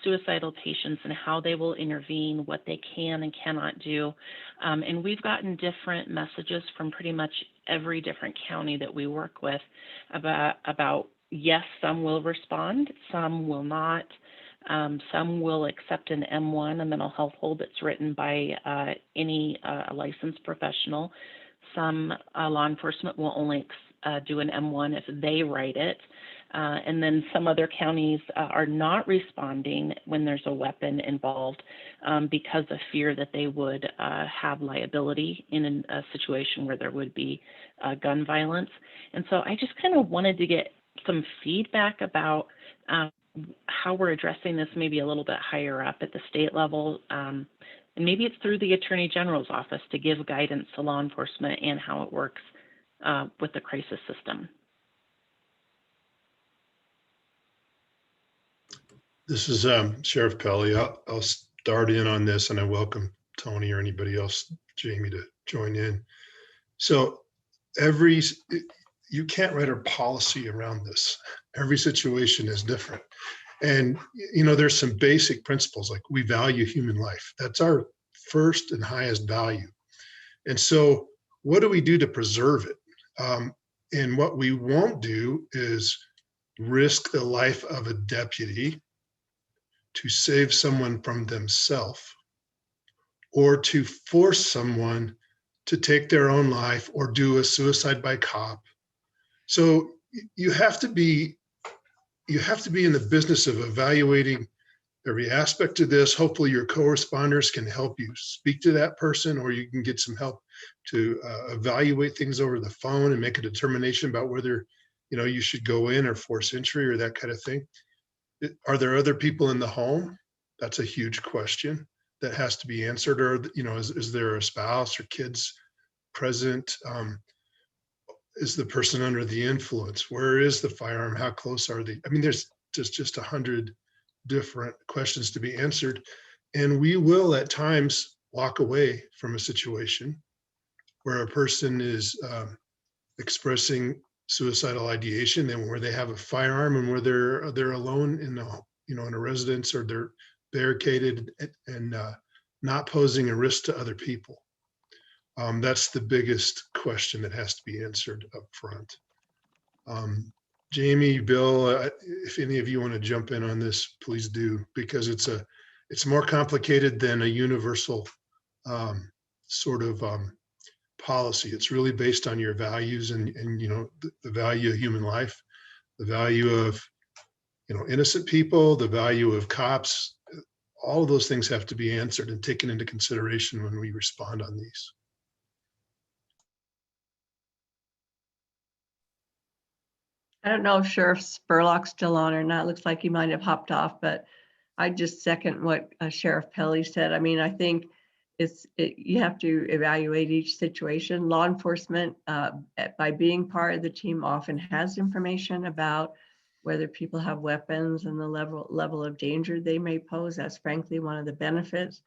suicidal patients and how they will intervene, what they can and cannot do. And we've gotten different messages from pretty much every different county that we work with about yes, some will respond, some will not. Some will accept an M1, a mental health hold that's written by any licensed professional. Some law enforcement will only do an M1 if they write it. And then some other counties are not responding when there's a weapon involved because of fear that they would have liability in a situation where there would be gun violence. And so I just kind of wanted to get some feedback about how we're addressing this maybe a little bit higher up at the state level. And maybe it's through the Attorney General's office to give guidance to law enforcement and how it works with the crisis system. This is Sheriff Pelley. I'll start in on this, and I welcome Tony or anybody else, Jamie, to join in. So you can't write a policy around this. Every situation is different. And, you know, there's some basic principles, like we value human life. That's our first and highest value. And so what do we do to preserve it? And what we won't do is risk the life of a deputy to save someone from themselves, or to force someone to take their own life or do a suicide by cop. So you have to be in the business of evaluating every aspect of this. Hopefully your co-responders can help you speak to that person, or you can get some help to evaluate things over the phone and make a determination about whether, you know, you should go in or force entry or that kind of thing. Are there other people in the home? That's a huge question that has to be answered. Or, you know, is there a spouse or kids present? Is the person under the influence? Where is the firearm? How close are they? I mean, there's just 100 different questions to be answered. And we will at times walk away from a situation where a person is expressing suicidal ideation, and where they have a firearm, and where they're alone in a residence, or they're barricaded and not posing a risk to other people. That's the biggest question that has to be answered up front. Jamie, Bill, if any of you want to jump in on this, please do, because it's more complicated than a universal sort of policy. It's really based on your values and you know, the value of human life, the value of, you know, innocent people, the value of cops. All of those things have to be answered and taken into consideration when we respond on these. I don't know if Sheriff Spurlock's still on or not. Looks like he might have hopped off, but I just second what Sheriff Pelley said. I mean, I think you have to evaluate each situation. Law enforcement, by being part of the team, often has information about whether people have weapons and the level of danger they may pose. That's frankly one of the benefits.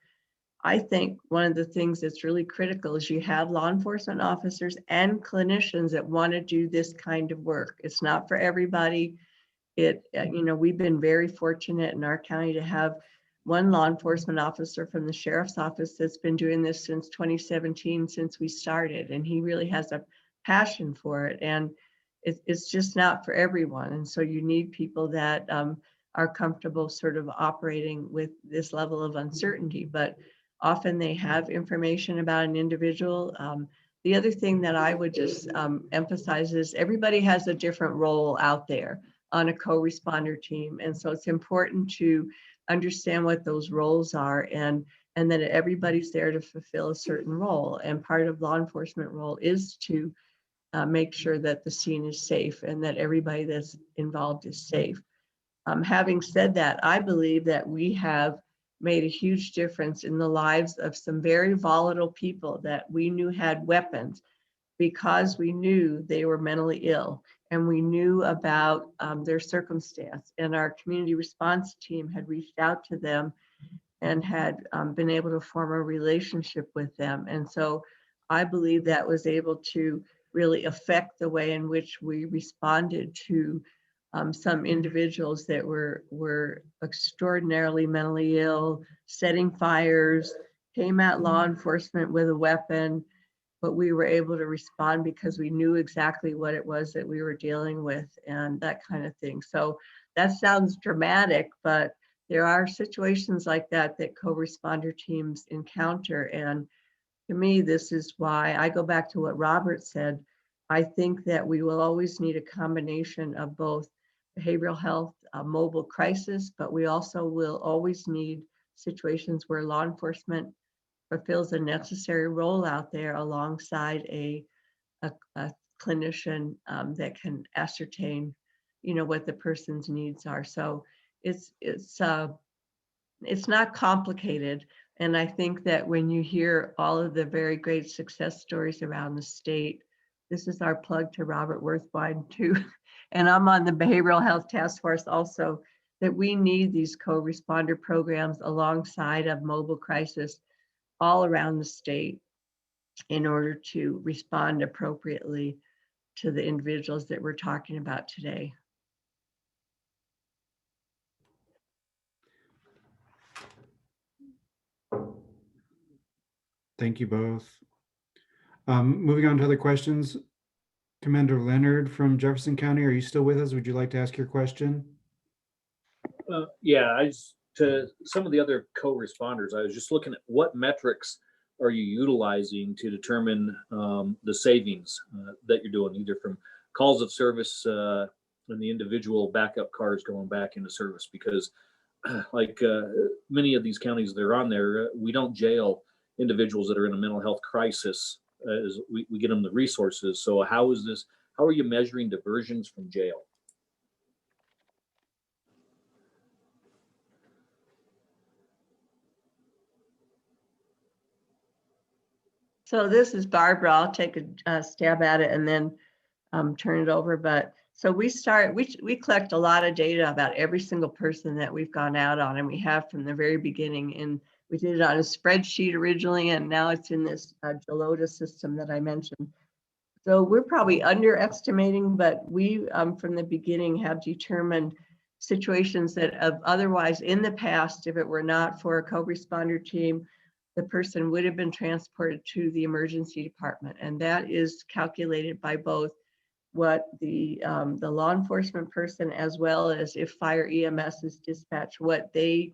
I think one of the things that's really critical is you have law enforcement officers and clinicians that want to do this kind of work. It's not for everybody. You know, we've been very fortunate in our county to have one law enforcement officer from the sheriff's office that's been doing this since 2017, since we started, and he really has a passion for it. And it's just not for everyone. And so you need people that are comfortable sort of operating with this level of uncertainty, but often they have information about an individual. The other thing that I would just emphasize is everybody has a different role out there on a co-responder team. And so it's important to understand what those roles are and and that everybody's there to fulfill a certain role. And part of law enforcement role is to make sure that the scene is safe and that everybody that's involved is safe. Having said that, I believe that we have made a huge difference in the lives of some very volatile people that we knew had weapons, because we knew they were mentally ill and we knew about their circumstance. And our community response team had reached out to them and had been able to form a relationship with them. And so I believe that was able to really affect the way in which we responded to some individuals that were extraordinarily mentally ill, setting fires, came at law enforcement with a weapon, but we were able to respond because we knew exactly what it was that we were dealing with and that kind of thing. So that sounds dramatic, but there are situations like that that co-responder teams encounter. And to me, this is why I go back to what Robert said. I think that we will always need a combination of both behavioral health, mobile crisis, but we also will always need situations where law enforcement fulfills a necessary role out there alongside a clinician that can ascertain, what the person's needs are. So it's not complicated. And I think that when you hear all of the very great success stories around the state, this is our plug to Robert Worthwine too. And I'm on the Behavioral Health Task Force also, that we need these co-responder programs alongside of mobile crisis all around the state in order to respond appropriately to the individuals that we're talking about today. Thank you both. Moving on to other questions. Commander Leonard from Jefferson County, are you still with us? Would you like to ask your question? Yeah, to some of the other co-responders, I was just looking at what metrics are you utilizing to determine the savings that you're doing, either from calls of service and the individual backup cars going back into service, because like many of these counties that are on there, we don't jail individuals that are in a mental health crisis as we get them the resources. So how are you measuring diversions from jail? So this is Barbara. I'll take a stab at it and then turn it over. But so we collect a lot of data about every single person that we've gone out on, and we have from the very beginning. And we did it on a spreadsheet originally, and now it's in this Gelota system that I mentioned. So we're probably underestimating, but we from the beginning have determined situations that have otherwise in the past, if it were not for a co-responder team, the person would have been transported to the emergency department. And that is calculated by both what the law enforcement person, as well as if fire EMS is dispatched, what they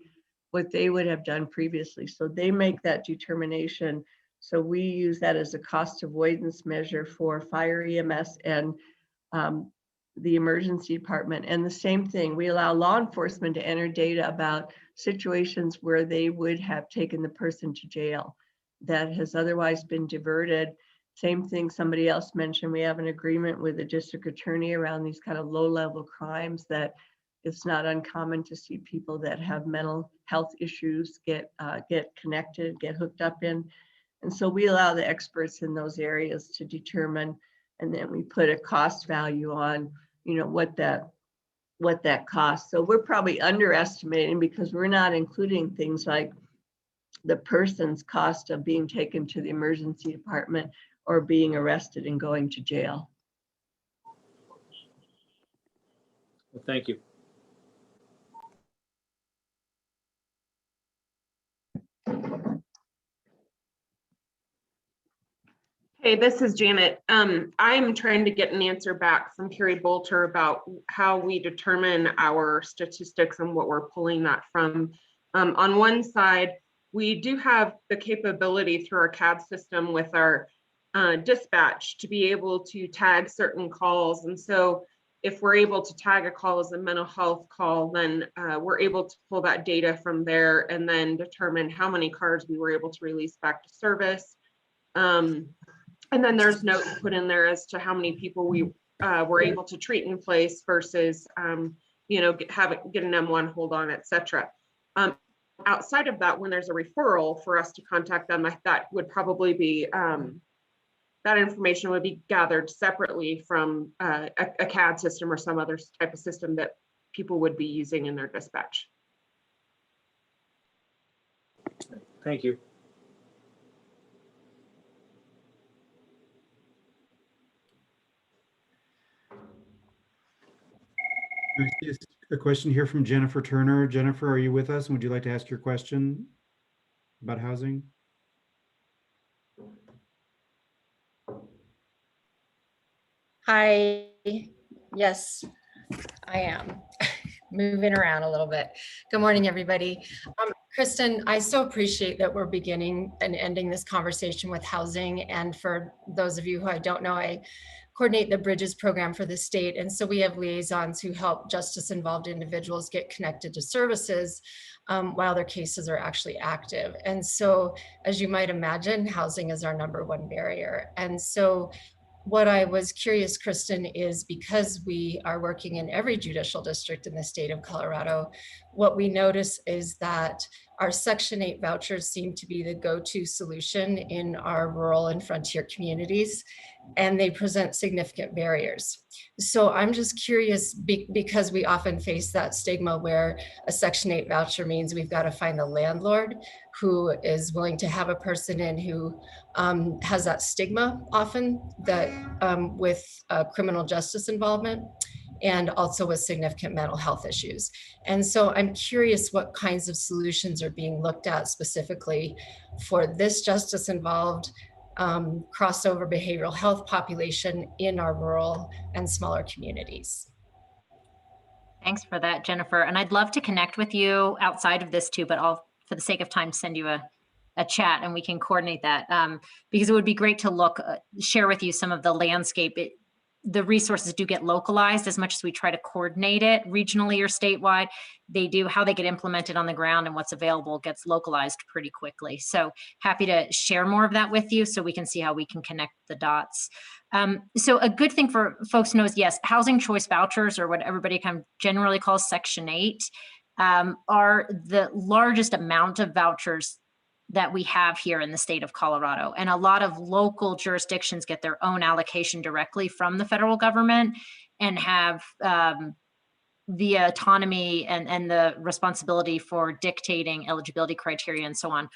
would have done previously. So they make that determination. So we use that as a cost avoidance measure for fire EMS and the emergency department. And the same thing, we allow law enforcement to enter data about situations where they would have taken the person to jail that has otherwise been diverted. Same thing somebody else mentioned, we have an agreement with the district attorney around these kind of low-level crimes that it's not uncommon to see people that have mental health issues get connected, get hooked up in. And so we allow the experts in those areas to determine, and then we put a cost value on, what that costs. So we're probably underestimating because we're not including things like the person's cost of being taken to the emergency department or being arrested and going to jail. Well, thank you. Hey, this is Janet. I'm trying to get an answer back from Carrie Bolter about how we determine our statistics and what we're pulling that from. On one side, we do have the capability through our CAD system with our dispatch to be able to tag certain calls. And so if we're able to tag a call as a mental health call, then we're able to pull that data from there and then determine how many cars we were able to release back to service. And then there's notes put in there as to how many people we were able to treat in place versus, you know, get an M1 hold on, et cetera. Outside of that, when there's a referral for us to contact them, that would probably be, that information would be gathered separately from a CAD system or some other type of system that people would be using in their dispatch. Thank you. I see a question here from Jennifer Turner. Jennifer, are you with us? And would you like to ask your question about housing? Hi, yes, I am moving around a little bit. Good morning, everybody. Kristen, I so appreciate that we're beginning and ending this conversation with housing. And for those of you who I don't know, I coordinate the Bridges program for the state. And so we have liaisons who help justice involved individuals get connected to services while their cases are actually active. And so, as you might imagine, housing is our #1 barrier. And so what I was curious, Kristen, is because we are working in every judicial district in the state of Colorado, what we notice is that our Section 8 vouchers seem to be the go-to solution in our rural and frontier communities, and they present significant barriers. So I'm just curious, because we often face that stigma where a Section 8 voucher means we've got to find a landlord who is willing to have a person in who has that stigma often that with criminal justice involvement and also with significant mental health issues. And so I'm curious what kinds of solutions are being looked at specifically for this justice involved crossover behavioral health population in our rural and smaller communities. Thanks for that, Jennifer. And I'd love to connect with you outside of this too, but I'll, for the sake of time, send you a chat and we can coordinate that because it would be great to share with you some of the landscape. The resources do get localized as much as we try to coordinate it regionally or statewide. How they get implemented on the ground and what's available gets localized pretty quickly. So happy to share more of that with you so we can see how we can connect the dots. So a good thing for folks to know is, yes, housing choice vouchers, or what everybody kind of generally calls Section 8, are the largest amount of vouchers that we have here in the state of Colorado. And a lot of local jurisdictions get their own allocation directly from the federal government and have the autonomy and the responsibility for dictating eligibility criteria and so on.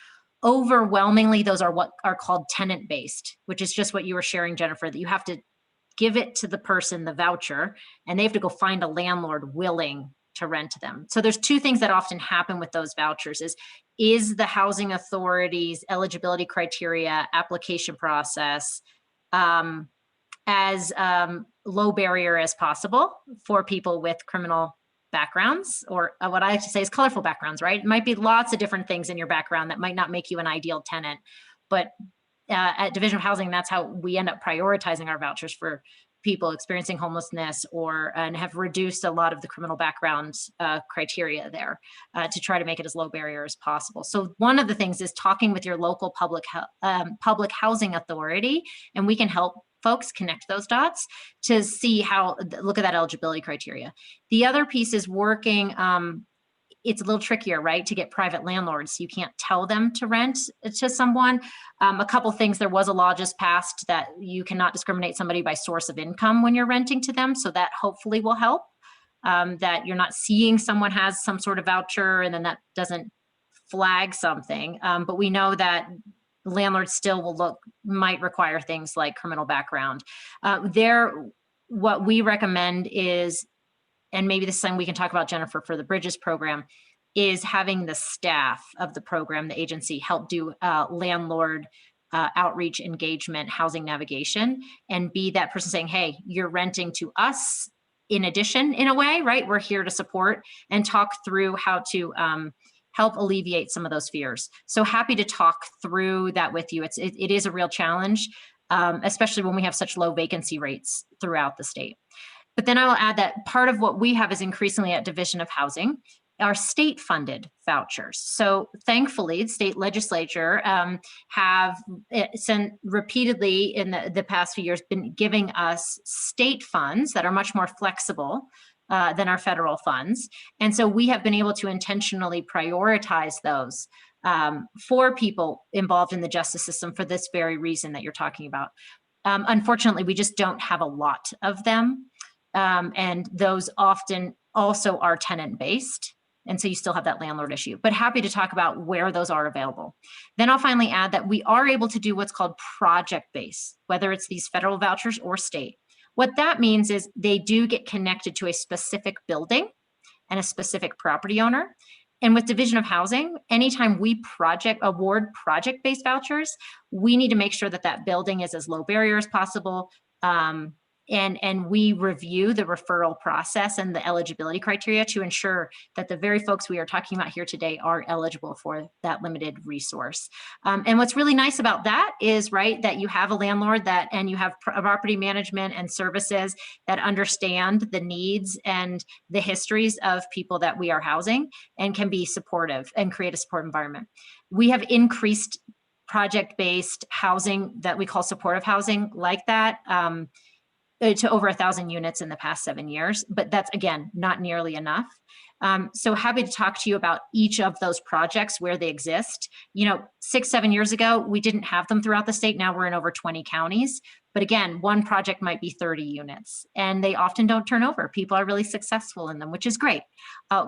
Overwhelmingly, those are what are called tenant-based, which is just what you were sharing, Jennifer, that you have to give it to the person, the voucher, and they have to go find a landlord willing to rent them. So there's two things that often happen with those vouchers is the housing authority's eligibility criteria application process as low barrier as possible for people with criminal backgrounds, or what I like to say is colorful backgrounds, right? It might be lots of different things in your background that might not make you an ideal tenant, but at Division of Housing, that's how we end up prioritizing our vouchers for people experiencing homelessness and have reduced a lot of the criminal background criteria there to try to make it as low barrier as possible. So one of the things is talking with your local public housing authority, and we can help folks connect those dots to see look at that eligibility criteria. The other piece is working, it's a little trickier, right, to get private landlords. You can't tell them to rent to someone. A couple things, there was a law just passed that you cannot discriminate somebody by source of income when you're renting to them. So that hopefully will help, that you're not seeing someone has some sort of voucher and then that doesn't flag something. But we know that landlords still might require things like criminal background. What we recommend is, and maybe this is something we can talk about, Jennifer, for the Bridges program, is having the staff of the program, the agency, help do landlord outreach, engagement, housing navigation, and be that person saying, hey, you're renting to us in addition, in a way, right? We're here to support and talk through how to help alleviate some of those fears. So happy to talk through that with you. It is a real challenge, especially when we have such low vacancy rates throughout the state. But then I will add that part of what we have is increasingly at Division of Housing are state funded vouchers. So thankfully, the state legislature have sent repeatedly in the past few years been giving us state funds that are much more flexible than our federal funds. And so we have been able to intentionally prioritize those for people involved in the justice system for this very reason that you're talking about. Unfortunately, we just don't have a lot of them. And those often also are tenant-based. And so you still have that landlord issue, but happy to talk about where those are available. Then I'll finally add that we are able to do what's called project-based, whether it's these federal vouchers or state. What that means is they do get connected to a specific building and a specific property owner. And with Division of Housing, anytime we award project-based vouchers, we need to make sure that that building is as low barrier as possible. And we review the referral process and the eligibility criteria to ensure that the very folks we are talking about here today are eligible for that limited resource. And what's really nice about that is, right, that you have a landlord and you have property management and services that understand the needs and the histories of people that we are housing and can be supportive and create a support environment. We have increased project-based housing that we call supportive housing like that. To over 1,000 units in the past 7 years, but that's, again, not nearly enough. So happy to talk to you about each of those projects where they exist. 6-7 years ago, we didn't have them throughout the state. Now we're in over 20 counties. But again, one project might be 30 units and they often don't turn over. People are really successful in them, which is great.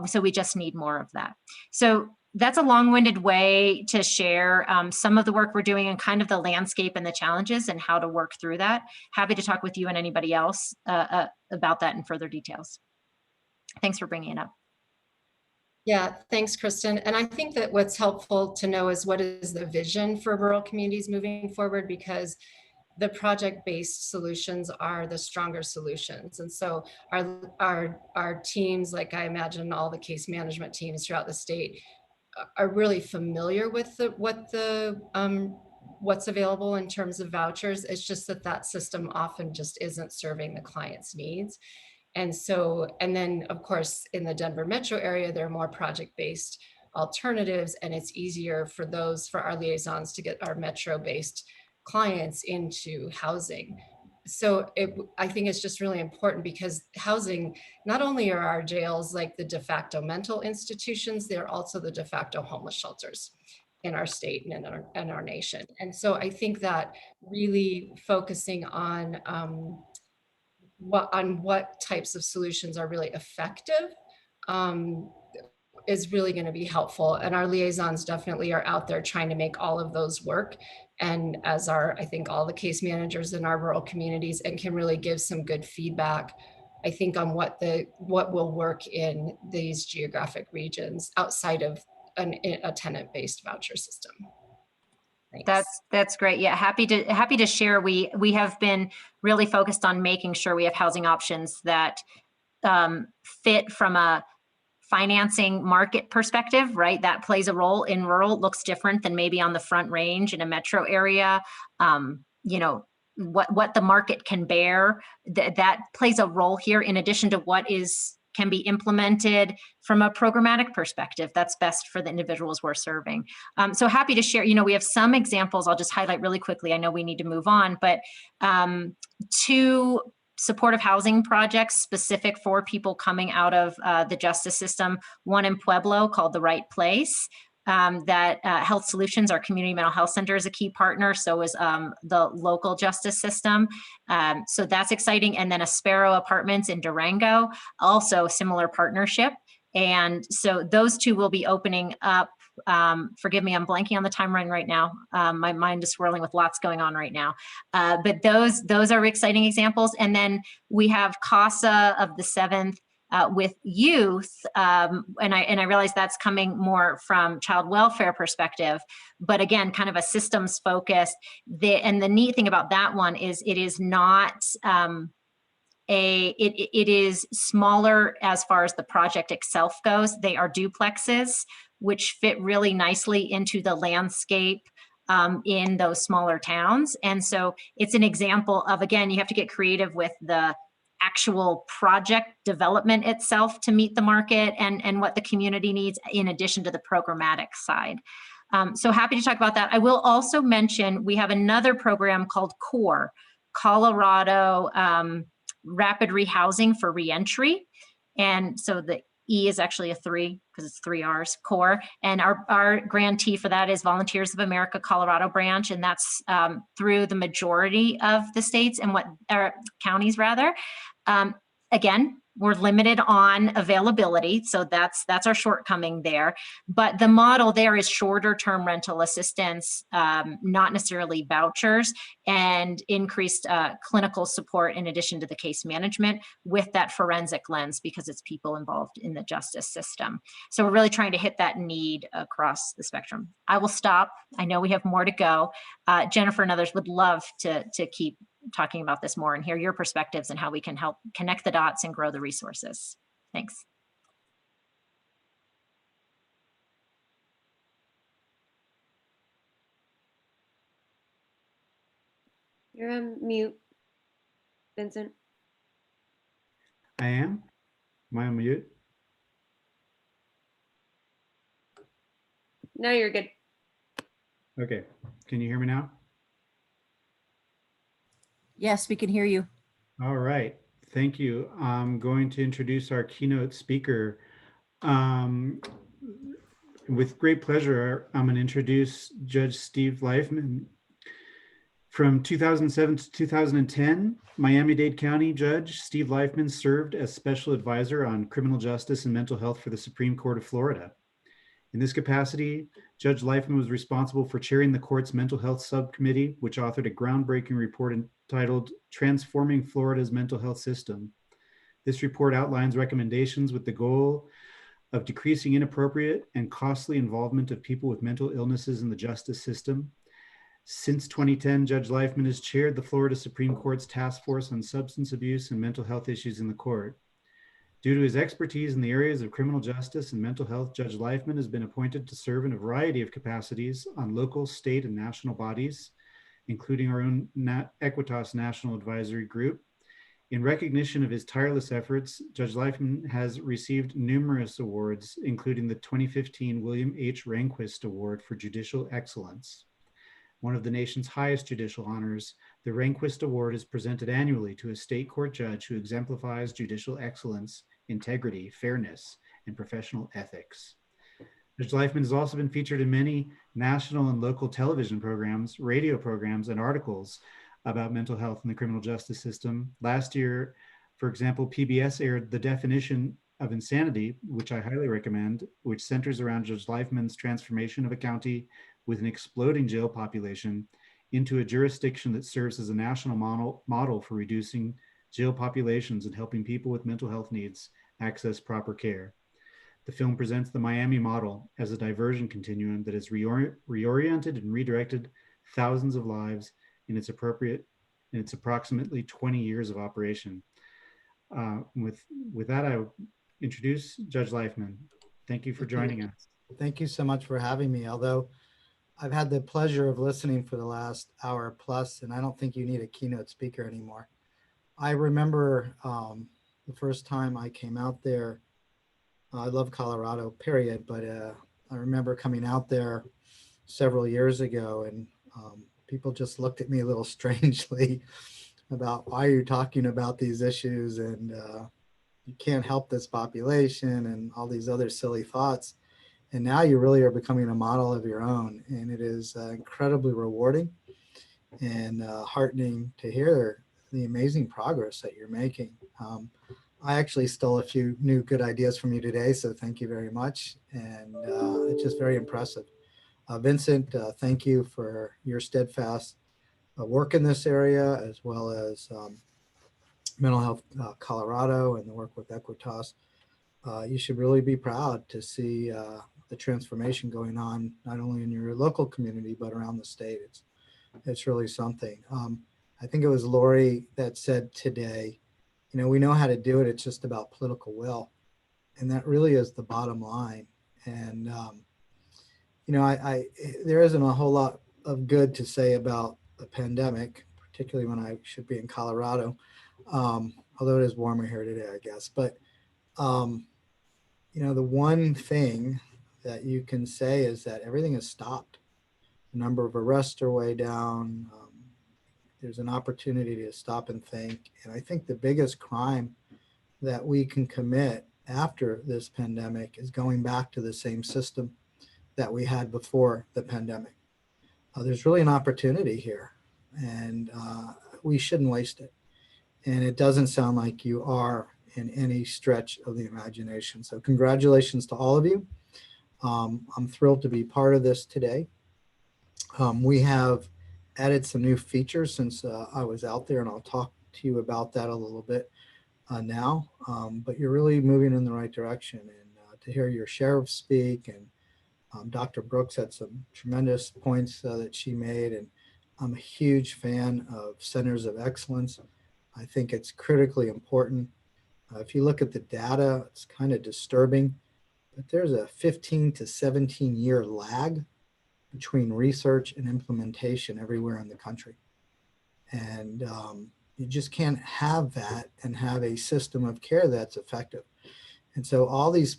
So we just need more of that. So that's a long-winded way to share some of the work we're doing and kind of the landscape and the challenges and how to work through that. Happy to talk with you and anybody else about that in further details. Thanks for bringing it up. Yeah, thanks, Kristen. And I think that what's helpful to know is what is the vision for rural communities moving forward, because the project-based solutions are the stronger solutions. And so our teams, like I imagine all the case management teams throughout the state, are really familiar with what's available in terms of vouchers. It's just that system often just isn't serving the client's needs. And then of course, in the Denver metro area, there are more project-based alternatives, and it's easier for our liaisons to get our metro-based clients into housing. So I think it's just really important, because housing, not only are our jails like the de facto mental institutions, they're also the de facto homeless shelters in our state and in our nation. And so I think that really focusing on what types of solutions are really effective is really going to be helpful. And our liaisons definitely are out there trying to make all of those work. And as I think all the case managers in our rural communities, and can really give some good feedback, I think, on what will work in these geographic regions outside of a tenant-based voucher system. Thanks. That's great. Yeah, happy to share. We have been really focused on making sure we have housing options that fit from a financing market perspective, right? That plays a role in rural. It looks different than maybe on the Front Range in a metro area. What the market can bear, that plays a role here, in addition to what can be implemented from a programmatic perspective that's best for the individuals we're serving. So happy to share, we have some examples I'll just highlight really quickly. I know we need to move on, but 2 supportive housing projects specific for people coming out of the justice system. One in Pueblo called The Right Place. That Health Solutions, our community mental health center, is a key partner. So is the local justice system. So that's exciting. And then Aspero Apartments in Durango, also similar partnership. And so those 2 will be opening up. Forgive me, I'm blanking on the timeline right now. My mind is swirling with lots going on right now. But those are exciting examples. And then we have CASA of the 7th with youth, and I realize that's coming more from child welfare perspective, but again, kind of a systems focus. And the neat thing about that one is it is not it is smaller as far as the project itself goes. They are duplexes, which fit really nicely into the landscape in those smaller towns. And so it's an example of, again, you have to get creative with the actual project development itself to meet the market and what the community needs, in addition to the programmatic side. So happy to talk about that. I will also mention we have another program called CORE, Colorado Rapid Rehousing for Reentry. And so the E is actually a 3 because it's 3 R's, CORE. And our grantee for that is Volunteers of America Colorado branch. And that's through the majority of the states and counties rather. Again, we're limited on availability. So that's our shortcoming there. But the model there is shorter term rental assistance, not necessarily vouchers, and increased clinical support in addition to the case management with that forensic lens, because it's people involved in the justice system. So we're really trying to hit that need across the spectrum. I will stop. I know we have more to go. Jennifer and others would love to keep talking about this more and hear your perspectives and how we can help connect the dots and grow the resources. Thanks. You're on mute, Vincent. I am? Am I on mute? No, you're good. Okay. Can you hear me now? Yes, we can hear you. All right. Thank you. I'm going to introduce our keynote speaker. With great pleasure, I'm going to introduce Judge Steve Leifman. From 2007 to 2010, Miami-Dade County Judge Steve Leifman served as special advisor on criminal justice and mental health for the Supreme Court of Florida. In this capacity, Judge Leifman was responsible for chairing the court's mental health subcommittee, which authored a groundbreaking report entitled Transforming Florida's Mental Health System. This report outlines recommendations with the goal of decreasing inappropriate and costly involvement of people with mental illnesses in the justice system. Since 2010, Judge Leifman has chaired the Florida Supreme Court's Task Force on Substance Abuse and Mental Health Issues in the court. Due to his expertise in the areas of criminal justice and mental health, Judge Leifman has been appointed to serve in a variety of capacities on local, state, and national bodies, including our own Equitas National Advisory Group. In recognition of his tireless efforts, Judge Leifman has received numerous awards, including the 2015 William H. Rehnquist Award for Judicial Excellence. One of the nation's highest judicial honors, the Rehnquist Award is presented annually to a state court judge who exemplifies judicial excellence, integrity, fairness, and professional ethics. Judge Leifman has also been featured in many national and local television programs, radio programs, and articles about mental health in the criminal justice system. Last year, for example, PBS aired The Definition of Insanity, which I highly recommend, which centers around Judge Leifman's transformation of a county with an exploding jail population into a jurisdiction that serves as a national model for reducing jail populations and helping people with mental health needs access proper care. The film presents the Miami model as a diversion continuum that has reoriented and redirected thousands of lives in its approximately 20 years of operation. With that, I will introduce Judge Leifman. Thank you for joining us. Thank you so much for having me. Although I've had the pleasure of listening for the last hour plus, and I don't think you need a keynote speaker anymore. I remember the first time I came out there. I love Colorado, period, but I remember coming out there several years ago, and people just looked at me a little strangely about why are you talking about these issues, and you can't help this population, and all these other silly thoughts. And now you really are becoming a model of your own, and it is incredibly rewarding and heartening to hear the amazing progress that you're making. I actually stole a few new good ideas from you today, so thank you very much. And it's just very impressive. Vincent, thank you for your steadfast work in this area, as well as Mental Health Colorado and the work with Equitas. You should really be proud to see the transformation going on, not only in your local community, but around the state. It's really something. I think it was Lori that said today, you know, we know how to do it. It's just about political will. And that really is the bottom line. And, you know, there isn't a whole lot of good to say about the pandemic, particularly when I should be in Colorado. although it is warmer here today, I guess. But, the one thing that you can say is that everything is stopped. The number of arrests are way down. There's an opportunity to stop and think. And I think the biggest crime that we can commit after this pandemic is going back to the same system that we had before the pandemic. There's really an opportunity here, and we shouldn't waste it. And it doesn't sound like you are in any stretch of the imagination. So congratulations to all of you. I'm thrilled to be part of this today. We have added some new features since I was out there, and I'll talk to you about that a little bit now. But you're really moving in the right direction. And to hear your sheriff speak, and Dr. Brooks had some tremendous points that she made, and I'm a huge fan of centers of excellence. I think it's critically important. If you look at the data, it's kind of disturbing, but there's a 15 to 17 year lag between research and implementation everywhere in the country. And you just can't have that and have a system of care that's effective. And so all these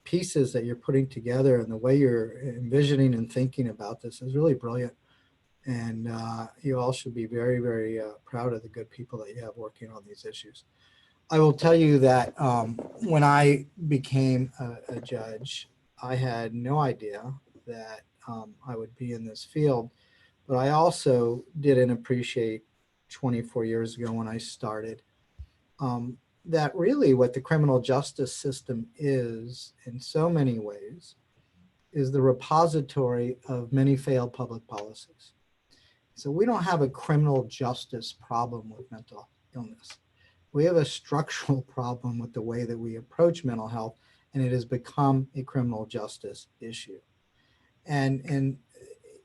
pieces that you're putting together and the way you're envisioning and thinking about this is really brilliant. And you all should be very, very proud of the good people that you have working on these issues. I will tell you that when I became a judge, I had no idea that I would be in this field, but I also didn't appreciate 24 years ago when I started that really what the criminal justice system is in so many ways is the repository of many failed public policies. So we don't have a criminal justice problem with mental illness. We have a structural problem with the way that we approach mental health, and it has become a criminal justice issue. And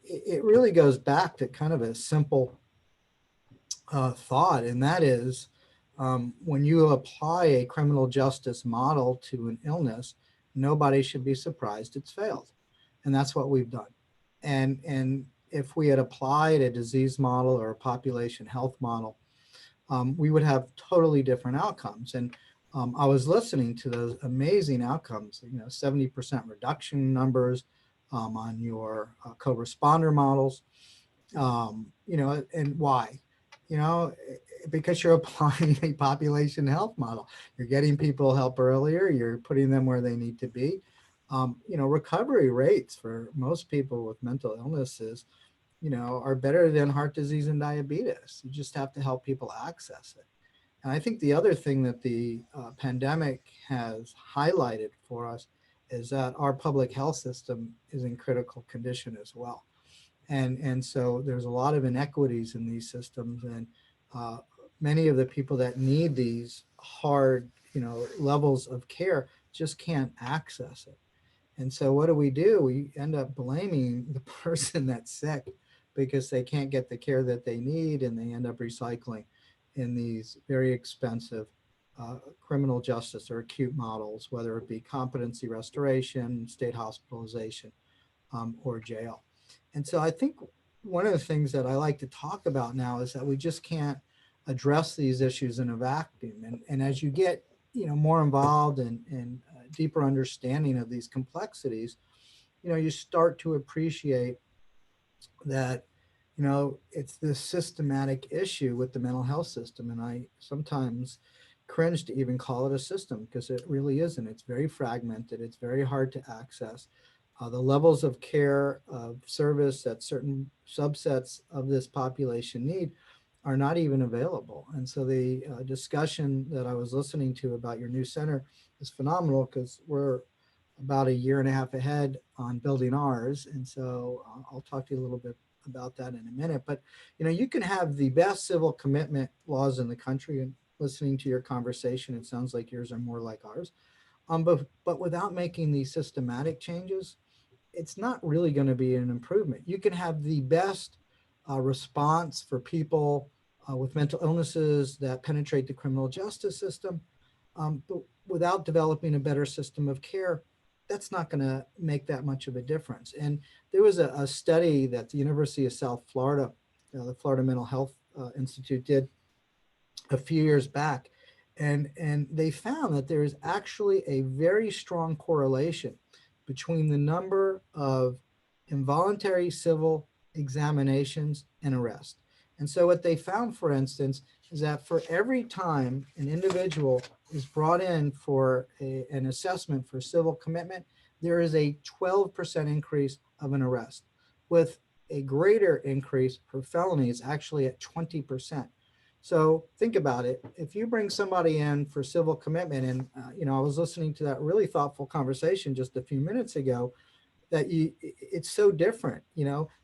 it really goes back to kind of a simple thought, and that is when you apply a criminal justice model to an illness, nobody should be surprised it's failed. And that's what we've done. And if we had applied a disease model or a population health model, we would have totally different outcomes. And I was listening to those amazing outcomes, 70% reduction numbers on your co-responder models, and why? Because you're applying a population health model. You're getting people help earlier, you're putting them where they need to be. Recovery rates for most people with mental illnesses, are better than heart disease and diabetes. You just have to help people access it. And I think the other thing that the pandemic has highlighted for us is that our public health system is in critical condition as well. And so there's a lot of inequities in these systems, and many of the people that need these hard, levels of care just can't access it. And so what do? We end up blaming the person that's sick because they can't get the care that they need, and they end up recycling in these very expensive criminal justice or acute models, whether it be competency restoration, state hospitalization, or jail. And so I think one of the things that I like to talk about now is that we just can't address these issues in a vacuum. And as you get more involved in deeper understanding of these complexities, you start to appreciate that it's this systematic issue with the mental health system. And I sometimes cringe to even call it a system, because it really isn't. It's very fragmented. It's very hard to access. The levels of care, of service that certain subsets of this population need are not even available. And so the discussion that I was listening to about your new center is phenomenal, because we're about a year and a half ahead on building ours. And so I'll talk to you a little bit about that in a minute. But you can have the best civil commitment laws in the country, and listening to your conversation, it sounds like yours are more like ours. But without making these systematic changes, it's not really going to be an improvement. You can have the best response for people with mental illnesses that penetrate the criminal justice system, but without developing a better system of care, that's not going to make that much of a difference. And there was a study that the University of South Florida, the Florida Mental Health Institute, did a few years back, And they found that there is actually a very strong correlation between the number of involuntary civil examinations and arrest. And so what they found, for instance, is that for every time an individual is brought in for an assessment for civil commitment, there is a 12% increase of an arrest, with a greater increase for felonies actually at 20%. So think about it. If you bring somebody in for civil commitment, and I was listening to that really thoughtful conversation just a few minutes ago, that it's so different.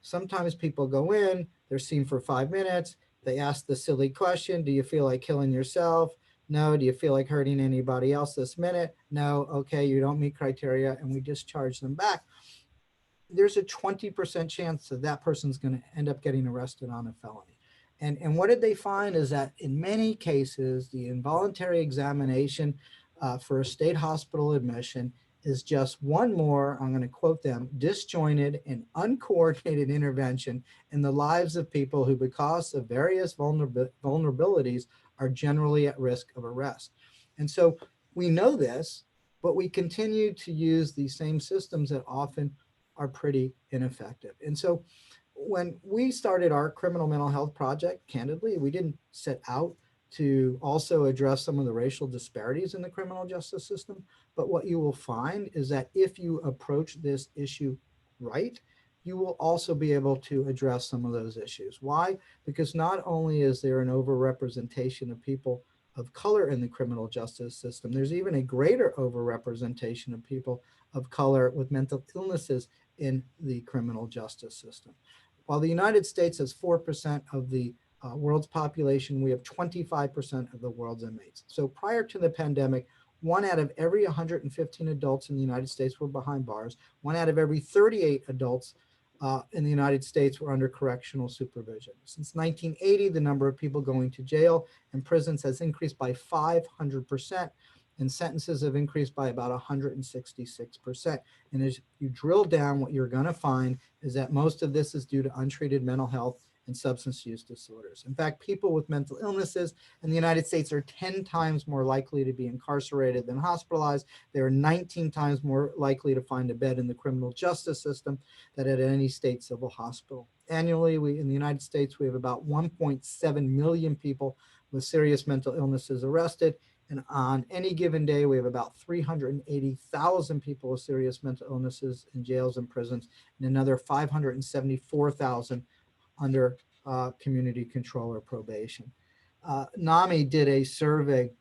Sometimes people go in, they're seen for 5 minutes, they ask the silly question, do you feel like killing yourself? No. Do you feel like hurting anybody else this minute? No. Okay, you don't meet criteria, and we discharge them back. There's a 20% chance that that person's going to end up getting arrested on a felony. And what did they find is that in many cases, the involuntary examination for a state hospital admission is just one more, I'm going to quote them, disjointed and uncoordinated intervention in the lives of people who, because of various vulnerabilities, are generally at risk of arrest. And so we know this, but we continue to use these same systems that often are pretty ineffective. And so when we started our criminal mental health project, candidly, we didn't set out to also address some of the racial disparities in the criminal justice system. But what you will find is that if you approach this issue right, you will also be able to address some of those issues. Why? Because not only is there an overrepresentation of people of color in the criminal justice system, there's even a greater overrepresentation of people of color with mental illnesses in the criminal justice system. While the United States has 4% of the world's population, we have 25% of the world's inmates. So prior to the pandemic, 1 out of every 115 adults in the United States were behind bars. 1 out of every 38 adults in the United States were under correctional supervision. Since 1980, the number of people going to jail and prisons has increased by 500%, and sentences have increased by about 166%. And as you drill down, what you're going to find is that most of this is due to untreated mental health and substance use disorders. In fact, people with mental illnesses in the United States are 10 times more likely to be incarcerated than hospitalized. They are 19 times more likely to find a bed in the criminal justice system than at any state civil hospital. Annually, in the United States, we have about 1.7 million people with serious mental illnesses arrested. And on any given day, we have about 380,000 people with serious mental illnesses in jails and prisons, and another 574,000 under community control or probation. NAMI did a survey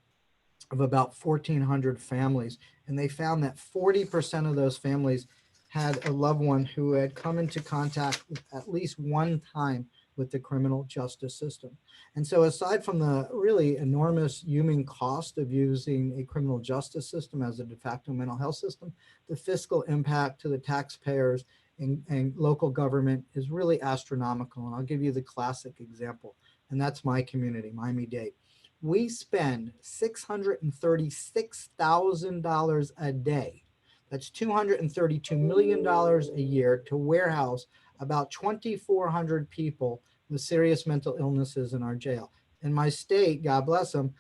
of about 1,400 families, and they found that 40% of those families had a loved one who had come into contact with at least one time with the criminal justice system. And so aside from the really enormous human cost of using a criminal justice system as a de facto mental health system, the fiscal impact to the taxpayers and local government is really astronomical. And I'll give you the classic example, and that's my community, Miami-Dade. We spend $636,000 a day. That's $232 million a year to warehouse about 2,400 people with serious mental illnesses in our jail. And my state, God bless them,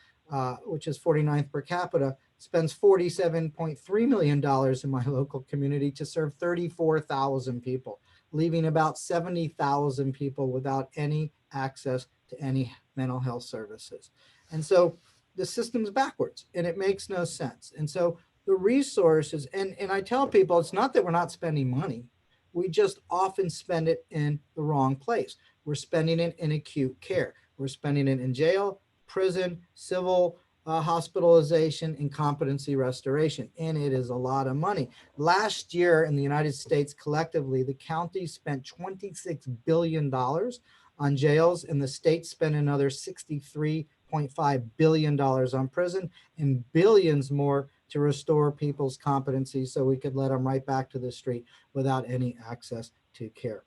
which is 49th per capita, spends $47.3 million in my local community to serve 34,000 people, leaving about 70,000 people without any access to any mental health services. And so the system's backwards and it makes no sense. And so the resources, and I tell people, it's not that we're not spending money. We just often spend it in the wrong place. We're spending it in acute care. We're spending it in jail, prison, civil hospitalization, and competency restoration. And it is a lot of money. Last year in the United States, collectively, the county spent $26 billion on jails, and the state spent another $63.5 billion on prison, and billions more to restore people's competency so we could let them right back to the street without any access to care.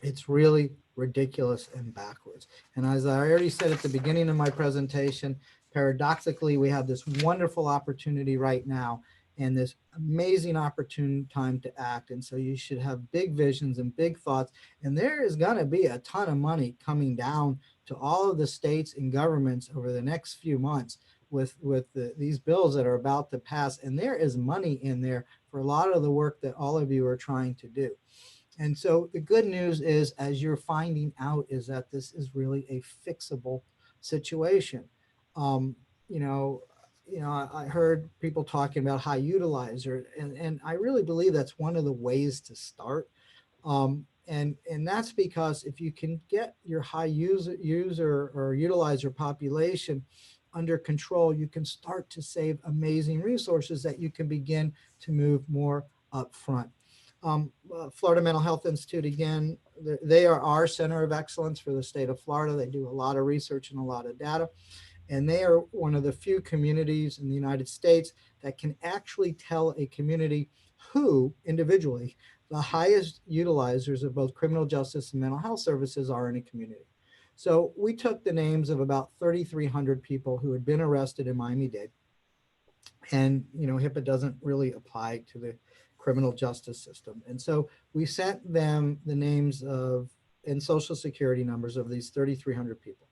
It's really ridiculous and backwards. And as I already said at the beginning of my presentation, paradoxically, we have this wonderful opportunity right now and this amazing opportune time to act. And so you should have big visions and big thoughts. And there is going to be a ton of money coming down to all of the states and governments over the next few months these bills that are about to pass, and there is money in there for a lot of the work that all of you are trying to do. And so the good news is, as you're finding out, is that this is really a fixable situation. I heard people talking about high utilizer, and I really believe that's one of the ways to start. And that's because if you can get your high user or utilizer population under control, you can start to save amazing resources that you can begin to move more upfront. Florida Mental Health Institute, again, they are our center of excellence for the state of Florida. They do a lot of research and a lot of data. And they are one of the few communities in the United States that can actually tell a community who individually the highest utilizers of both criminal justice and mental health services are in a community. So we took the names of about 3,300 people who had been arrested in Miami-Dade. And, HIPAA doesn't really apply to the criminal justice system. And so we sent them the names of and social security numbers of these 3,300 people.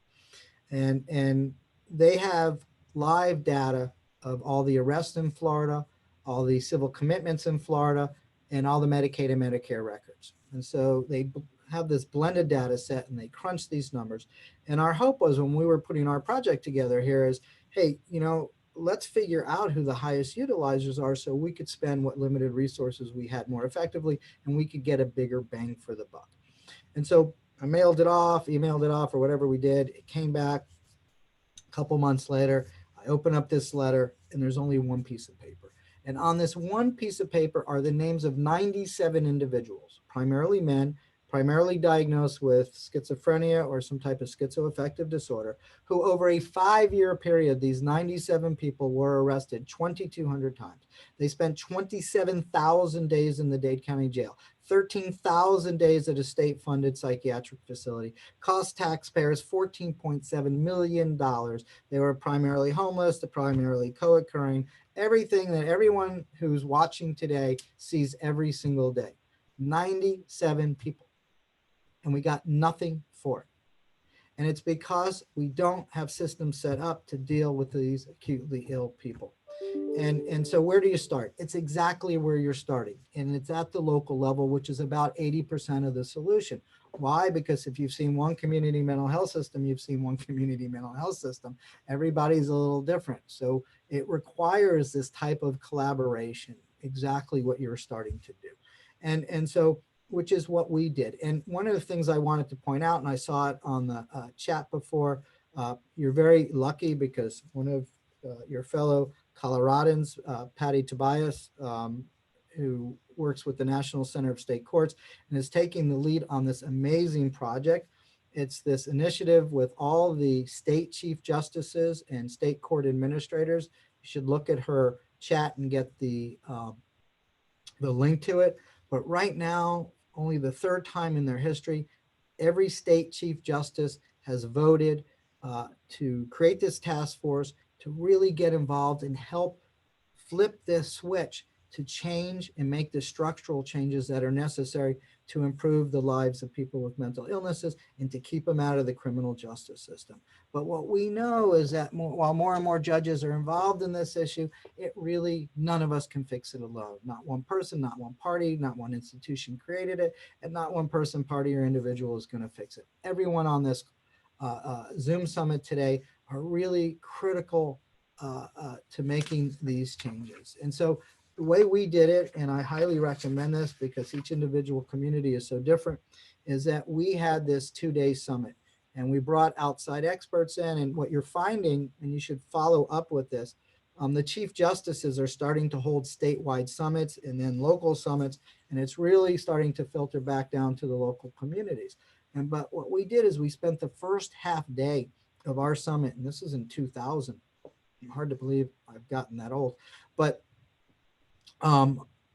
And they have live data of all the arrests in Florida, all the civil commitments in Florida, and all the Medicaid and Medicare records. And so they have this blended data set and they crunch these numbers. And our hope was, when we were putting our project together here, is, hey, let's figure out who the highest utilizers are so we could spend what limited resources we had more effectively, and we could get a bigger bang for the buck. And so I emailed it off, or whatever we did. It came back a couple months later. I open up this letter and there's only one piece of paper. And on this one piece of paper are the names of 97 individuals, primarily men, primarily diagnosed with schizophrenia or some type of schizoaffective disorder, who over a 5-year period, these 97 people were arrested 2,200 times. They spent 27,000 days in the Dade County Jail, 13,000 days at a state-funded psychiatric facility, cost taxpayers $14.7 million. They were primarily homeless, primarily co-occurring, everything that everyone who's watching today sees every single day. 97 people. And we got nothing for it. And it's because we don't have systems set up to deal with these acutely ill people. And so where do you start? It's exactly where you're starting. And it's at the local level, which is about 80% of the solution. Why? Because if you've seen one community mental health system, you've seen one community mental health system. Everybody's a little different. So it requires this type of collaboration, exactly what you're starting to do. And so, which is what we did. And one of the things I wanted to point out, and I saw it on the chat before, you're very lucky because one of your fellow Coloradans, Patty Tobias, who works with the National Center of State Courts and is taking the lead on this amazing project. It's this initiative with all the state chief justices and state court administrators. You should look at her chat and get the link to it. But right now, only the third time in their history, every state chief justice has voted to create this task force to really get involved and help flip this switch to change and make the structural changes that are necessary to improve the lives of people with mental illnesses and to keep them out of the criminal justice system. But what we know is that while more and more judges are involved in this issue, it really, none of us can fix it alone. Not one person, not one party, not one institution created it, and not one person, party, or individual is going to fix it. Everyone on this Zoom summit today are really critical to making these changes. And so the way we did it, and I highly recommend this because each individual community is so different, is that we had this 2-day summit and we brought outside experts in. And what you're finding, and you should follow up with this, the chief justices are starting to hold statewide summits and then local summits, and it's really starting to filter back down to the local communities. But what we did is we spent the first half day of our summit, and this is in 2000. Hard to believe I've gotten that old, but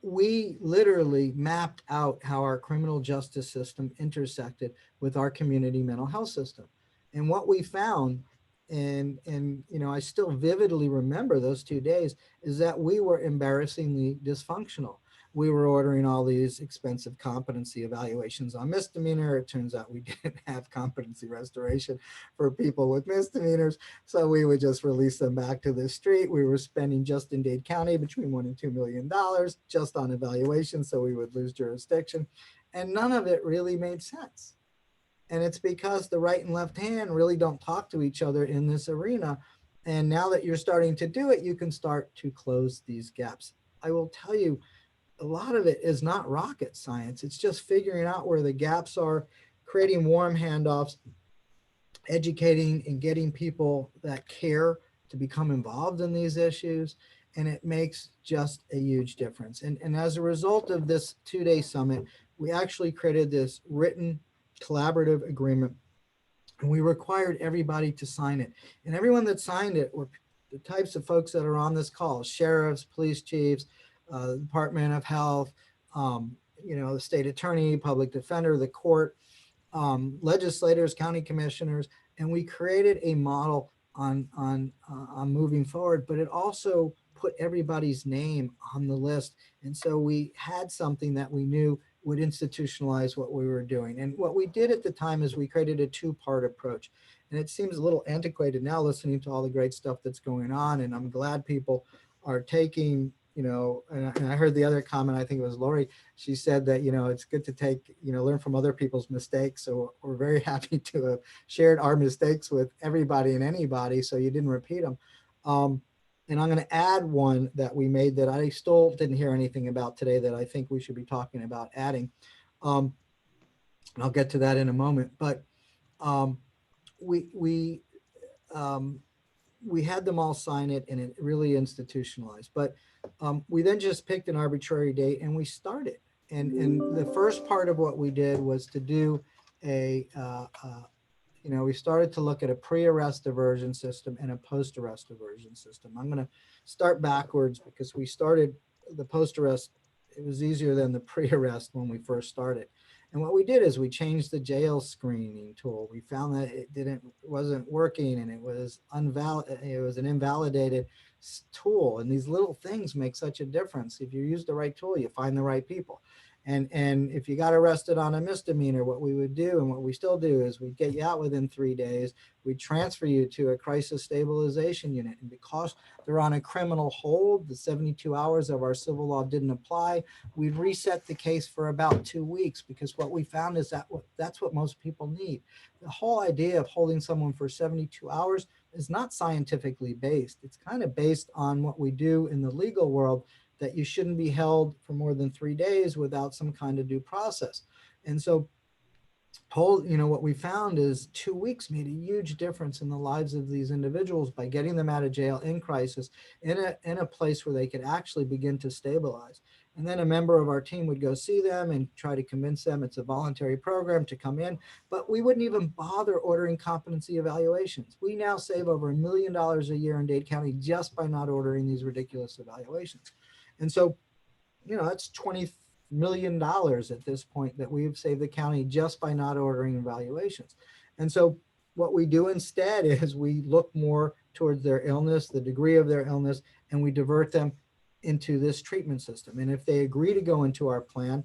we literally mapped out how our criminal justice system intersected with our community mental health system. And what we found, and I still vividly remember those 2 days, is that we were embarrassingly dysfunctional. we were ordering all these expensive competency evaluations on misdemeanor. It turns out we didn't have competency restoration for people with misdemeanors. So we would just release them back to the street. We were spending just in Dade County between $1 and $2 million just on evaluation. So we would lose jurisdiction. And none of it really made sense. And it's because the right and left hand really don't talk to each other in this arena. And now that you're starting to do it, you can start to close these gaps. I will tell you, a lot of it is not rocket science. It's just figuring out where the gaps are, creating warm handoffs, educating and getting people that care to become involved in these issues. And it makes just a huge difference. And as a result of this 2-day summit, we actually created this written collaborative agreement, and we required everybody to sign it. And everyone that signed it were the types of folks that are on this call: sheriffs, police chiefs, Department of Health, the state attorney, public defender, the court, legislators, county commissioners. And we created a model on moving forward, but it also put everybody's name on the list. And so we had something that we knew would institutionalize what we were doing. And what we did at the time is we created a 2-part approach. And it seems a little antiquated now listening to all the great stuff that's going on. And I'm glad people are taking, and I heard the other comment, I think it was Lori, she said that, it's good to take, learn from other people's mistakes. So we're very happy to have shared our mistakes with everybody and anybody, so you didn't repeat them. And I'm going to add one that we made that I still didn't hear anything about today that I think we should be talking about adding. And I'll get to that in a moment. But we had them all sign it, and it really institutionalized. But we then just picked an arbitrary date and we started. And the first part of what we did was to do we started to look at a pre-arrest diversion system and a post-arrest diversion system. I'm going to start backwards because we started the post-arrest. It was easier than the pre-arrest when we first started. And what we did is we changed the jail screening tool. We found that it wasn't working, and it was an invalidated tool. And these little things make such a difference. If you use the right tool, you find the right people. And if you got arrested on a misdemeanor, what we would do, and what we still do, is we'd get you out within 3 days. We'd transfer you to a crisis stabilization unit. And because they're on a criminal hold, the 72 hours of our civil law didn't apply. We'd reset the case for about 2 weeks, because what we found is that that's what most people need. The whole idea of holding someone for 72 hours is not scientifically based. It's kind of based on what we do in the legal world, that you shouldn't be held for more than 3 days without some kind of due process. And so what we found is 2 weeks made a huge difference in the lives of these individuals by getting them out of jail in crisis, in a place where they could actually begin to stabilize. And then a member of our team would go see them and try to convince them it's a voluntary program to come in, but we wouldn't even bother ordering competency evaluations. We now save over $1 million a year in Dade County just by not ordering these ridiculous evaluations. And so, that's $20 million at this point that we've saved the county just by not ordering evaluations. And so what we do instead is we look more towards their illness, the degree of their illness, and we divert them into this treatment system. And if they agree to go into our plan,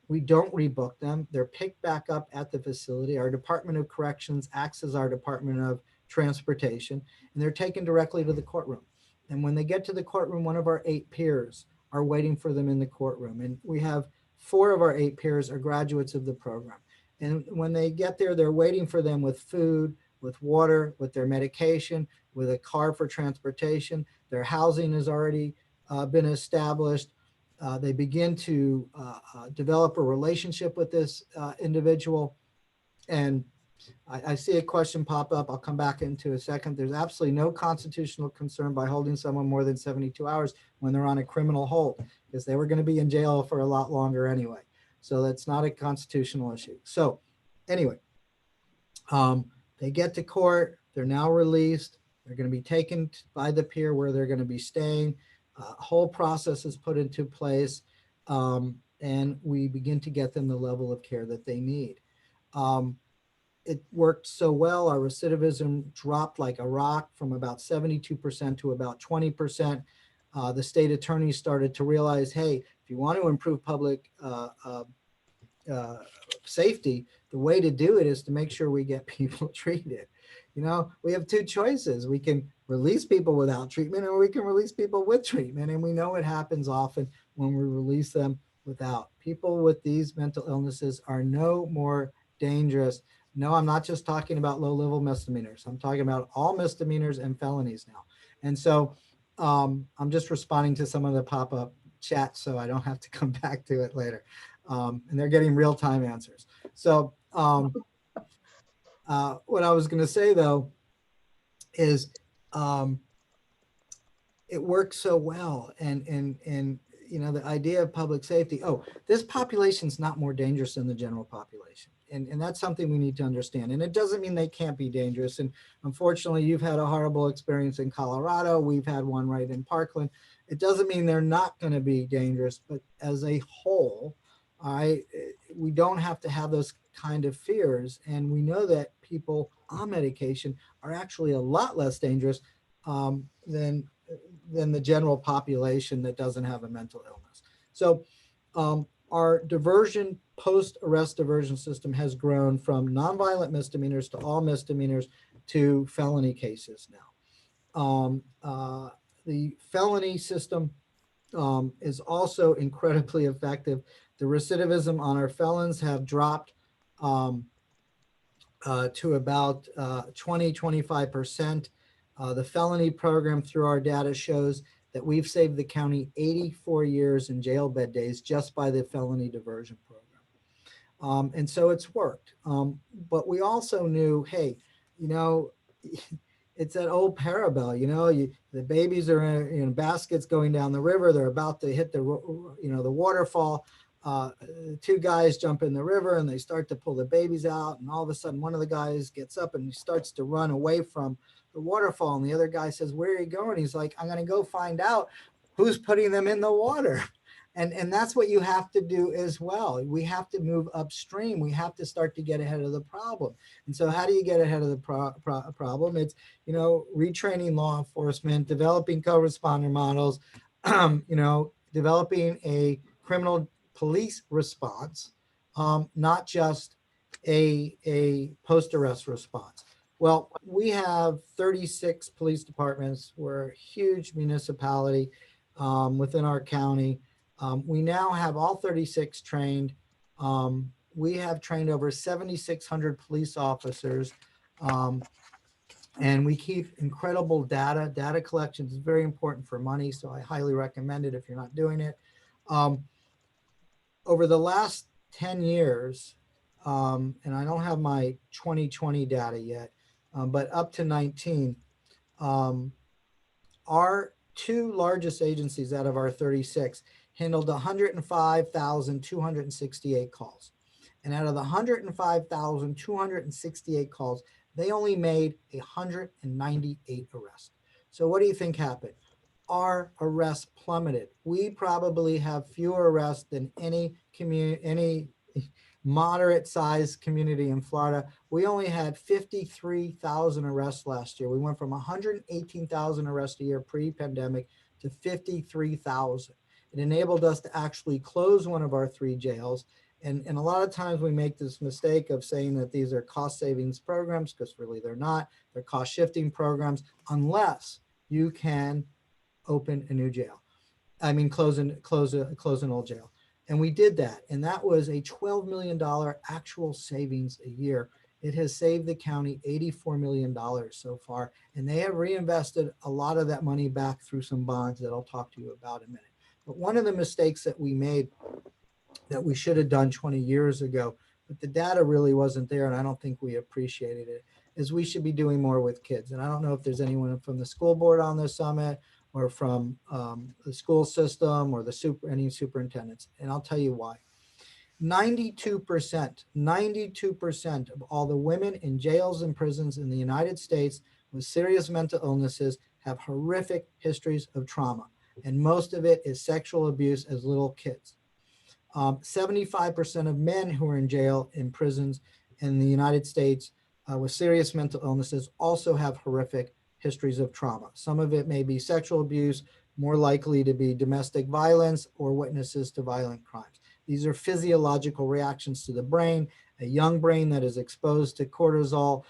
we don't rebook them. They're picked back up at the facility. Our Department of Corrections acts as our Department of Transportation, and they're taken directly to the courtroom. And when they get to the courtroom, one of our 8 peers are waiting for them in the courtroom. And we have 4 of our 8 peers are graduates of the program. And when they get there, they're waiting for them with food, with water, with their medication, with a car for transportation. Their housing has already been established. They begin to develop a relationship with this individual. And I see a question pop up. I'll come back into a second. There's absolutely no constitutional concern by holding someone more than 72 hours when they're on a criminal hold, because they were going to be in jail for a lot longer anyway. So that's not a constitutional issue. So anyway, they get to court. They're now released. They're going to be taken by the peer where they're going to be staying. Whole process is put into place, and we begin to get them the level of care that they need. It worked so well. Our recidivism dropped like a rock from about 72% to about 20%. the state attorney started to realize, hey, if you want to improve public safety, the way to do it is to make sure we get people treated. You know, we have two choices. We can release people without treatment, or we can release people with treatment. And we know it happens often when we release them without. People with these mental illnesses are no more dangerous. No, I'm not just talking about low-level misdemeanors. I'm talking about all misdemeanors and felonies now. And so I'm just responding to some of the pop-up chat so I don't have to come back to it later. And they're getting real-time answers. So what I was going to say, though, is it works so well. And you know, the idea of public safety, oh, this population's not more dangerous than the general population. And that's something we need to understand. And it doesn't mean they can't be dangerous. And unfortunately, you've had a horrible experience in Colorado. We've had one right in Parkland. It doesn't mean they're not going to be dangerous, but as a whole, we don't have to have those kind of fears. And we know that people on medication are actually a lot less dangerous than the general population that doesn't have a mental illness. So our diversion, post-arrest diversion system has grown from nonviolent misdemeanors to all misdemeanors to felony cases now. The felony system is also incredibly effective. The recidivism on our felons have dropped to about 20-25%. The felony program through our data shows that we've saved the county 84 years in jail bed days just by the felony diversion program. And so it's worked. But we also knew, hey, you know, it's that old parable, you know, the babies are in baskets going down the river. They're about to hit the waterfall. Two guys jump in the river and they start to pull the babies out. And all of a sudden, one of the guys gets up and he starts to run away from the waterfall. And the other guy says, "Where are you going?" He's like, "I'm going to go find out who's putting them in the water." And that's what you have to do as well. We have to move upstream. We have to start to get ahead of the problem. And so how do you get ahead of the problem? It's, you know, retraining law enforcement, developing co-responder models, you know, developing a criminal police response, not just a post-arrest response. Well, we have 36 police departments. We're a huge municipality within our county. We now have all 36 trained. We have trained over 7,600 police officers. And we keep incredible data. Data collection is very important for money, so I highly recommend it if you're not doing it. Over the last 10 years, and I don't have my 2020 data yet, but up to 19, our two largest agencies out of our 36 handled 105,268 calls. And out of the 105,268 calls, they only made 198 arrests. So what do you think happened? Our arrests plummeted. We probably have fewer arrests than any moderate sized community in Florida. We only had 53,000 arrests last year. We went from 118,000 arrests a year pre-pandemic to 53,000. It enabled us to actually close one of our 3 jails. And a lot of times we make this mistake of saying that these are cost savings programs, because really they're not. They're cost shifting programs unless you can open a new jail. I mean, close an old jail. And we did that. And that was a $12 million actual savings a year. It has saved the county $84 million so far. And they have reinvested a lot of that money back through some bonds that I'll talk to you about in a minute. But one of the mistakes that we made that we should have done 20 years ago, but the data really wasn't there, and I don't think we appreciated it, is we should be doing more with kids. And I don't know if there's anyone from the school board on this summit or from the school system or any superintendents. And I'll tell you why. 92% of all the women in jails and prisons in the United States with serious mental illnesses have horrific histories of trauma. And most of it is sexual abuse as little kids. 75% of men who are in jail in prisons in the United States with serious mental illnesses also have horrific histories of trauma. Some of it may be sexual abuse, more likely to be domestic violence or witnesses to violent crimes. These are physiological reactions to the brain. A young brain that is exposed to cortisol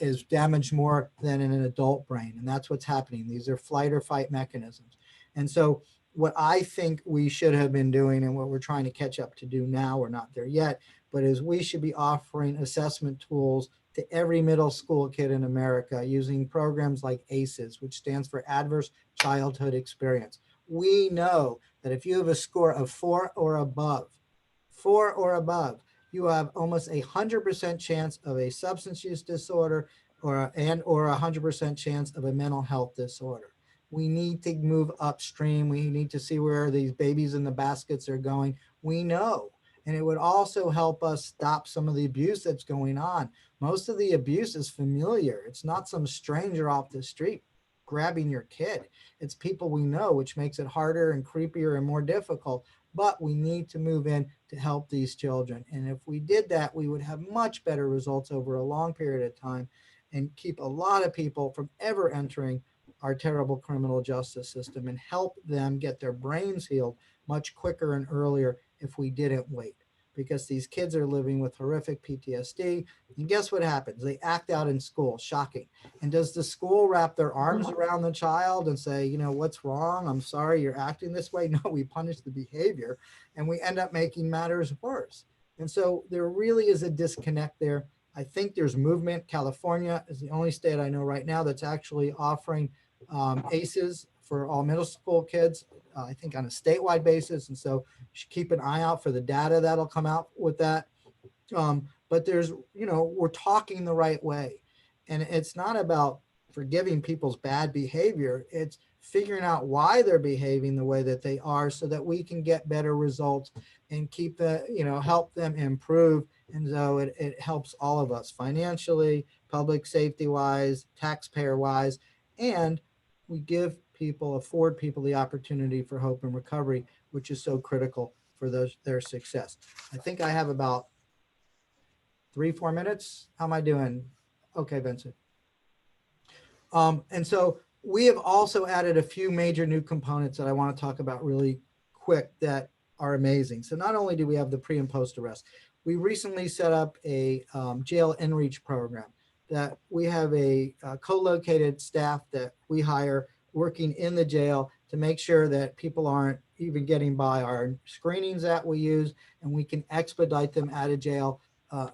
is damaged more than in an adult brain. And that's what's happening. These are flight or fight mechanisms. And so what I think we should have been doing and what we're trying to catch up to do now, we're not there yet, but is we should be offering assessment tools to every middle school kid in America using programs like ACEs, which stands for Adverse Childhood Experience. We know that if you have a score of 4 or above, you have almost 100% chance of a substance use disorder or 100% chance of a mental health disorder. We need to move upstream. We need to see where these babies in the baskets are going. We know. And it would also help us stop some of the abuse that's going on. Most of the abuse is familiar. It's not some stranger off the street grabbing your kid. It's people we know, which makes it harder and creepier and more difficult. But we need to move in to help these children. And if we did that, we would have much better results over a long period of time and keep a lot of people from ever entering our terrible criminal justice system and help them get their brains healed much quicker and earlier if we didn't wait. Because these kids are living with horrific PTSD. And guess what happens? They act out in school. Shocking. And does the school wrap their arms around the child and say, you know, what's wrong? I'm sorry you're acting this way. No, we punish the behavior and we end up making matters worse. And so there really is a disconnect there. I think there's movement. California is the only state I know right now that's actually offering ACEs for all middle school kids, I think on a statewide basis. And so you should keep an eye out for the data that'll come out with that. But there's, you know, we're talking the right way. And it's not about forgiving people's bad behavior. It's figuring out why they're behaving the way that they are so that we can get better results and keep the, you know, help them improve. And so it helps all of us financially, public safety wise, taxpayer wise, and we give people, afford people the opportunity for hope and recovery, which is so critical for their success. I think I have about 3-4 minutes. How am I doing? Okay, Vincent. And so we have also added a few major new components that I want to talk about really quick that are amazing. So not only do we have the pre and post arrest, we recently set up a jail in-reach program that we have a co-located staff that we hire working in the jail to make sure that people aren't even getting by our screenings that we use, and we can expedite them out of jail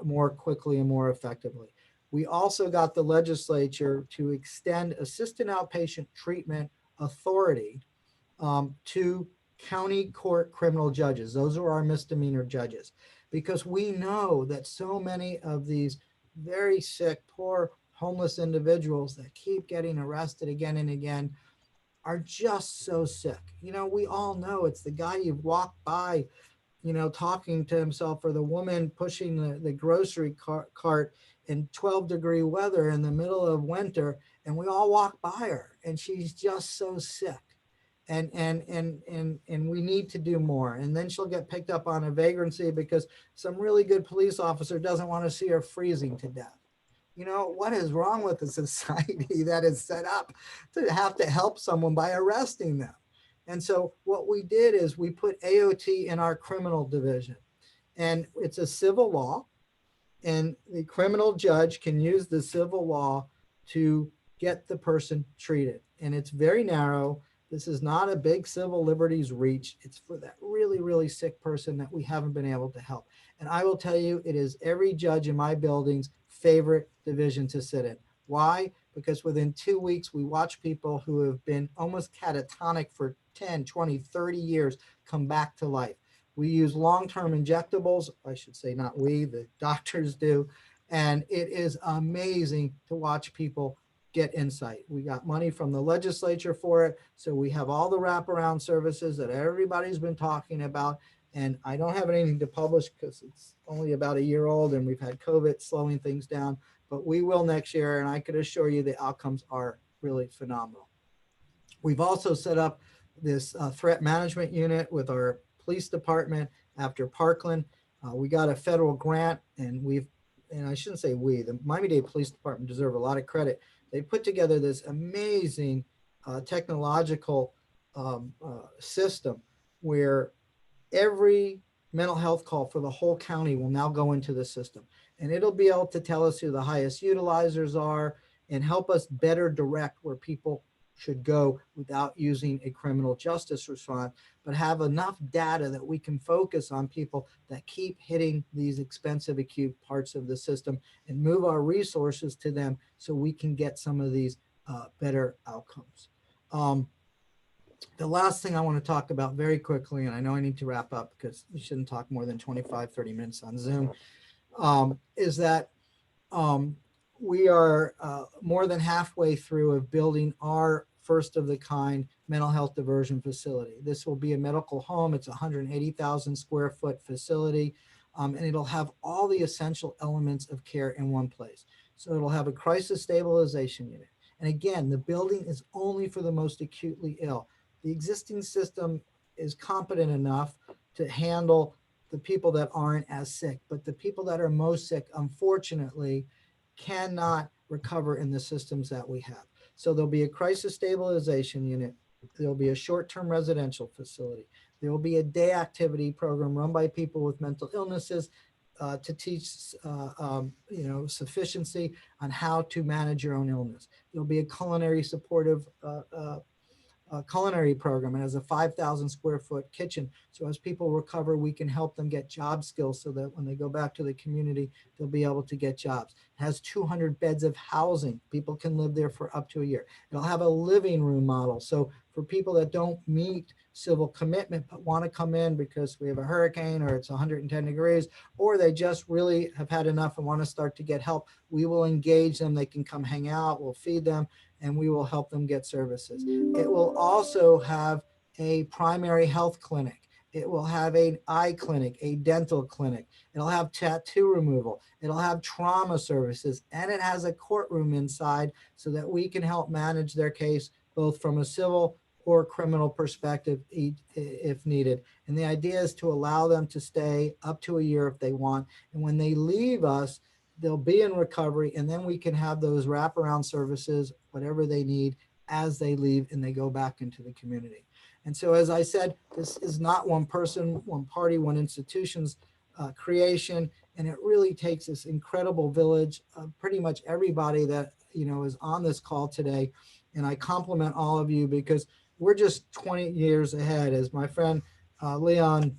more quickly and more effectively. We also got the legislature to extend assisted outpatient treatment authority to county court criminal judges. Those are our misdemeanor judges, because we know that so many of these very sick, poor, homeless individuals that keep getting arrested again and again are just so sick. You know, we all know it's the guy you've walked by, you know, talking to himself, or the woman pushing the grocery cart in 12-degree weather in the middle of winter, and we all walk by her and she's just so sick. And we need to do more. And then she'll get picked up on a vagrancy because some really good police officer doesn't want to see her freezing to death. You know, what is wrong with a society that is set up to have to help someone by arresting them? And so what we did is we put AOT in our criminal division, and it's a civil law, and the criminal judge can use the civil law to get the person treated. And it's very narrow. This is not a big civil liberties reach. It's for that really, really sick person that we haven't been able to help. And I will tell you, it is every judge in my building's favorite division to sit in. Why? Because within 2 weeks, we watch people who have been almost catatonic for 10, 20, 30 years come back to life. We use long-term injectables. I should say not we, the doctors do. And it is amazing to watch people get insight. We got money from the legislature for it. So we have all the wraparound services that everybody's been talking about. And I don't have anything to publish because it's only about a year old and we've had COVID slowing things down, but we will next year. And I could assure you the outcomes are really phenomenal. We've also set up this threat management unit with our police department after Parkland. We got a federal grant, and I shouldn't say we, the Miami-Dade Police Department deserve a lot of credit. They put together this amazing technological system where every mental health call for the whole county will now go into the system. And it'll be able to tell us who the highest utilizers are and help us better direct where people should go without using a criminal justice response, but have enough data that we can focus on people that keep hitting these expensive acute parts of the system and move our resources to them so we can get some of these better outcomes. The last thing I want to talk about very quickly, and I know I need to wrap up because we shouldn't talk more than 25, 30 minutes on Zoom, is that we are more than halfway through of building our first of the kind mental health diversion facility. This will be a medical home. It's a 180,000 square foot facility, and it'll have all the essential elements of care in one place. So it'll have a crisis stabilization unit. And again, the building is only for the most acutely ill. The existing system is competent enough to handle the people that aren't as sick, but the people that are most sick, unfortunately, cannot recover in the systems that we have. So there'll be a crisis stabilization unit. There'll be a short-term residential facility. There will be a day activity program run by people with mental illnesses to teach sufficiency on how to manage your own illness. There'll be a culinary supportive culinary program, and has a 5,000 square foot kitchen. So as people recover, we can help them get job skills so that when they go back to the community, they'll be able to get jobs. It has 200 beds of housing. People can live there for up to a year. It'll have a living room model. So for people that don't meet civil commitment, but want to come in because we have a hurricane or it's 110 degrees, or they just really have had enough and want to start to get help, we will engage them. They can come hang out, we'll feed them, and we will help them get services. It will also have a primary health clinic. It will have an eye clinic, a dental clinic. It'll have tattoo removal. It'll have trauma services, and it has a courtroom inside so that we can help manage their case both from a civil or criminal perspective if needed. And the idea is to allow them to stay up to a year if they want. And when they leave us, they'll be in recovery, and then we can have those wraparound services, whatever they need, as they leave and they go back into the community. And so, as I said, this is not one person, one party, one institution's creation, and it really takes this incredible village of pretty much everybody that is on this call today. And I compliment all of you because we're just 20 years ahead, as my friend Leon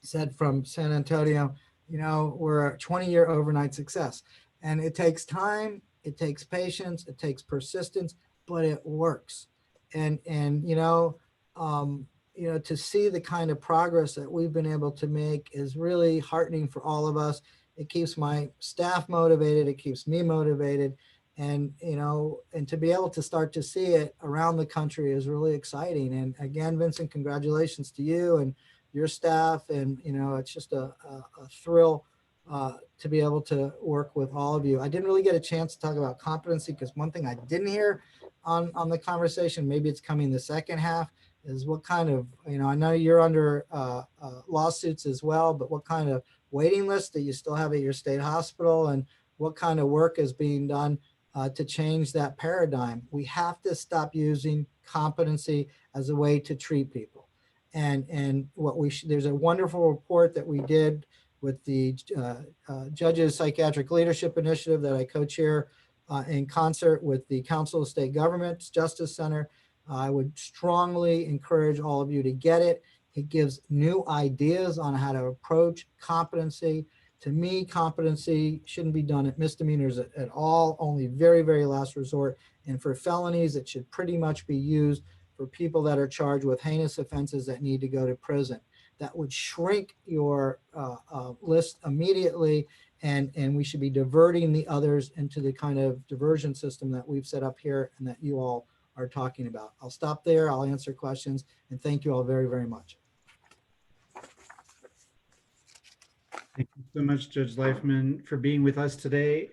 said from San Antonio. We're a 20-year overnight success, and it takes time, it takes patience, it takes persistence, but it works. And to see the kind of progress that we've been able to make is really heartening for all of us. It keeps my staff motivated, it keeps me motivated, and to be able to start to see it around the country is really exciting. And again, Vincent, congratulations to you and your staff, and it's just a thrill to be able to work with all of you. I didn't really get a chance to talk about competency because one thing I didn't hear on the conversation, maybe it's coming the second half, is what kind of, I know you're under lawsuits as well, but what kind of waiting list do you still have at your state hospital, and what kind of work is being done to change that paradigm? We have to stop using competency as a way to treat people. And what there's a wonderful report that we did with the Judges Psychiatric Leadership Initiative that I co-chair in concert with the Council of State Governments Justice Center. I would strongly encourage all of you to get it. It gives new ideas on how to approach competency. To me, competency shouldn't be done at misdemeanors at all, only very, very last resort. And for felonies, it should pretty much be used for people that are charged with heinous offenses that need to go to prison. That would shrink your list immediately, and we should be diverting the others into the kind of diversion system that we've set up here and that you all are talking about. I'll stop there, I'll answer questions, and thank you all very, very much. Thank you so much, Judge Leifman, for being with us today.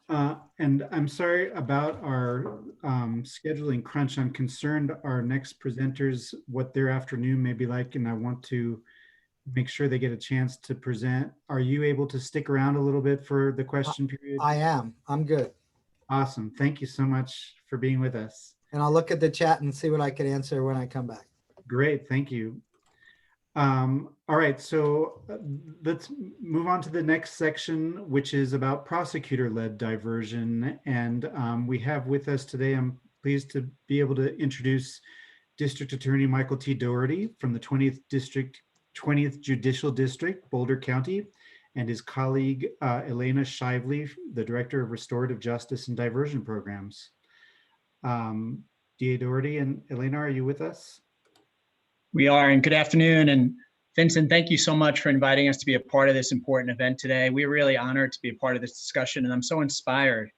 And I'm sorry about our scheduling crunch. I'm concerned our next presenters, what their afternoon may be like, and I want to make sure they get a chance to present. Are you able to stick around a little bit for the question period? I am. I'm good. Awesome. Thank you so much for being with us. and I'll look at the chat and see what I can answer when I come back. Great, thank you. All right, so let's move on to the next section, which is about prosecutor-led diversion. And we have with us today, I'm pleased to be able to introduce District Attorney Michael T. Doherty from the 20th Judicial District, Boulder County, and his colleague, Elena Shively, the Director of Restorative Justice and Diversion Programs. DA Doherty and Elena, are you with us? We are, and good afternoon. And Vincent, thank you so much for inviting us to be a part of this important event today. We're really honored to be a part of this discussion, and I'm so inspired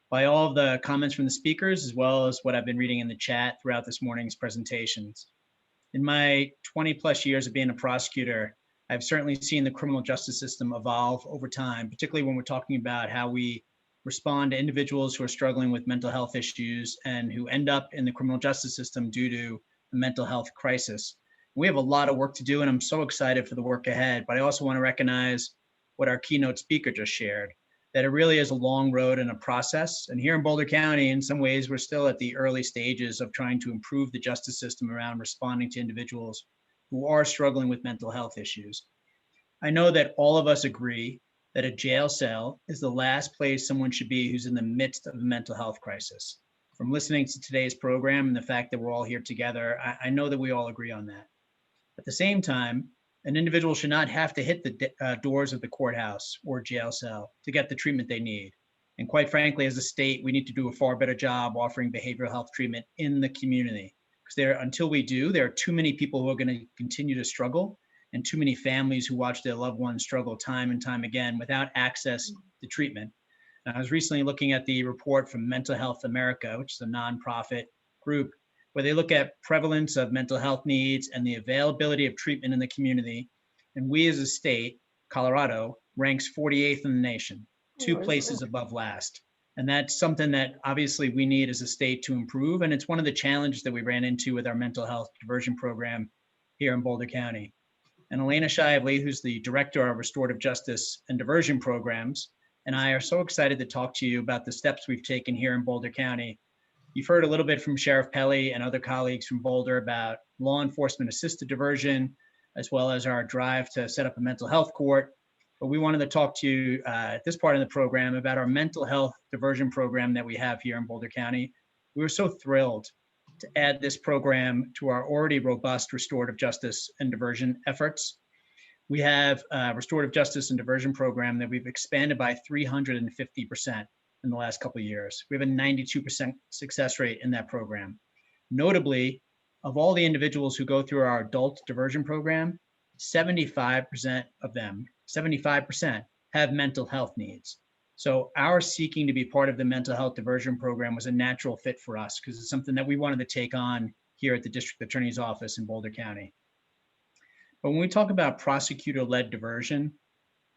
by all of the comments from the speakers, as well as what I've been reading in the chat throughout this morning's presentations. In my 20 plus years of being a prosecutor, I've certainly seen the criminal justice system evolve over time, particularly when we're talking about how we respond to individuals who are struggling with mental health issues and who end up in the criminal justice system due to a mental health crisis. We have a lot of work to do, and I'm so excited for the work ahead, but I also want to recognize what our keynote speaker just shared, that it really is a long road and a process. And here in Boulder County, in some ways, we're still at the early stages of trying to improve the justice system around responding to individuals who are struggling with mental health issues. I know that all of us agree that a jail cell is the last place someone should be who's in the midst of a mental health crisis. From listening to today's program and the fact that we're all here together, I know that we all agree on that. At the same time, an individual should not have to hit the doors of the courthouse or jail cell to get the treatment they need. And quite frankly, as a state, we need to do a far better job offering behavioral health treatment in the community. Because until we do, there are too many people who are going to continue to struggle, and too many families who watch their loved ones struggle time and time again without access to treatment. And I was recently looking at the report from Mental Health America, which is a nonprofit group, where they look at prevalence of mental health needs and the availability of treatment in the community. And we as a state, Colorado, ranks 48th in the nation, 2 places above last. And that's something that obviously we need as a state to improve. And it's one of the challenges that we ran into with our mental health diversion program here in Boulder County. And Elena Shively, who's the Director of Restorative Justice and Diversion Programs, and I are so excited to talk to you about the steps we've taken here in Boulder County. You've heard a little bit from Sheriff Pelly and other colleagues from Boulder about law enforcement assisted diversion, as well as our drive to set up a mental health court. But we wanted to talk to you at this part of the program about our mental health diversion program that we have here in Boulder County. We were so thrilled to add this program to our already robust restorative justice and diversion efforts. We have a restorative justice and diversion program that we've expanded by 350% in the last couple of years. We have a 92% success rate in that program. Notably, of all the individuals who go through our adult diversion program, 75% of them, 75% have mental health needs. So our seeking to be part of the mental health diversion program was a natural fit for us because it's something that we wanted to take on here at the District Attorney's Office in Boulder County. But when we talk about prosecutor-led diversion,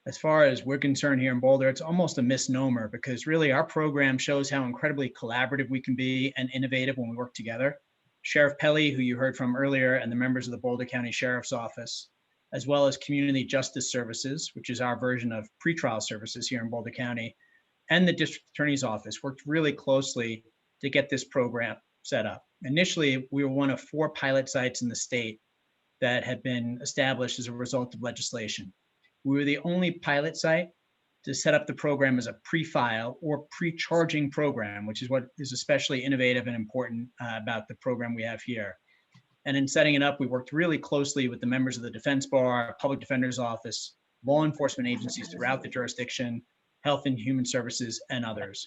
as far as we're concerned here in Boulder, it's almost a misnomer because really our program shows how incredibly collaborative we can be and innovative when we work together. Sheriff Pelly, who you heard from earlier, and the members of the Boulder County Sheriff's Office, as well as Community Justice Services, which is our version of pretrial services here in Boulder County, and the District Attorney's Office worked really closely to get this program set up. Initially, we were one of 4 pilot sites in the state that had been established as a result of legislation. We were the only pilot site to set up the program as a pre-file or pre-charging program, which is what is especially innovative and important about the program we have here. And in setting it up, we worked really closely with the members of the Defense Bar, Public Defender's Office, law enforcement agencies throughout the jurisdiction, Health and Human Services, and others.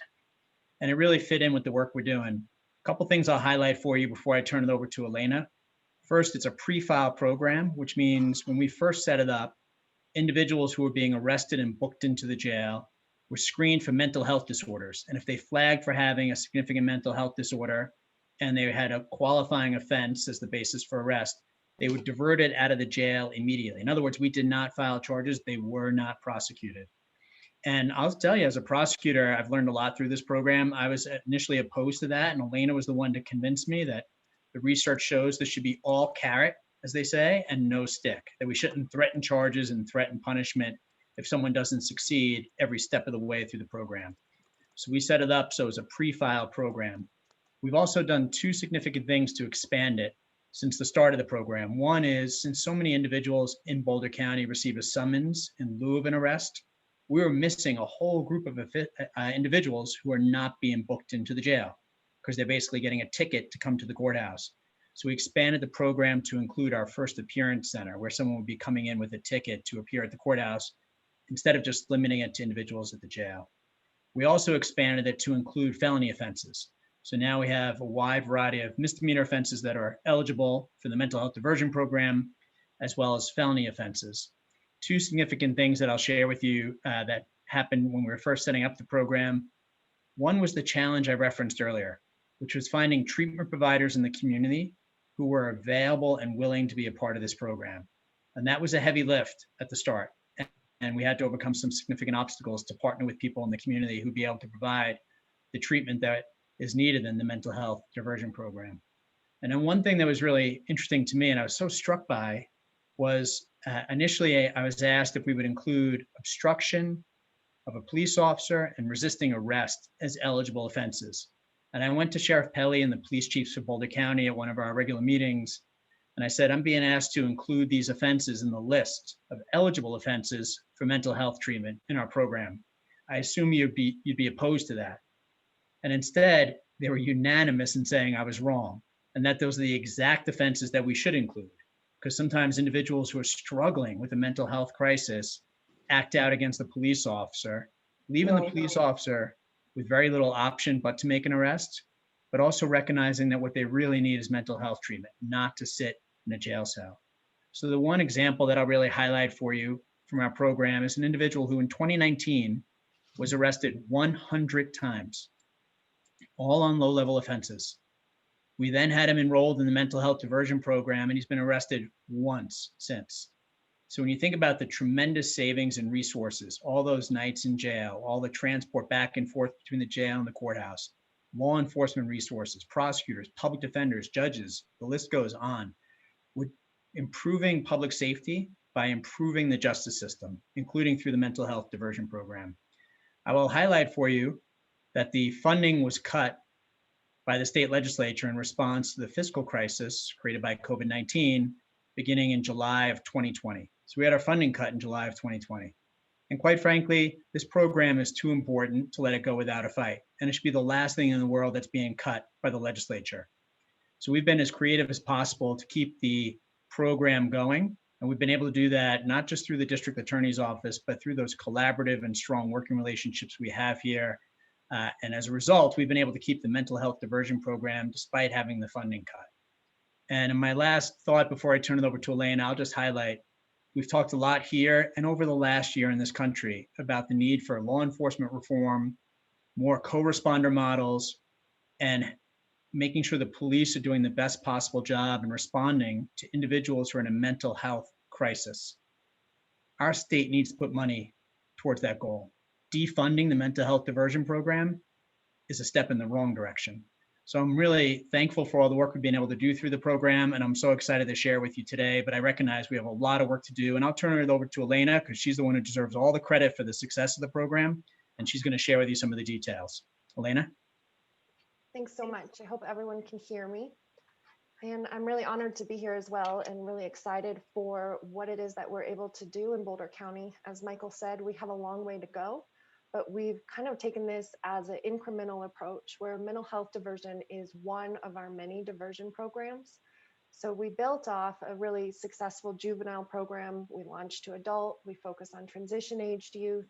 And it really fit in with the work we're doing. A couple things I'll highlight for you before I turn it over to Elena. First, it's a pre-file program, which means when we first set it up, individuals who were being arrested and booked into the jail were screened for mental health disorders. And if they flagged for having a significant mental health disorder and they had a qualifying offense as the basis for arrest, they were diverted out of the jail immediately. In other words, we did not file charges. They were not prosecuted. And I'll tell you, as a prosecutor, I've learned a lot through this program. I was initially opposed to that, and Elena was the one to convince me that the research shows this should be all carrot, as they say, and no stick, that we shouldn't threaten charges and threaten punishment if someone doesn't succeed every step of the way through the program. So we set it up so it's a pre-file program. We've also done two significant things to expand it since the start of the program. One is, since so many individuals in Boulder County receive a summons in lieu of an arrest, we were missing a whole group of individuals who are not being booked into the jail because they're basically getting a ticket to come to the courthouse. So we expanded the program to include our first appearance center, where someone would be coming in with a ticket to appear at the courthouse instead of just limiting it to individuals at the jail. We also expanded it to include felony offenses. So now we have a wide variety of misdemeanor offenses that are eligible for the mental health diversion program, as well as felony offenses. Two significant things that I'll share with you that happened when we were first setting up the program. One was the challenge I referenced earlier, which was finding treatment providers in the community who were available and willing to be a part of this program. And that was a heavy lift at the start. And we had to overcome some significant obstacles to partner with people in the community who'd be able to provide the treatment that is needed in the mental health diversion program. And then one thing that was really interesting to me, and I was so struck by, was initially I was asked if we would include obstruction of a police officer and resisting arrest as eligible offenses. And I went to Sheriff Pelly and the police chiefs of Boulder County at one of our regular meetings. And I said, I'm being asked to include these offenses in the list of eligible offenses for mental health treatment in our program. I assume you'd be opposed to that. And instead, they were unanimous in saying I was wrong, and that those are the exact offenses that we should include. Because sometimes individuals who are struggling with a mental health crisis act out against the police officer, leaving the police officer with very little option but to make an arrest, but also recognizing that what they really need is mental health treatment, not to sit in a jail cell. So the one example that I'll really highlight for you from our program is an individual who in 2019 was arrested 100 times, all on low-level offenses. We then had him enrolled in the mental health diversion program, and he's been arrested once since. So when you think about the tremendous savings and resources, all those nights in jail, all the transport back and forth between the jail and the courthouse, law enforcement resources, prosecutors, public defenders, judges, the list goes on. We're improving public safety by improving the justice system, including through the mental health diversion program. I will highlight for you that the funding was cut by the state legislature in response to the fiscal crisis created by COVID-19 beginning in July of 2020. So we had our funding cut in July of 2020. And quite frankly, this program is too important to let it go without a fight. And it should be the last thing in the world that's being cut by the legislature. So we've been as creative as possible to keep the program going. And we've been able to do that not just through the district attorney's office, but through those collaborative and strong working relationships we have here. And as a result, we've been able to keep the mental health diversion program despite having the funding cut. And in my last thought before I turn it over to Elaine, I'll just highlight, we've talked a lot here and over the last year in this country about the need for law enforcement reform, more co-responder models, and making sure the police are doing the best possible job in responding to individuals who are in a mental health crisis. Our state needs to put money towards that goal. Defunding the mental health diversion program is a step in the wrong direction. So I'm really thankful for all the work we've been able to do through the program, and I'm so excited to share with you today, but I recognize we have a lot of work to do, and I'll turn it over to Elena because she's the one who deserves all the credit for the success of the program, and she's going to share with you some of the details. Elena? Thanks so much. I hope everyone can hear me. And I'm really honored to be here as well and really excited for what it is that we're able to do in Boulder County. As Michael said, we have a long way to go, but we've kind of taken this as an incremental approach where mental health diversion is one of our many diversion programs. So we built off a really successful juvenile program. We launched to adult. We focus on transition aged youth.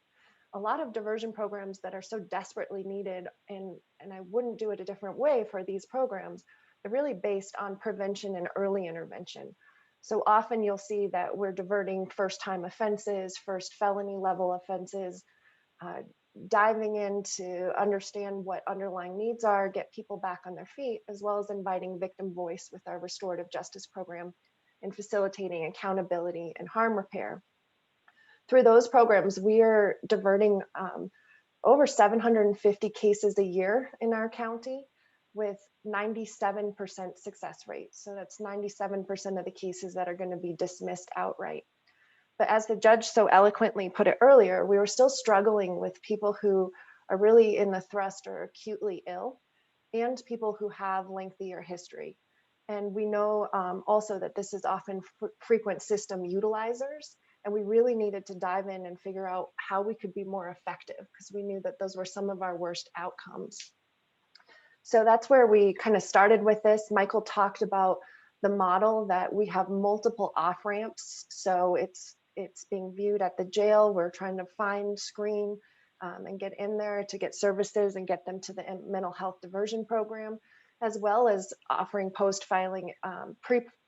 A lot of diversion programs that are so desperately needed, and I wouldn't do it a different way for these programs. They're really based on prevention and early intervention. So often you'll see that we're diverting first-time offenses, first felony level offenses, diving in to understand what underlying needs are, get people back on their feet, as well as inviting victim voice with our restorative justice program and facilitating accountability and harm repair. Through those programs, we are diverting over 750 cases a year in our county with 97% success rate. So that's 97% of the cases that are going to be dismissed outright. But as the judge so eloquently put it earlier, we were still struggling with people who are really in the thrust or acutely ill and people who have lengthier history. And we know also that this is often frequent system utilizers, and we really needed to dive in and figure out how we could be more effective, because we knew that those were some of our worst outcomes. So that's where we kind of started with this. Michael talked about the model that we have multiple off ramps. So it's being viewed at the jail. We're trying to find, screen, and get in there to get services and get them to the mental health diversion program, as well as offering post-filing,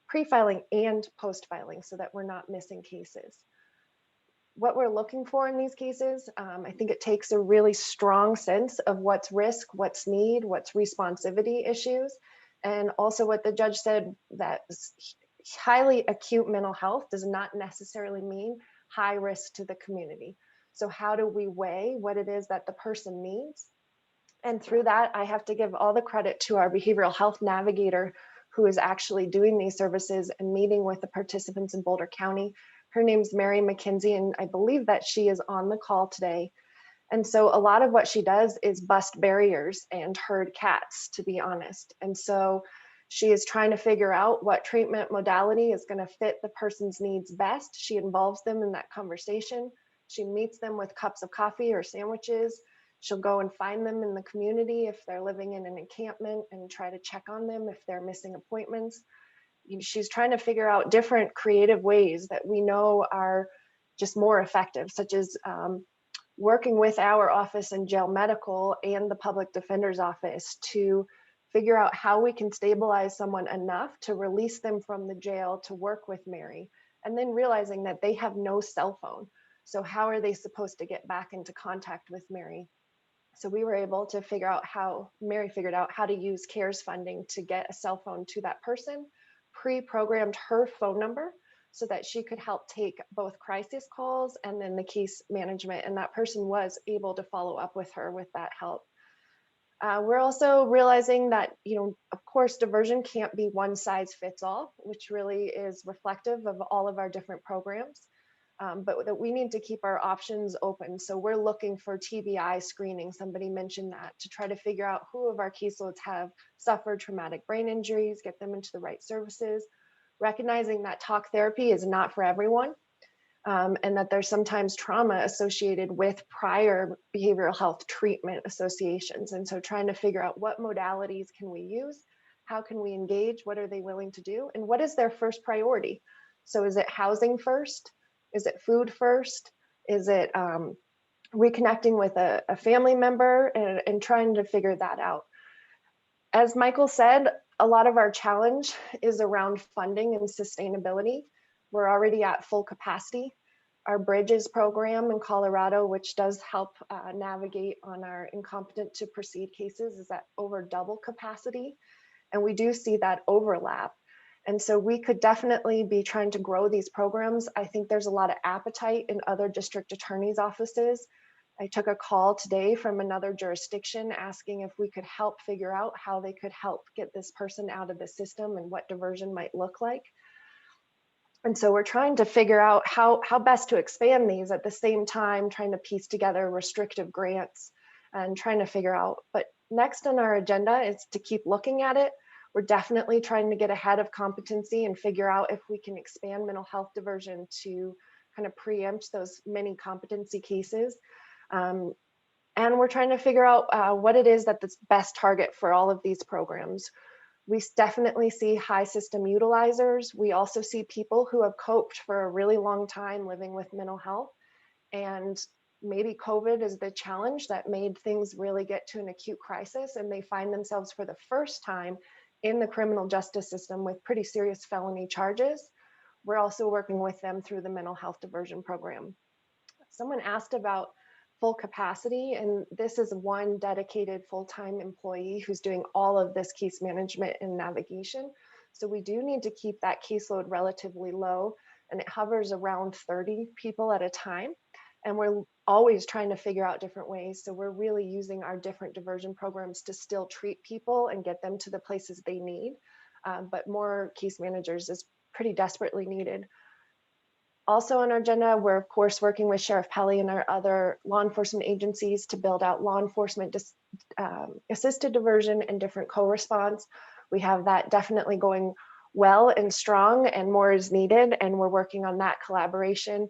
pre-filing and post-filing, so that we're not missing cases. What we're looking for in these cases, I think it takes a really strong sense of what's risk, what's need, what's responsivity issues, and also what the judge said, that highly acute mental health does not necessarily mean high risk to the community. So how do we weigh what it is that the person needs? And through that, I have to give all the credit to our behavioral health navigator, who is actually doing these services and meeting with the participants in Boulder County. Her name's Mary McKenzie, and I believe that she is on the call today. And so a lot of what she does is bust barriers and herd cats, to be honest. And so she is trying to figure out what treatment modality is going to fit the person's needs best. She involves them in that conversation. She meets them with cups of coffee or sandwiches. She'll go and find them in the community if they're living in an encampment and try to check on them if they're missing appointments. She's trying to figure out different creative ways that we know are just more effective, such as working with our office in jail medical and the public defender's office to figure out how we can stabilize someone enough to release them from the jail to work with Mary, and then realizing that they have no cell phone. So how are they supposed to get back into contact with Mary? So we were able to figure out how, Mary figured out how to use CARES funding to get a cell phone to that person, pre-programmed her phone number so that she could help take both crisis calls and then the case management. And that person was able to follow up with her with that help. We're also realizing that, of course, diversion can't be one size fits all, which really is reflective of all of our different programs. But that we need to keep our options open. So we're looking for TBI screening. Somebody mentioned that, to try to figure out who of our caseloads have suffered traumatic brain injuries, get them into the right services, recognizing that talk therapy is not for everyone, and that there's sometimes trauma associated with prior behavioral health treatment associations. And so trying to figure out what modalities can we use, how can we engage, what are they willing to do, and what is their first priority? So is it housing first? Is it food first? Is it reconnecting with a family member, and trying to figure that out? As Michael said, a lot of our challenge is around funding and sustainability. We're already at full capacity. Our Bridges program in Colorado, which does help navigate on our incompetent to proceed cases, is at over double capacity. And we do see that overlap. And so we could definitely be trying to grow these programs. I think there's a lot of appetite in other district attorneys' offices. I took a call today from another jurisdiction asking if we could help figure out how they could help get this person out of the system and what diversion might look like. And so we're trying to figure out how best to expand these, at the same time trying to piece together restrictive grants and trying to figure out. But next on our agenda is to keep looking at it. We're definitely trying to get ahead of competency and figure out if we can expand mental health diversion to kind of preempt those many competency cases. And we're trying to figure out what it is that's the best target for all of these programs. We definitely see high system utilizers. We also see people who have coped for a really long time living with mental health. And maybe COVID is the challenge that made things really get to an acute crisis, and they find themselves for the first time in the criminal justice system with pretty serious felony charges. We're also working with them through the mental health diversion program. Someone asked about full capacity, and this is one dedicated full-time employee who's doing all of this case management and navigation. So we do need to keep that caseload relatively low, and it hovers around 30 people at a time. And we're always trying to figure out different ways. So we're really using our different diversion programs to still treat people and get them to the places they need. But more case managers is pretty desperately needed. Also on our agenda, we're of course working with Sheriff Pelley and our other law enforcement agencies to build out law enforcement assisted diversion and different co-response. We have that definitely going well and strong, and more is needed. And we're working on that collaboration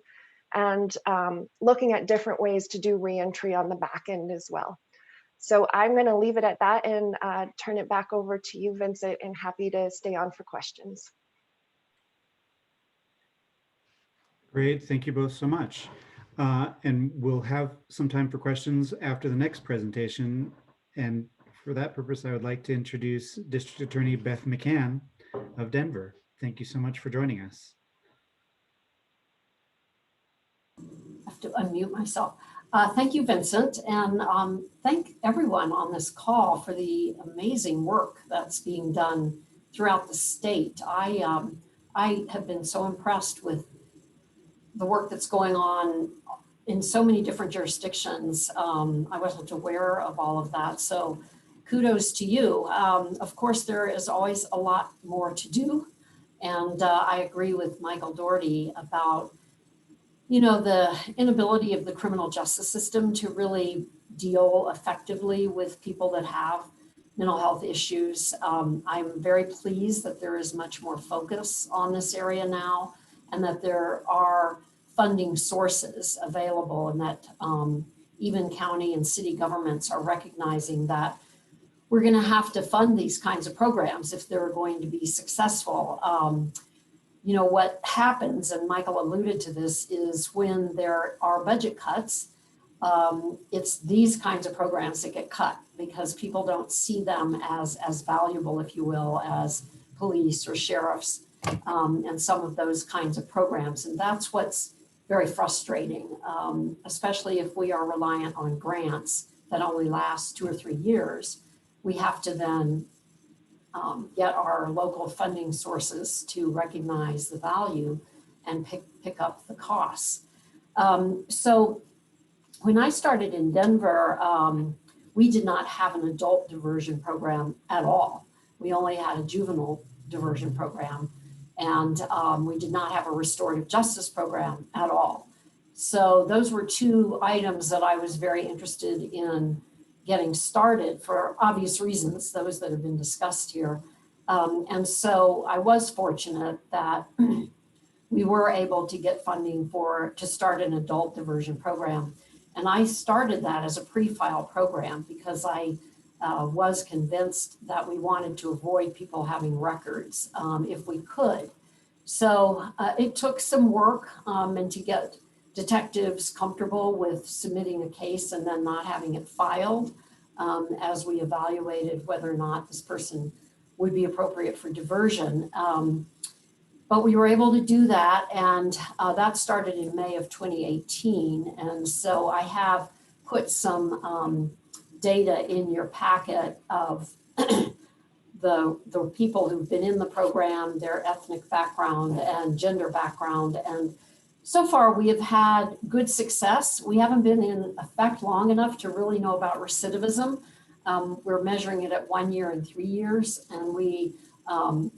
and looking at different ways to do reentry on the back end as well. So I'm going to leave it at that and turn it back over to you, Vincent, and happy to stay on for questions. Great, thank you both so much. And we'll have some time for questions after the next presentation. And for that purpose, I would like to introduce District Attorney Beth McCann of Denver. Thank you so much for joining us. I have to unmute myself. Thank you, Vincent, and thank everyone on this call for the amazing work that's being done throughout the state. I have been so impressed with the work that's going on in so many different jurisdictions. I wasn't aware of all of that, so kudos to you. Of course, there is always a lot more to do, and I agree with Michael Doherty about the inability of the criminal justice system to really deal effectively with people that have mental health issues. I'm very pleased that there is much more focus on this area now, and that there are funding sources available, and that even county and city governments are recognizing that we're going to have to fund these kinds of programs if they're going to be successful. What happens, and Michael alluded to this, is when there are budget cuts, it's these kinds of programs that get cut because people don't see them as valuable, if you will, as police or sheriffs and some of those kinds of programs. And that's what's very frustrating, especially if we are reliant on grants that only last 2 or 3 years. We have to then get our local funding sources to recognize the value and pick up the costs. So when I started in Denver, we did not have an adult diversion program at all. We only had a juvenile diversion program, and we did not have a restorative justice program at all. So those were 2 items that I was very interested in getting started for obvious reasons, those that have been discussed here. And so I was fortunate that we were able to get funding to start an adult diversion program. And I started that as a pre-file program because I was convinced that we wanted to avoid people having records if we could. So it took some work and to get detectives comfortable with submitting a case and then not having it filed as we evaluated whether or not this person would be appropriate for diversion. But we were able to do that, and that started in May of 2018. And so I have put some data in your packet of the people who've been in the program, their ethnic background and gender background. And so far we have had good success. We haven't been in effect long enough to really know about recidivism. We're measuring it at 1 year and 3 years, and we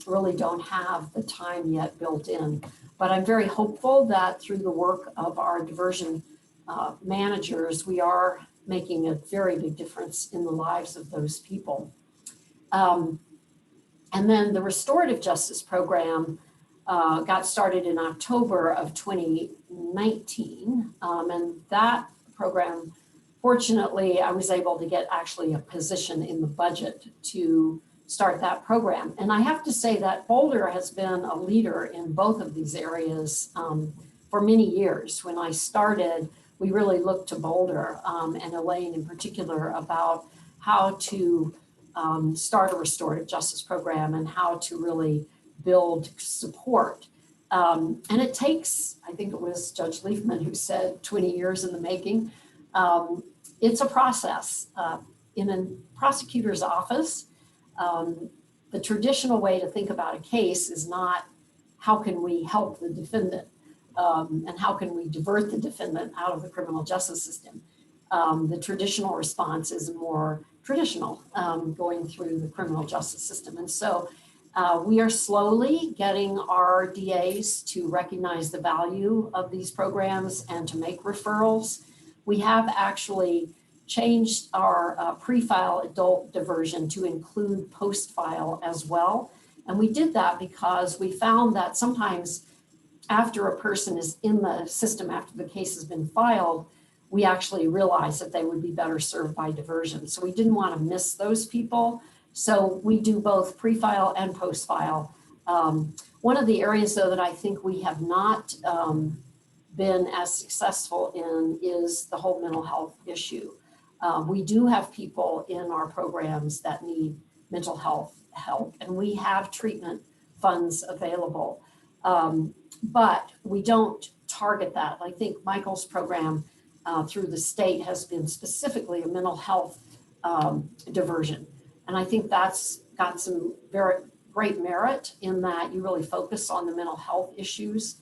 really don't have the time yet built in. But I'm very hopeful that through the work of our diversion managers, we are making a very big difference in the lives of those people. And then the restorative justice program got started in October of 2019. And that program, fortunately, I was able to get actually a position in the budget to start that program. And I have to say that Boulder has been a leader in both of these areas for many years. When I started, we really looked to Boulder and Elaine in particular about how to start a restorative justice program and how to really build support. And it takes, I think it was Judge Leifman who said 20 years in the making. It's a process. In a prosecutor's office, the traditional way to think about a case is not how can we help the defendant and how can we divert the defendant out of the criminal justice system. The traditional response is more traditional, going through the criminal justice system. And so we are slowly getting our DAs to recognize the value of these programs and to make referrals. We have actually changed our pre-file adult diversion to include post-file as well. And we did that because we found that sometimes after a person is in the system, after the case has been filed, we actually realize that they would be better served by diversion. So we didn't want to miss those people. So we do both pre-file and post-file. One of the areas though that I think we have not been as successful in is the whole mental health issue. We do have people in our programs that need mental health help, and we have treatment funds available. But we don't target that. I think Michael's program through the state has been specifically a mental health diversion. And I think that's got some very great merit in that you really focus on the mental health issues.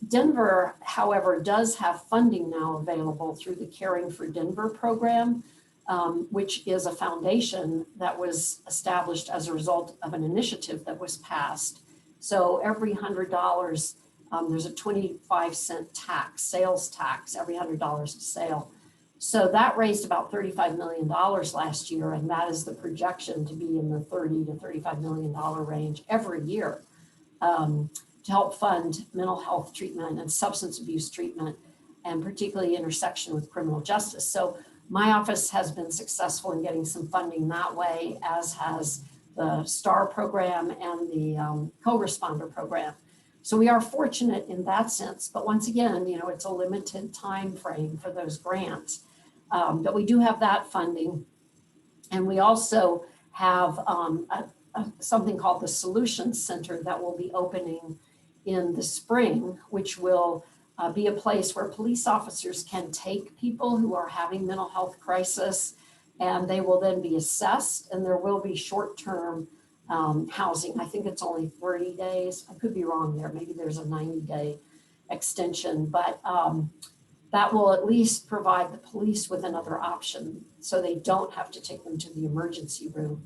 Denver, however, does have funding now available through the Caring for Denver program, which is a foundation that was established as a result of an initiative that was passed. So every $100, there's a 25-cent tax, sales tax, every $100 of sale. So that raised about $35 million last year, and that is the projection to be in the $30 to $35 million range every year to help fund mental health treatment and substance abuse treatment, and particularly intersection with criminal justice. So my office has been successful in getting some funding that way, as has the STAR program and the co-responder program. So we are fortunate in that sense, but once again, you know, it's a limited time frame for those grants. But we do have that funding. And we also have something called the Solutions Center that will be opening in the spring, which will be a place where police officers can take people who are having mental health crisis, and they will then be assessed, and there will be short-term housing. I think it's only 30 days. I could be wrong there. Maybe there's a 90-day extension, but that will at least provide the police with another option so they don't have to take them to the emergency room.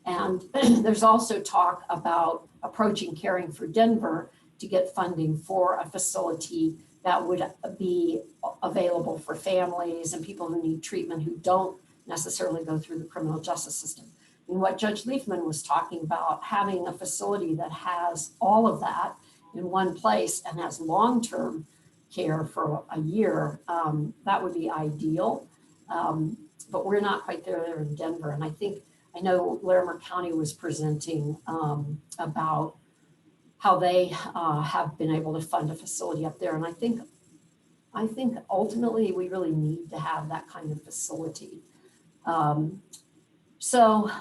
And there's also talk about approaching Caring for Denver to get funding for a facility that would be available for families and people who need treatment who don't necessarily go through the criminal justice system. And what Judge Leifman was talking about, having a facility that has all of that in one place and has long-term care for a year, that would be ideal. But we're not quite there in Denver. And I know Larimer County was presenting about how they have been able to fund a facility up there. And I think ultimately we really need to have that kind of facility. So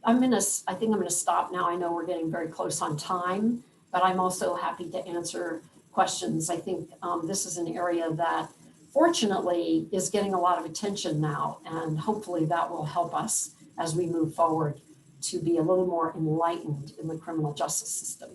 I think I'm gonna stop now. I know we're getting very close on time, but I'm also happy to answer questions. I think this is an area that fortunately is getting a lot of attention now, and hopefully that will help us as we move forward to be a little more enlightened in the criminal justice system.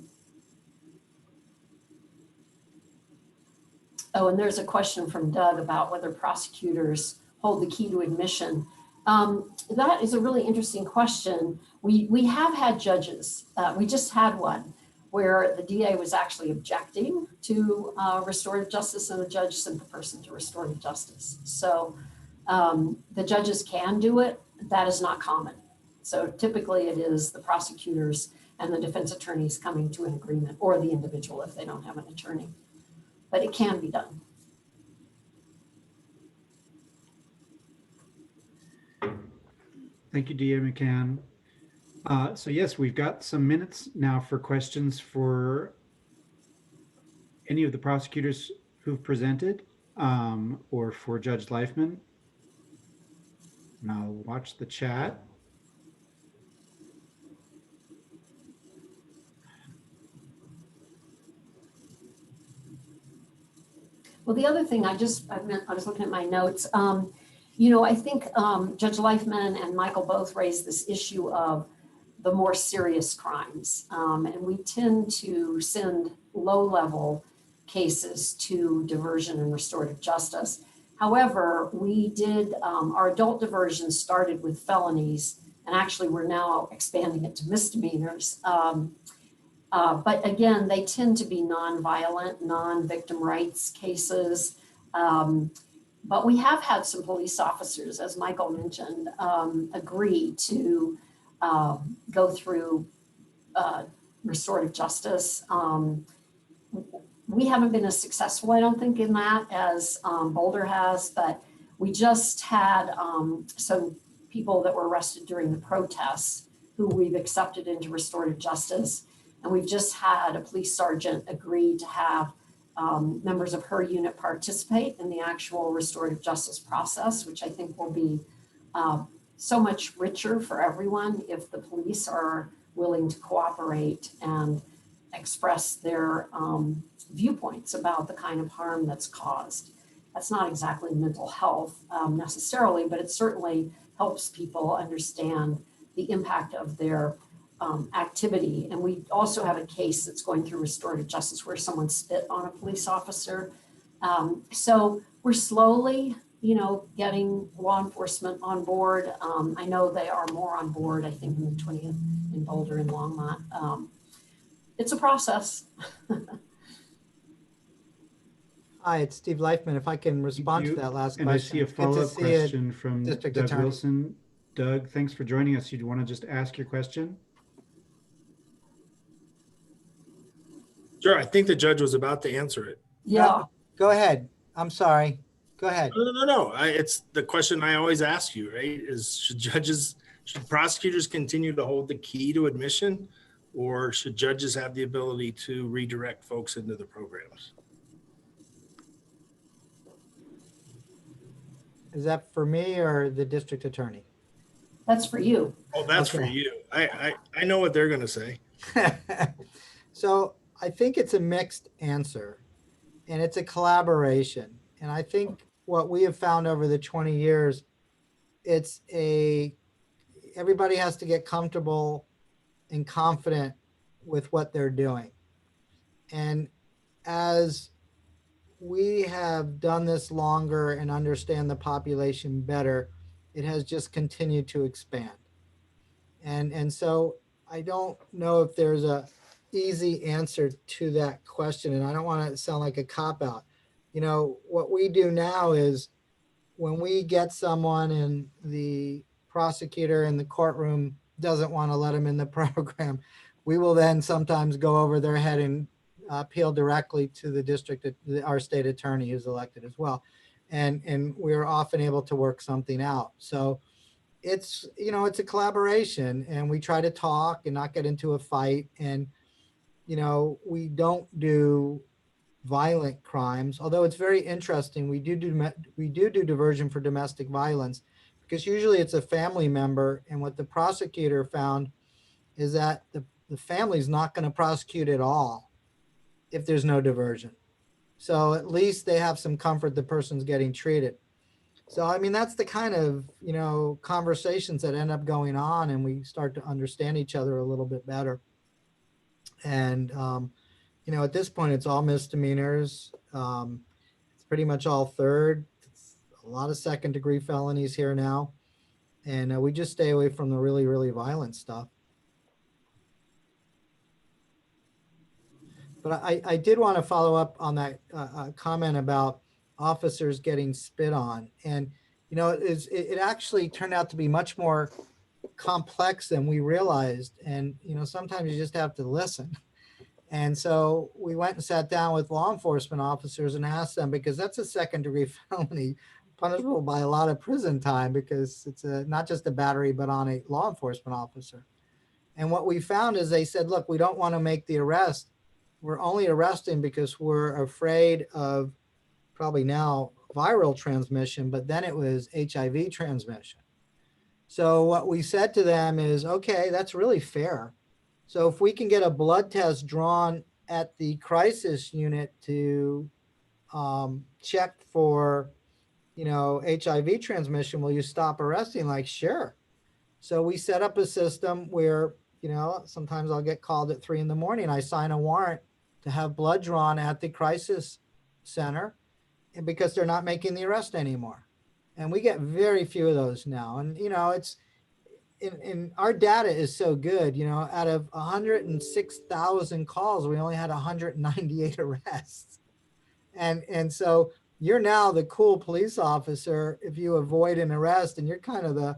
Oh, and there's a question from Doug about whether prosecutors hold the key to admission. That is a really interesting question. We have had judges, we just had one where the DA was actually objecting to restorative justice, and the judge sent the person to restorative justice. So the judges can do it. That is not common. So typically it is the prosecutors and the defense attorneys coming to an agreement, or the individual if they don't have an attorney. But it can be done. Thank you, DA McCann. So yes, we've got some minutes now for questions for any of the prosecutors who've presented, or for Judge Leifman. And I'll watch the chat. Well, the other thing I was looking at my notes. You know, I think Judge Leifman and Michael both raised this issue of the more serious crimes. And we tend to send low-level cases to diversion and restorative justice. However, we did, our adult diversion started with felonies, and actually we're now expanding it to misdemeanors. But again, they tend to be non-violent, non-victim rights cases. But we have had some police officers, as Michael mentioned, agree to go through restorative justice. We haven't been as successful, I don't think, in that as Boulder has, but we just had some people that were arrested during the protests who we've accepted into restorative justice. And we've just had a police sergeant agree to have members of her unit participate in the actual restorative justice process, which I think will be so much richer for everyone if the police are willing to cooperate and express their viewpoints about the kind of harm that's caused. That's not exactly mental health necessarily, but it certainly helps people understand the impact of their activity. And we also have a case that's going through restorative justice where someone spit on a police officer. So we're slowly, getting law enforcement on board. I know they are more on board, I think, in the 20th in Boulder and Longmont. It's a process. Hi, it's Steve Leifman. If I can respond to that last And question. I see a It's good to follow-up see it, question from District Doug Attorney. Wilson. Doug, thanks for joining us. You want to just ask your question? Sure, I think the judge was about to answer it. Yeah. Go ahead. I'm sorry. Go ahead. No. It's the question I always ask you, right? Is should prosecutors continue to hold the key to admission, or should judges have the ability to redirect folks into the programs? Is that for me or the district attorney? That's for you. Oh, that's for Okay. you. I know what they're going to say. So I think it's a mixed answer, and it's a collaboration. And I think what we have found over the 20 years, everybody has to get comfortable and confident with what they're doing. And as we have done this longer and understand the population better, it has just continued to expand. And so I don't know if there's a easy answer to that question, and I don't want to sound like a cop-out. What we do now is when we get someone and the prosecutor in the courtroom doesn't want to let them in the program, we will then sometimes go over their head and appeal directly to the district, our state attorney who's elected as well. And we're often able to work something out. So it's a collaboration, and we try to talk and not get into a fight. And, we don't do violent crimes, although it's very interesting. We do diversion for domestic violence, because usually it's a family member. And what the prosecutor found is that the family's not going to prosecute at all if there's no diversion. So at least they have some comfort the person's getting treated. So, I mean, that's the kind of, conversations that end up going on, and we start to understand each other a little bit better. And, at this point, it's all misdemeanors. It's pretty much all third. It's a lot of second-degree felonies here now. And we just stay away from the really, really violent stuff. But I did want to follow up on that comment about officers getting spit on. And, it actually turned out to be much more complex than we realized. And, sometimes you just have to listen. And so we went and sat down with law enforcement officers and asked them, because that's a second-degree felony punishable by a lot of prison time, because it's not just a battery, but on a law enforcement officer. And what we found is they said, look, we don't want to make the arrest. We're only arresting because we're afraid of probably now viral transmission, but then it was HIV transmission. So what we said to them is, okay, that's really fair. So if we can get a blood test drawn at the crisis unit to check for, HIV transmission, will you stop arresting? Like, sure. So we set up a system where, sometimes I'll get called at 3 a.m. I sign a warrant to have blood drawn at the crisis center, and because they're not making the arrest anymore. And we get very few of those now. And, it's in our data is so good, out of 106,000 calls, we only had 198 arrests. And so you're now the cool police officer if you avoid an arrest, and you're kind of the,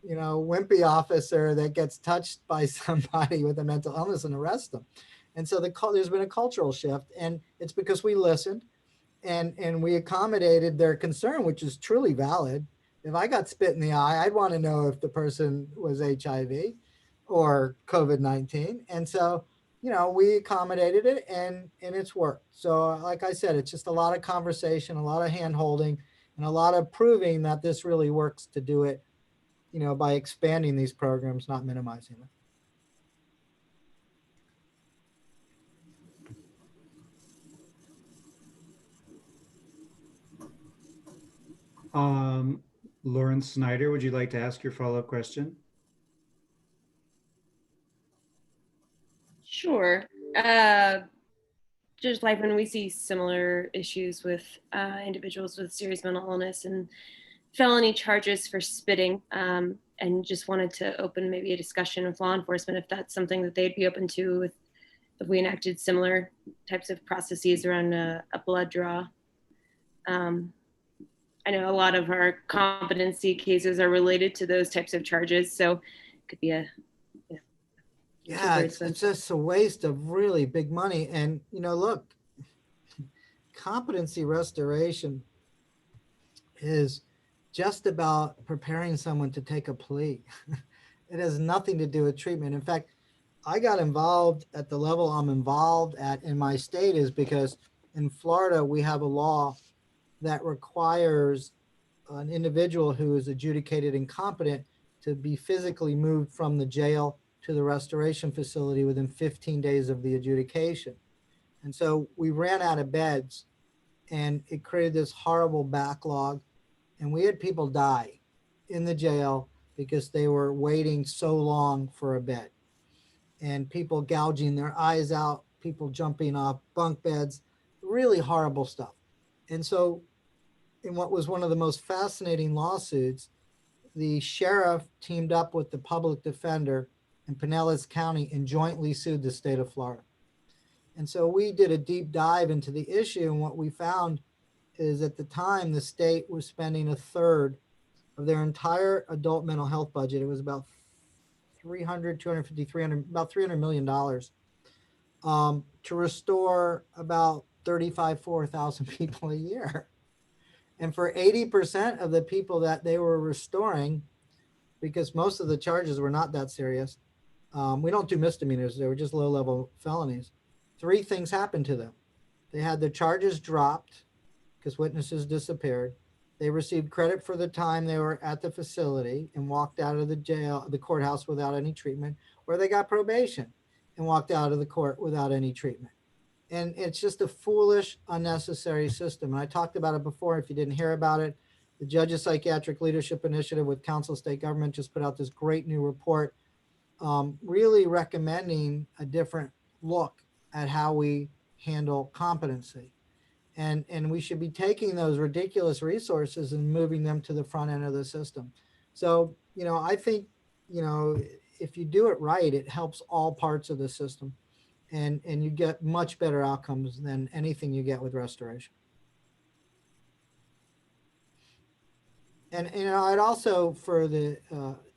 wimpy officer that gets touched by somebody with a mental illness and arrest them. And so there's been a cultural shift, and it's because we listened and we accommodated their concern, which is truly valid. If I got spit in the eye, I'd want to know if the person was HIV or COVID-19. And so, we accommodated it, and it's worked. So like I said, it's just a lot of conversation, a lot of hand holding, and a lot of proving that this really works to do it, by expanding these programs, not minimizing them. Lauren Snyder, would you like to ask your follow-up question? Sure. Judge Leifman, we see similar issues with individuals with serious mental illness and felony charges for spitting, and just wanted to open maybe a discussion with law enforcement if that's something that they'd be open to if we enacted similar types of processes around a blood draw. I know a lot of our competency cases are related to those types of charges, so it could be a yeah, it's just a waste of really big money. And look, competency restoration is just about preparing someone to take a plea. It has nothing to do with treatment. In fact, I got involved at the level I'm involved at in my state is because in Florida, we have a law that requires an individual who is adjudicated incompetent to be physically moved from the jail to the restoration facility within 15 days of the adjudication. And so we ran out of beds, and it created this horrible backlog. And we had people die in the jail because they were waiting so long for a bed, and people gouging their eyes out, people jumping off bunk beds, really horrible stuff. And so in what was one of the most fascinating lawsuits, the sheriff teamed up with the public defender in Pinellas County and jointly sued the state of Florida. And so we did a deep dive into the issue, and what we found is at the time the state was spending a third of their entire adult mental health budget. It was about about $300 million to restore about 4,000 people a year. And for 80% of the people that they were restoring, because most of the charges were not that serious, we don't do misdemeanors, they were just low-level felonies. 3 things happened to them. They had their charges dropped because witnesses disappeared. They received credit for the time they were at the facility and walked out of the courthouse without any treatment, or they got probation and walked out of the court without any treatment. And it's just a foolish, unnecessary system. And I talked about it before. If you didn't hear about it, the Judges Psychiatric Leadership Initiative with Council State Government just put out this great new report, really recommending a different look at how we handle competency. And we should be taking those ridiculous resources and moving them to the front end of the system. So, I think, if you do it right, it helps all parts of the system. And you get much better outcomes than anything you get with restoration. And I'd also, for the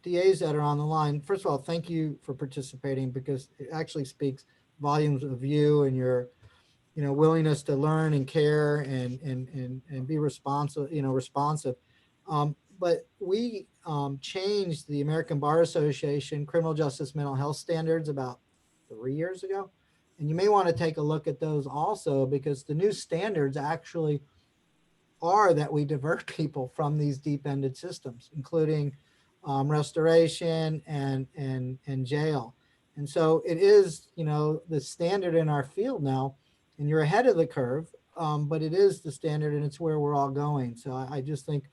DAs that are on the line, first of all, thank you for participating, because it actually speaks volumes of you and your willingness to learn and care and be responsive. But we changed the American Bar Association criminal justice mental health standards about 3 years ago. And you may want to take a look at those also, because the new standards actually are that we divert people from these deep-ended systems, including restoration and jail. And so it is, the standard in our field now, and you're ahead of the curve, but it is the standard, and it's where we're all going. So I just think,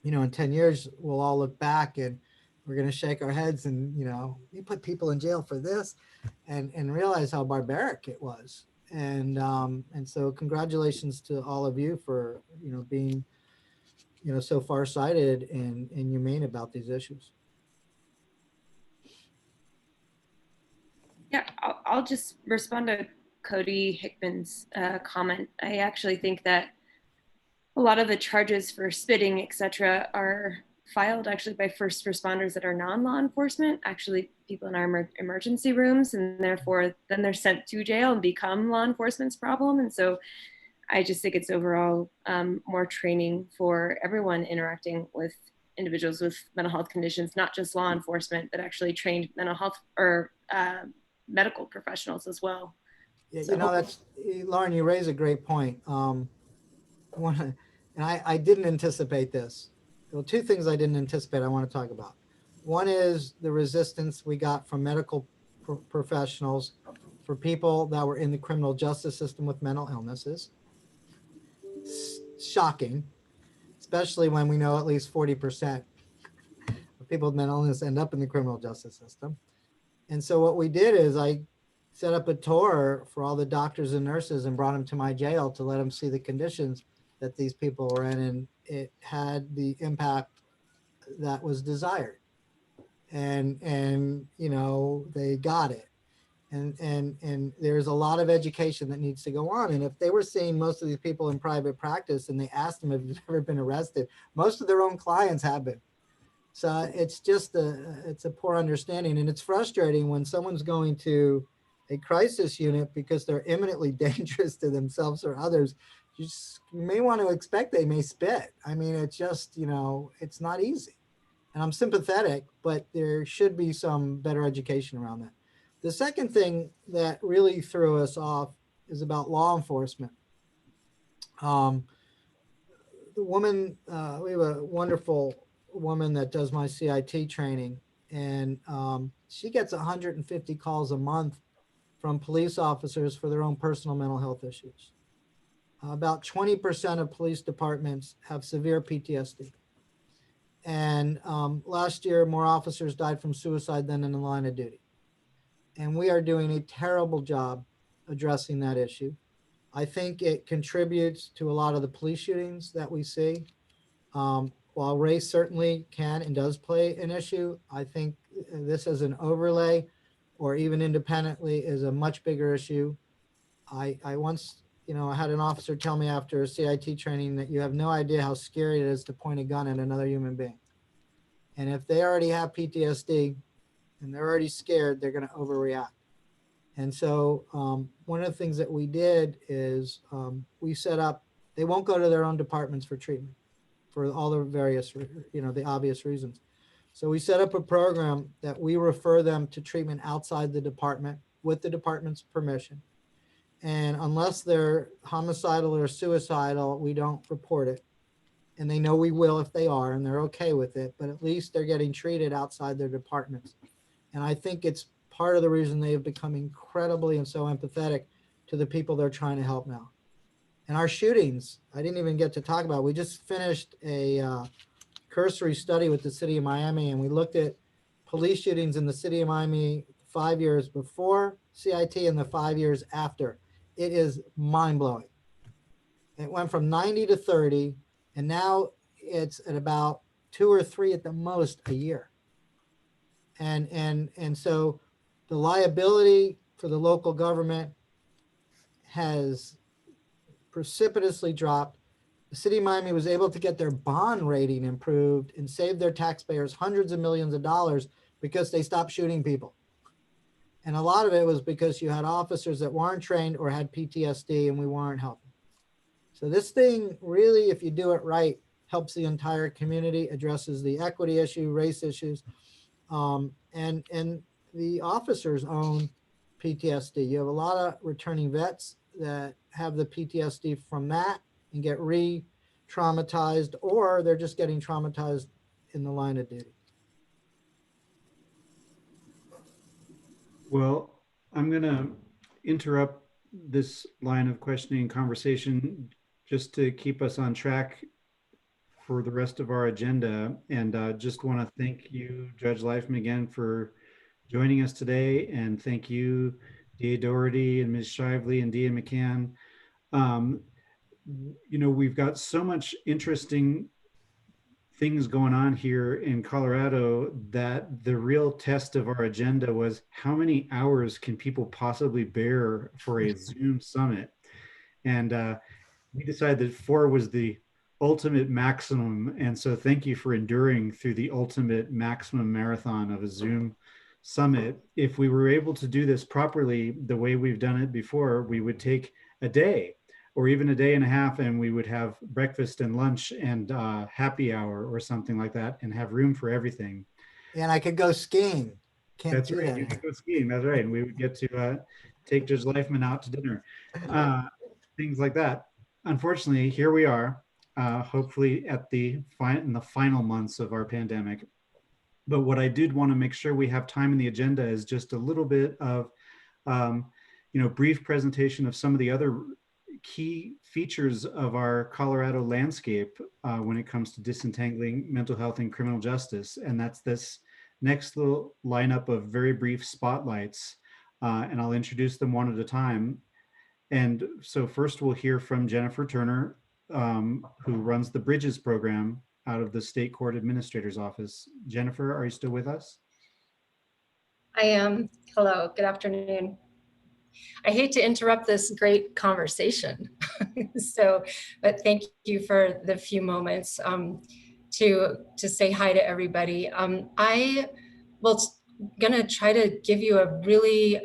in 10 years, we'll all look back and we're going to shake our heads and, you put people in jail for this, and realize how barbaric it was. And so congratulations to all of you for, being, so farsighted and humane about these issues. Yeah, I'll just respond to Cody Hickman's comment. I actually think that a lot of the charges for spitting, et cetera, are filed actually by first responders that are non-law enforcement, actually people in our emergency rooms, and therefore then they're sent to jail and become law enforcement's problem. And so I just think it's overall more training for everyone interacting with individuals with mental health conditions, not just law enforcement, but actually trained mental health or medical professionals as well. Yeah, So, you know, that's, Lauren, you raise a great point. And I didn't anticipate this. Well, two things I didn't anticipate I want to talk about. One is the resistance we got from medical professionals for people that were in the criminal justice system with mental illnesses. Shocking, especially when we know at least 40% of people with mental illness end up in the criminal justice system. And so what we did is I set up a tour for all the doctors and nurses and brought them to my jail to let them see the conditions that these people were in, and it had the impact that was desired. And you know, they got it. And there's a lot of education that needs to go on. And if they were seeing most of these people in private practice and they asked them if you've ever been arrested, most of their own clients have been. So it's just it's a poor understanding. And it's frustrating when someone's going to a crisis unit because they're imminently dangerous to themselves or others. You may want to expect they may spit. I mean, it's just, you know, it's not easy. And I'm sympathetic, but there should be some better education around that. The second thing that really threw us off is about law enforcement. The woman, we have a wonderful woman that does my CIT training, and she gets 150 calls a month from police officers for their own personal mental health issues. About 20% of police departments have severe PTSD. And last year, more officers died from suicide than in the line of duty. And we are doing a terrible job addressing that issue. I think it contributes to a lot of the police shootings that we see. While race certainly can and does play an issue, I think this as an overlay or even independently is a much bigger issue. I once, you know, I had an officer tell me after a CIT training that you have no idea how scary it is to point a gun at another human being. And if they already have PTSD and they're already scared, they're going to overreact. And so one of the things that we did is we set up, they won't go to their own departments for treatment for all the various, you know, the obvious reasons. So we set up a program that we refer them to treatment outside the department with the department's permission. And unless they're homicidal or suicidal, we don't report it. And they know we will if they are, and they're okay with it, but at least they're getting treated outside their departments. And I think it's part of the reason they have become incredibly and so empathetic to the people they're trying to help now. And our shootings, I didn't even get to talk about, we just finished a cursory study with the city of Miami, and we looked at police shootings in the city of Miami 5 years before CIT and the 5 years after. It is mind-blowing. It went from 90 to 30, and now it's at about 2 or 3 at the most a year. And so the liability for the local government has precipitously dropped. The city of Miami was able to get their bond rating improved and save their taxpayers hundreds of millions of dollars because they stopped shooting people. And a lot of it was because you had officers that weren't trained or had PTSD and we weren't helping. So this thing really, if you do it right, helps the entire community, addresses the equity issue, race issues, and the officers own PTSD. You have a lot of returning vets that have the PTSD from that and get re-traumatized, or they're just getting traumatized in the line of duty. Well, I'm going to interrupt this line of questioning and conversation just to keep us on track for the rest of our agenda. And just want to thank you, Judge Leifman, again for joining us today. And thank you, D.A. Doherty and Ms. Shively and D.A. McCann. You know, we've got so much interesting things going on here in Colorado that the real test of our agenda was how many hours can people possibly bear for a Zoom summit? And we decided that 4 was the ultimate maximum. And so thank you for enduring through the ultimate maximum marathon of a Zoom summit. If we were able to do this properly, the way we've done it before, we would take a day or even a day and a half, and we would have breakfast and lunch and happy hour or something like that, and have room for everything. And I could go skiing. That's right. You could go skiing. That's right. And we would get to take Judge Leifman out to dinner, things like that. Unfortunately, here we are, hopefully in the final months of our pandemic. But what I did want to make sure we have time in the agenda is just a little bit of, brief presentation of some of the other key features of our Colorado landscape when it comes to disentangling mental health and criminal justice. And that's this next little lineup of very brief spotlights, and I'll introduce them one at a time. And so first we'll hear from Jennifer Turner, who runs the Bridges program out of the State Court Administrator's Office. Jennifer, are you still with us? I am. Hello, good afternoon. I hate to interrupt this great conversation. But thank you for the few moments to say hi to everybody. I will gonna try to give you a really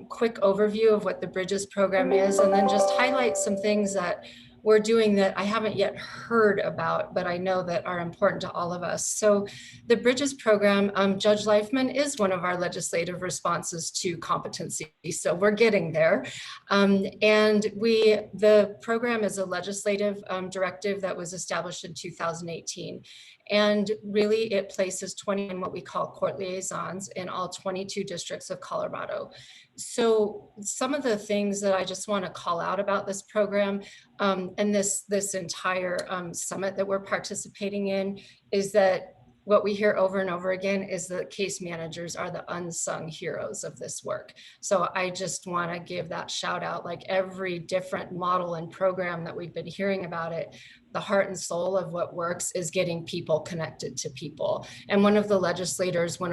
quick overview of what the Bridges program is, and then just highlight some things that we're doing that I haven't yet heard about, but I know that are important to all of us. So the Bridges program, Judge Leifman is one of our legislative responses to competency. So we're getting there. And the program is a legislative directive that was established in 2018. And really it places 20 what we call court liaisons in all 22 districts of Colorado. So some of the things that I just want to call out about this program and this entire summit that we're participating in is that what we hear over and over again is that case managers are the unsung heroes of this work. So I just want to give that shout out, like every different model and program that we've been hearing about it, the heart and soul of what works is getting people connected to people. And one of the legislators, when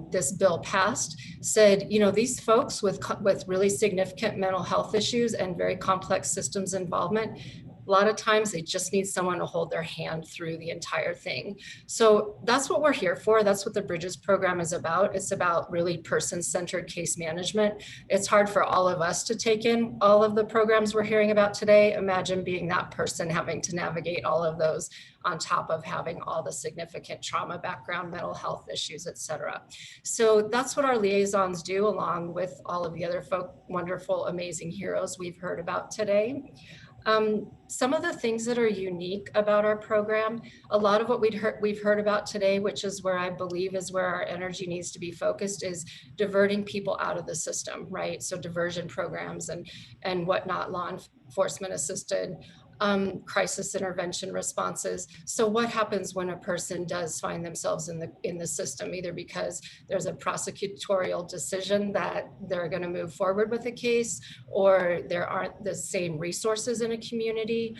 this bill passed, said, these folks with really significant mental health issues and very complex systems involvement, a lot of times they just need someone to hold their hand through the entire thing. So that's what we're here for. That's what the Bridges program is about. It's about really person-centered case management. It's hard for all of us to take in all of the programs we're hearing about today. Imagine being that person having to navigate all of those on top of having all the significant trauma background, mental health issues, et cetera. So that's what our liaisons do, along with all of the other wonderful, amazing heroes we've heard about today. Some of the things that are unique about our program, a lot of what we've heard about today, which is where I believe is where our energy needs to be focused, is diverting people out of the system, right? So diversion programs and whatnot, law enforcement assisted crisis intervention responses. So what happens when a person does find themselves in the system, either because there's a prosecutorial decision that they're going to move forward with a case, or there aren't the same resources in a community.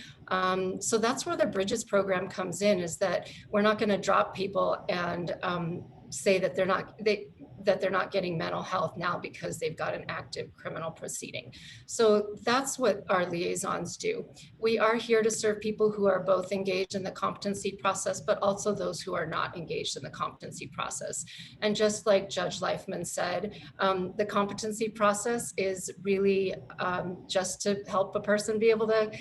So that's where the Bridges program comes in, is that we're not going to drop people and say that they're not getting mental health now because they've got an active criminal proceeding. So that's what our liaisons do. We are here to serve people who are both engaged in the competency process, but also those who are not engaged in the competency process. And just like Judge Leifman said, the competency process is really just to help a person be able to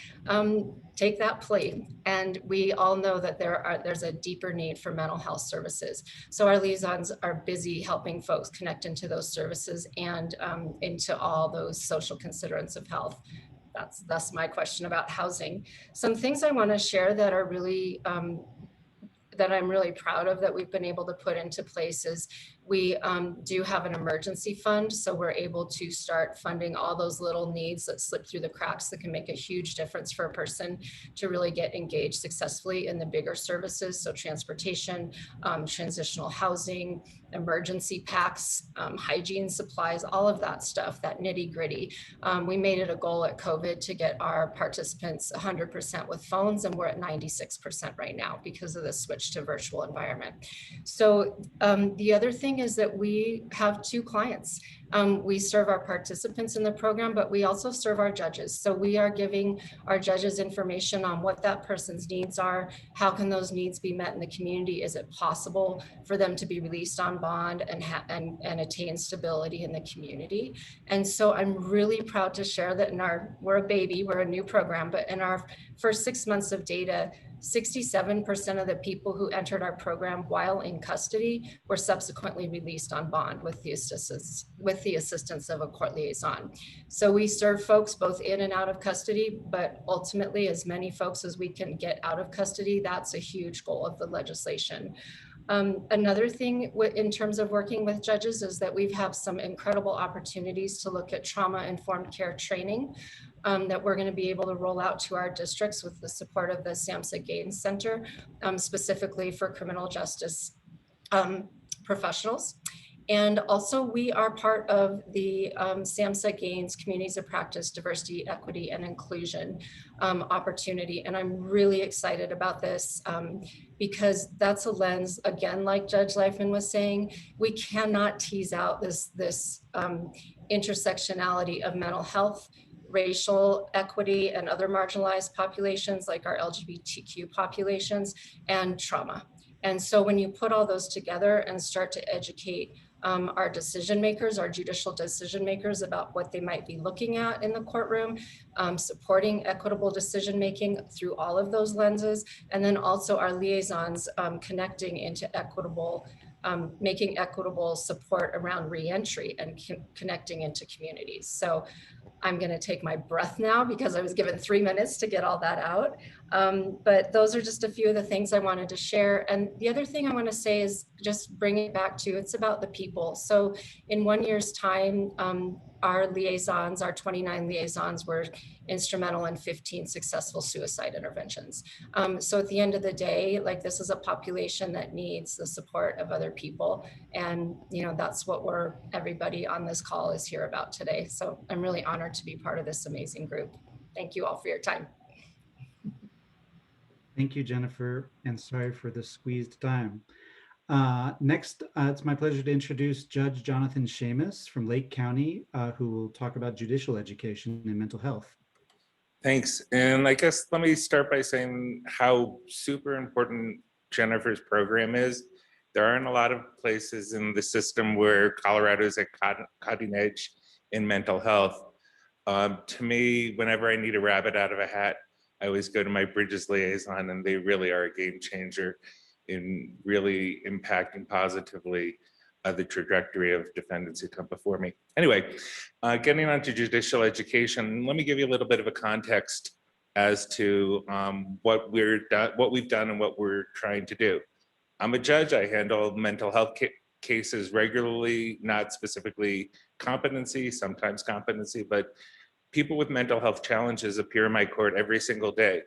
take that plea. And we all know that there's a deeper need for mental health services. So our liaisons are busy helping folks connect into those services and into all those social considerants of health. That's my question about housing. Some things I want to share that are really that I'm really proud of that we've been able to put into place is we do have an emergency fund. So we're able to start funding all those little needs that slip through the cracks that can make a huge difference for a person to really get engaged successfully in the bigger services. So transportation, transitional housing, emergency packs, hygiene supplies, all of that stuff, that nitty gritty. We made it a goal at COVID to get our participants 100% with phones, and we're at 96% right now because of the switch to virtual environment. So the other thing thing is that we have two clients. We serve our participants in the program, but we also serve our judges. So we are giving our judges information on what that person's needs are. How can those needs be met in the community? Is it possible for them to be released on bond and attain stability in the community? And so I'm really proud to share that we're a baby, we're a new program, but in our first 6 months of data, 67% of the people who entered our program while in custody were subsequently released on bond with the assistance of a court liaison. So we serve folks both in and out of custody, but ultimately as many folks as we can get out of custody, that's a huge goal of the legislation. Another thing in terms of working with judges is that we've had some incredible opportunities to look at trauma-informed care training that we're going to be able to roll out to our districts with the support of the SAMHSA Gaines Center, specifically for criminal justice professionals. And also we are part of the SAMHSA Gaines Communities of Practice, Diversity, Equity, and Inclusion opportunity. And I'm really excited about this because that's a lens, again, like Judge Leifman was saying, we cannot tease out this intersectionality of mental health, racial equity, and other marginalized populations like our LGBTQ populations, and trauma. And so when you put all those together and start to educate our decision makers, our judicial decision makers about what they might be looking at in the courtroom, supporting equitable decision making through all of those lenses, and then also our liaisons connecting into equitable, making equitable support around reentry and connecting into communities. So I'm going to take my breath now because I was given 3 minutes to get all that out. But those are just a few of the things I wanted to share. And the other thing I want to say is just bring it back to, it's about the people. So in 1 year's time, our liaisons, our 29 liaisons were instrumental in 15 successful suicide interventions. So at the end of the day, like, this is a population that needs the support of other people. And, you know, that's what everybody on this call is here about today. So I'm really honored to be part of this amazing group. Thank you all for your time. Thank you, Jennifer, and sorry for the squeezed time. Next, it's my pleasure to introduce Judge Jonathan Seamus from Lake County, who will talk about judicial education and mental health. Thanks. And I guess let me start by saying how super important Jennifer's program is. There aren't a lot of places in the system where Colorado is at cutting edge in mental health. To me, whenever I need a rabbit out of a hat, I always go to my Bridges liaison, and they really are a game changer in really impacting positively the trajectory of defendants who come before me. Anyway, getting on to judicial education, let me give you a little bit of a context as to what we've done and what we're trying to do. I'm a judge. I handle mental health cases regularly, not specifically competency, sometimes competency, but people with mental health challenges appear in my court every single day.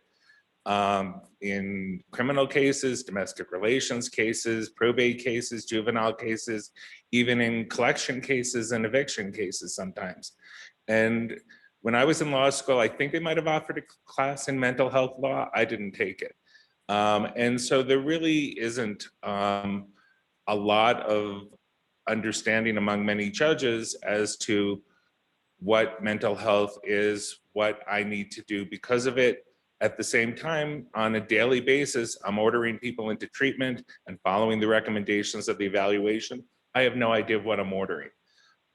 In criminal cases, domestic relations cases, probate cases, juvenile cases, even in collection cases and eviction cases sometimes. And when I was in law school, I think they might have offered a class in mental health law. I didn't take it. And so there really isn't a lot of understanding among many judges as to what mental health is, what I need to do because of it. At the same time, on a daily basis, I'm ordering people into treatment and following the recommendations of the evaluation. I have no idea what I'm ordering.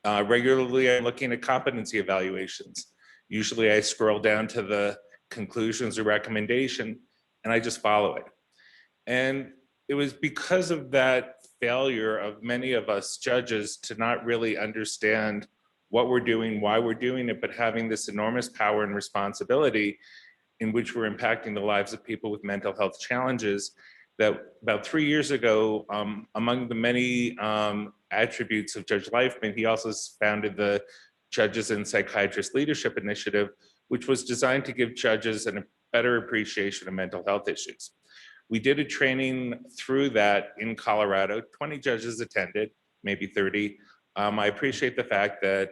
Regularly, I'm looking at competency evaluations. Usually I scroll down to the conclusions or recommendation and I just follow it. And it was because of that failure of many of us judges to not really understand what we're doing, why we're doing it, but having this enormous power and responsibility in which we're impacting the lives of people with mental health challenges, that about 3 years ago, among the many attributes of Judge Leifman, he also founded the Judges and Psychiatrists Leadership Initiative, which was designed to give judges a better appreciation of mental health issues. We did a training through that in Colorado. 20 judges attended, maybe 30. I appreciate the fact that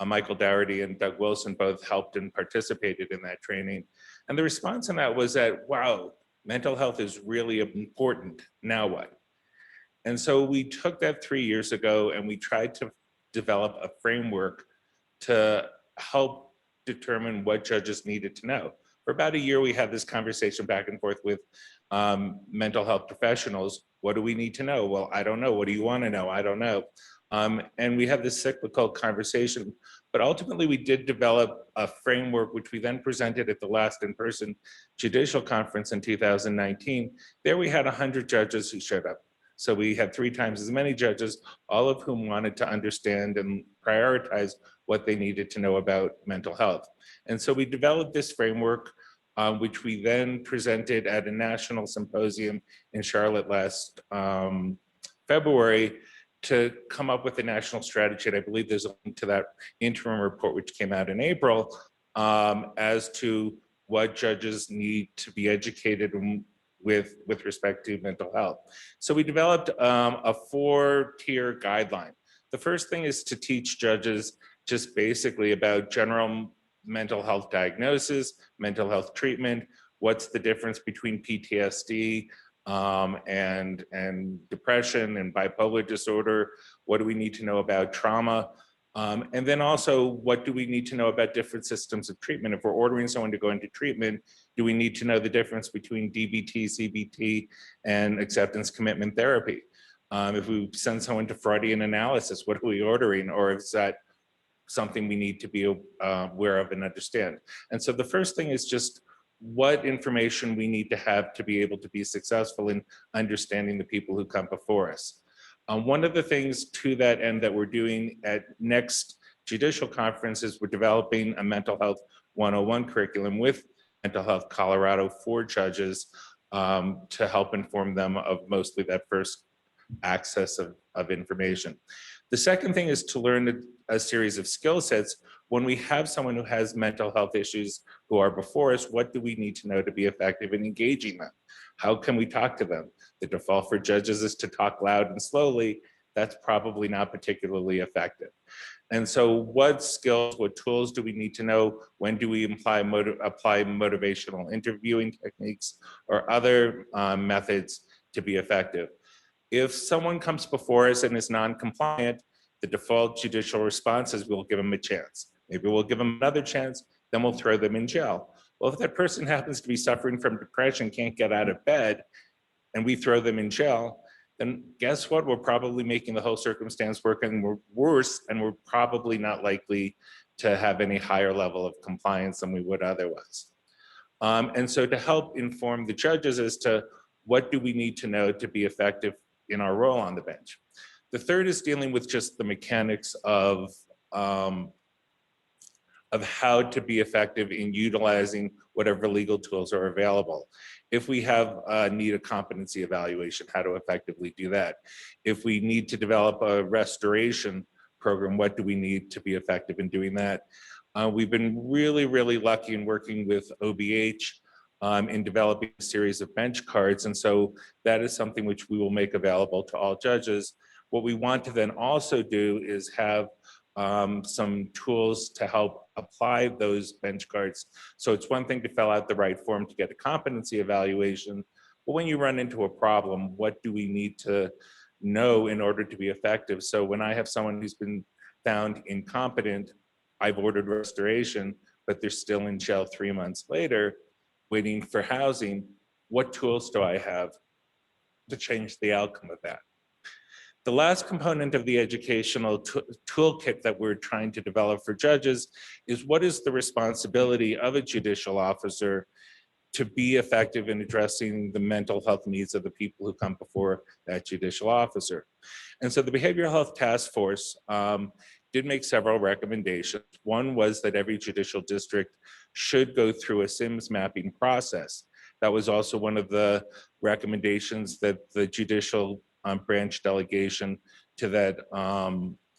Michael Dougherty and Doug Wilson both helped and participated in that training. And the response on that was that, wow, mental health is really important. Now what? And so we took that 3 years ago and we tried to develop a framework to help determine what judges needed to know. For about a year, we had this conversation back and forth with mental health professionals. What do we need to know? Well, I don't know. What do you want to know? I don't know. And we had this cyclical conversation, but ultimately we did develop a framework, which we then presented at the last in-person judicial conference in 2019. There we had 100 judges who showed up. So we had 3 times as many judges, all of whom wanted to understand and prioritize what they needed to know about mental health. And so we developed this framework, which we then presented at a national symposium in Charlotte last February to come up with a national strategy. And I believe there's a link to that interim report, which came out in April, as to what judges need to be educated with respect to mental health. So we developed a 4-tier guideline. The first thing is to teach judges just basically about general mental health diagnosis, mental health treatment, what's the difference between PTSD and depression and bipolar disorder, what do we need to know about trauma, and then also what do we need to know about different systems of treatment. If we're ordering someone to go into treatment, do we need to know the difference between DBT, CBT, and acceptance commitment therapy? If we send someone to Freudian analysis, what are we ordering? Or is that something we need to be aware of and understand? And so the first thing is just what information we need to have to be able to be successful in understanding the people who come before us. One of the things to that end that we're doing at next judicial conference is we're developing a mental health 101 curriculum with Mental Health Colorado for judges to help inform them of mostly that first access of information. The second thing is to learn a series of skill sets. When we have someone who has mental health issues who are before us, what do we need to know to be effective in engaging them? How can we talk to them? The default for judges is to talk loud and slowly. That's probably not particularly effective. And so what skills, what tools do we need to know? When do we apply motivational interviewing techniques or other methods to be effective? If someone comes before us and is non-compliant, the default judicial response is we'll give them a chance. Maybe we'll give them another chance, then we'll throw them in jail. Well, if that person happens to be suffering from depression, can't get out of bed, and we throw them in jail, then guess what? We're probably making the whole circumstance worse, and we're probably not likely to have any higher level of compliance than we would otherwise. And so to help inform the judges as to what do we need to know to be effective in our role on the bench. The third is dealing with just the mechanics of how to be effective in utilizing whatever legal tools are available. If we need a competency evaluation, how to effectively do that. If we need to develop a restoration program, what do we need to be effective in doing that? We've been really, really lucky in working with OBH in developing a series of bench cards. And so that is something which we will make available to all judges. What we want to then also do is have some tools to help apply those bench cards. So it's one thing to fill out the right form to get a competency evaluation, but when you run into a problem, what do we need to know in order to be effective? So when I have someone who's been found incompetent, I've ordered restoration, but they're still in jail 3 months later, waiting for housing, what tools do I have to change the outcome of that? The last component of the educational toolkit that we're trying to develop for judges is what is the responsibility of a judicial officer to be effective in addressing the mental health needs of the people who come before that judicial officer. And so the Behavioral Health Task Force did make several recommendations. One was that every judicial district should go through a SIMS mapping process. That was also one of the recommendations that the judicial branch delegation to that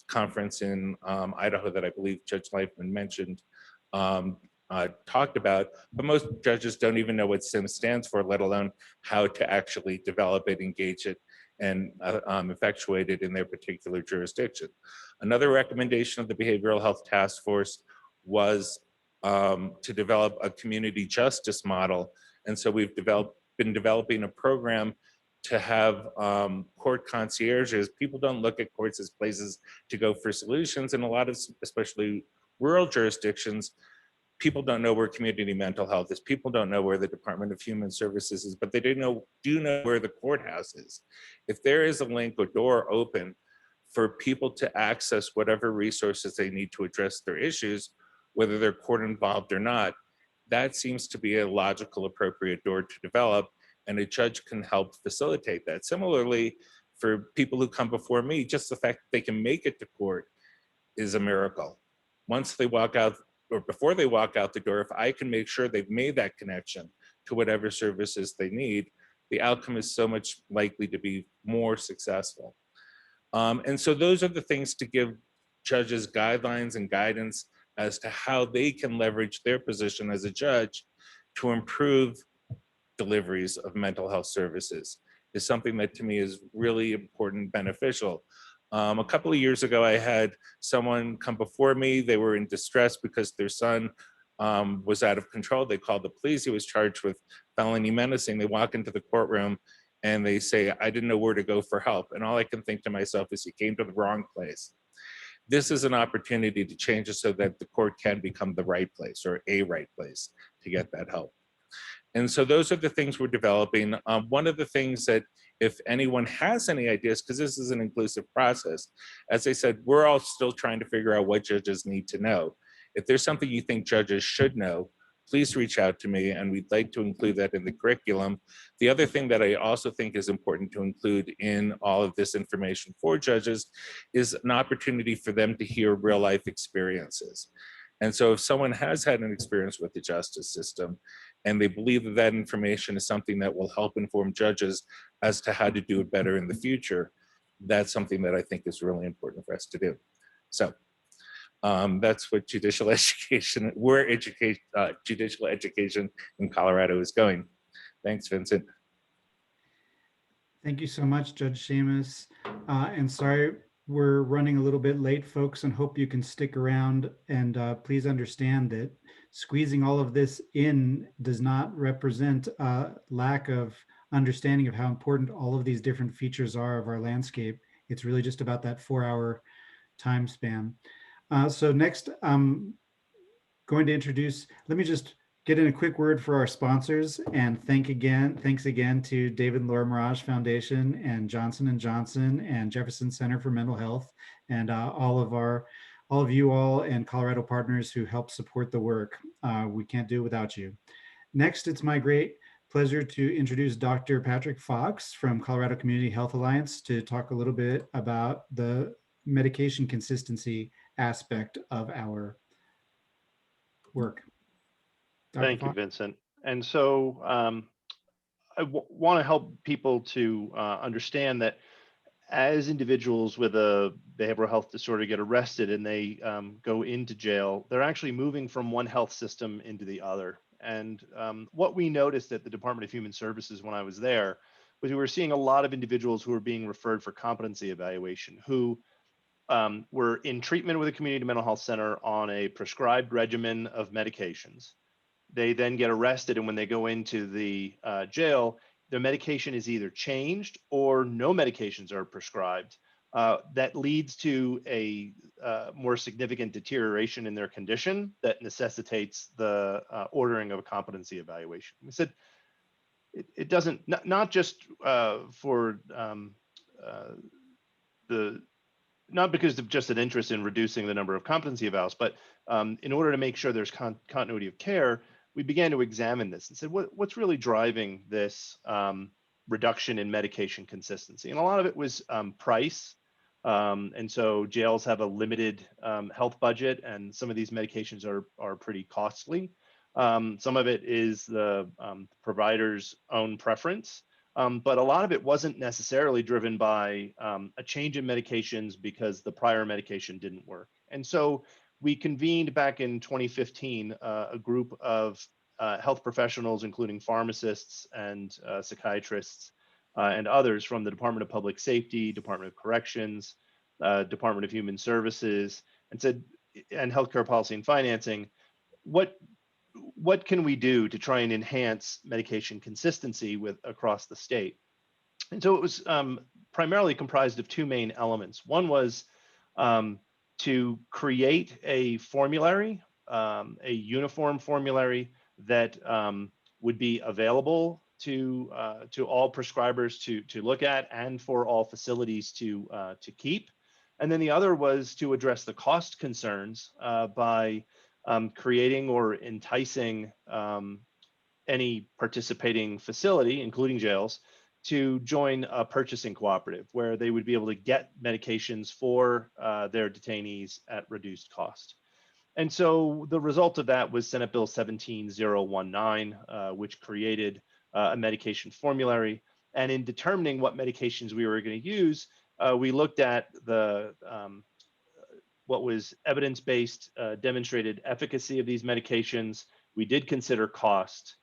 conference in Idaho that I believe Judge Leifman mentioned talked about, but most judges don't even know what SIMS stands for, let alone how to actually develop it, engage it, and effectuate it in their particular jurisdiction. Another recommendation of the Behavioral Health Task Force was to develop a community justice model. And so we've been developing a program to have court concierges. People don't look at courts as places to go for solutions. In a lot of, especially rural jurisdictions, people don't know where community mental health is. People don't know where the Department of Human Services is, but they do know where the courthouse is. If there is a link or door open for people to access whatever resources they need to address their issues, whether they're court involved or not, that seems to be a logical, appropriate door to develop, and a judge can help facilitate that. Similarly, for people who come before me, just the fact that they can make it to court is a miracle. Once they walk out, or before they walk out the door, if I can make sure they've made that connection to whatever services they need, the outcome is so much likely to be more successful. And so those are the things to give judges guidelines and guidance as to how they can leverage their position as a judge to improve deliveries of mental health services, is something that to me is really important, beneficial. A couple of years ago, I had someone come before me. They were in distress because their son was out of control. They called the police. He was charged with felony menacing. They walk into the courtroom and they say, I didn't know where to go for help. And all I can think to myself is, you came to the wrong place. This is an opportunity to change it so that the court can become the right place, or a right place, to get that help. And so those are the things we're developing. One of the things that, if anyone has any ideas, because this is an inclusive process, as I said, we're all still trying to figure out what judges need to know. If there's something you think judges should know, please reach out to me, and we'd like to include that in the curriculum. The other thing that I also think is important to include in all of this information for judges is an opportunity for them to hear real life experiences. And so if someone has had an experience with the justice system and they believe that that information is something that will help inform judges as to how to do it better in the future, that's something that I think is really important for us to do. So that's what judicial education, judicial education in Colorado is going. Thanks, Vincent. Thank you so much, Judge Seamus. And sorry, we're running a little bit late, folks, and hope you can stick around. And please understand that squeezing all of this in does not represent a lack of understanding of how important all of these different features are of our landscape. It's really just about that 4-hour time span. So next, I'm going to introduce, let me just get in a quick word for our sponsors, and thanks again to David and Laura Mirage Foundation and Johnson & Johnson and Jefferson Center for Mental Health, and all of you all and Colorado partners who help support the work. We can't do it without you. Next, it's my great pleasure to introduce Dr. Patrick Fox from Colorado Community Health Alliance to talk a little bit about the medication consistency aspect of our work. Thank you, Vincent. And so I want to help people to understand that as individuals with a behavioral health disorder get arrested and they go into jail, they're actually moving from one health system into the other. And what we noticed at the Department of Human Services when I was there was we were seeing a lot of individuals who were being referred for competency evaluation, who were in treatment with a community mental health center on a prescribed regimen of medications. They then get arrested, and when they go into the jail, their medication is either changed or no medications are prescribed. That leads to a more significant deterioration in their condition that necessitates the ordering of a competency evaluation. We said it doesn't, not just for not because of just an interest in reducing the number of competency evals, but in order to make sure there's continuity of care, we began to examine this and said, what's really driving this reduction in medication consistency? And a lot of it was price. And so jails have a limited health budget, and some of these medications are pretty costly. Some of it is the provider's own preference. But a lot of it wasn't necessarily driven by a change in medications because the prior medication didn't work. And so we convened back in 2015 a group of health professionals, including pharmacists and psychiatrists and others from the Department of Public Safety, Department of Corrections, Department of Human Services, and said, and Healthcare Policy and Financing, what can we do to try and enhance medication consistency across the state? And so it was primarily comprised of two main elements. One was to create a formulary, a uniform formulary that would be available to all prescribers to look at and for all facilities to keep. And then the other was to address the cost concerns by creating or enticing any participating facility, including jails, to join a purchasing cooperative where they would be able to get medications for their detainees at reduced cost. And so the result of that was Senate Bill 17019, which created a medication formulary. And in determining what medications we were going to use, we looked at the what was evidence-based demonstrated efficacy of these medications. We did consider cost.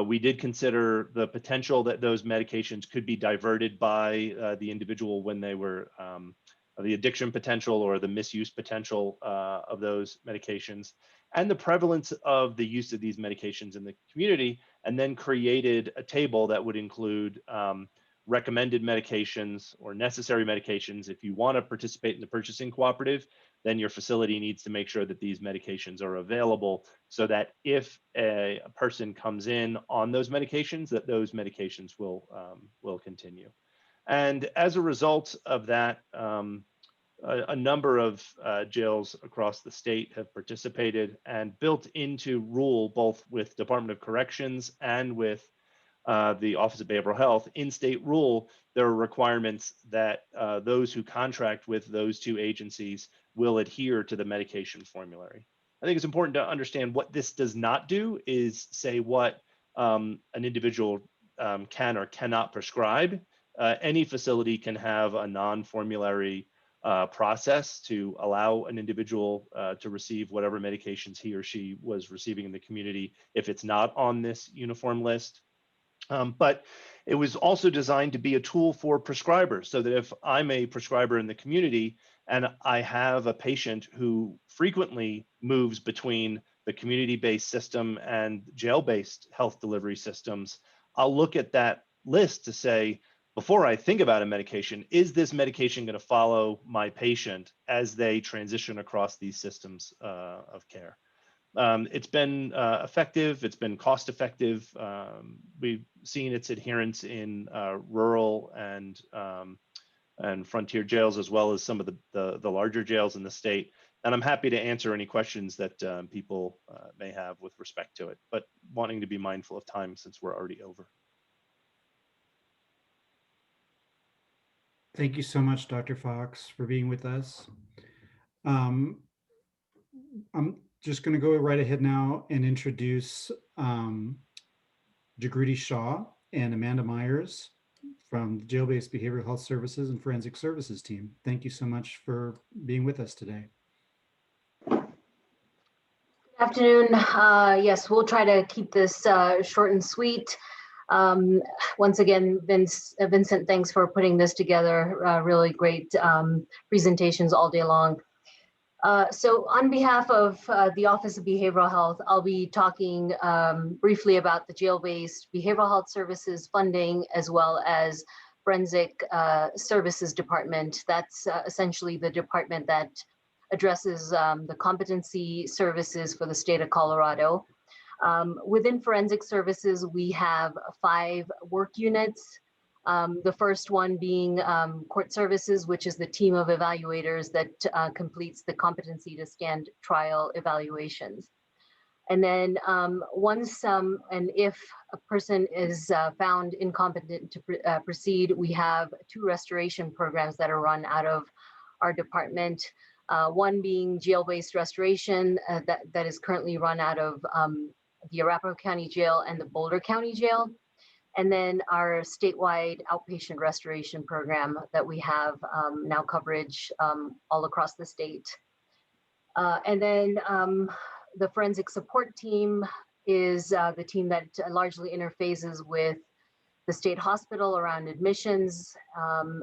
We did consider the potential that those medications could be diverted by the individual when they were the addiction potential or the misuse potential of those medications, and the prevalence of the use of these medications in the community, and then created a table that would include recommended medications or necessary medications. If you want to participate in the purchasing cooperative, then your facility needs to make sure that these medications are available so that if a person comes in on those medications, that those medications will continue. And as a result of that, a number of jails across the state have participated, and built into rule, both with Department of Corrections and with the Office of Behavioral Health, in state rule, there are requirements that those who contract with those two agencies will adhere to the medication formulary. I think it's important to understand what this does not do is say what an individual can or cannot prescribe. Any facility can have a non-formulary process to allow an individual to receive whatever medications he or she was receiving in the community if it's not on this uniform list. But it was also designed to be a tool for prescribers, so that if I'm a prescriber in the community and I have a patient who frequently moves between the community-based system and jail-based health delivery systems, I'll look at that list to say, before I think about a medication, is this medication going to follow my patient as they transition across these systems of care? It's been effective. It's been cost effective. We've seen its adherence in rural and frontier jails, as well as some of the larger jails in the state. And I'm happy to answer any questions that people may have with respect to it, but wanting to be mindful of time since we're already over. Thank you so much, Dr. Fox, for being with us. I'm just going to go right ahead now and introduce Jagruti Shah and Amanda Myers from the Jail-Based Behavioral Health Services and Forensic Services team. Thank you so much for being with us today. Good afternoon. Yes, we'll try to keep this short and sweet. Once again, Vincent, thanks for putting this together. Really great presentations all day long. So on behalf of the Office of Behavioral Health, I'll be talking briefly about the Jail-Based Behavioral Health Services funding, as well as Forensic Services Department. That's essentially the department that addresses the competency services for the state of Colorado. Within Forensic Services, we have 5 work units. The first one being Court Services, which is the team of evaluators that completes the competency to stand trial evaluations. And then once and if a person is found incompetent to proceed, we have 2 restoration programs that are run out of our department. One being jail-based restoration that is currently run out of the Arapahoe County Jail and the Boulder County Jail. And then our statewide outpatient restoration program that we have now coverage all across the state. And then the forensic support team is the team that largely interfaces with the state hospital around admissions,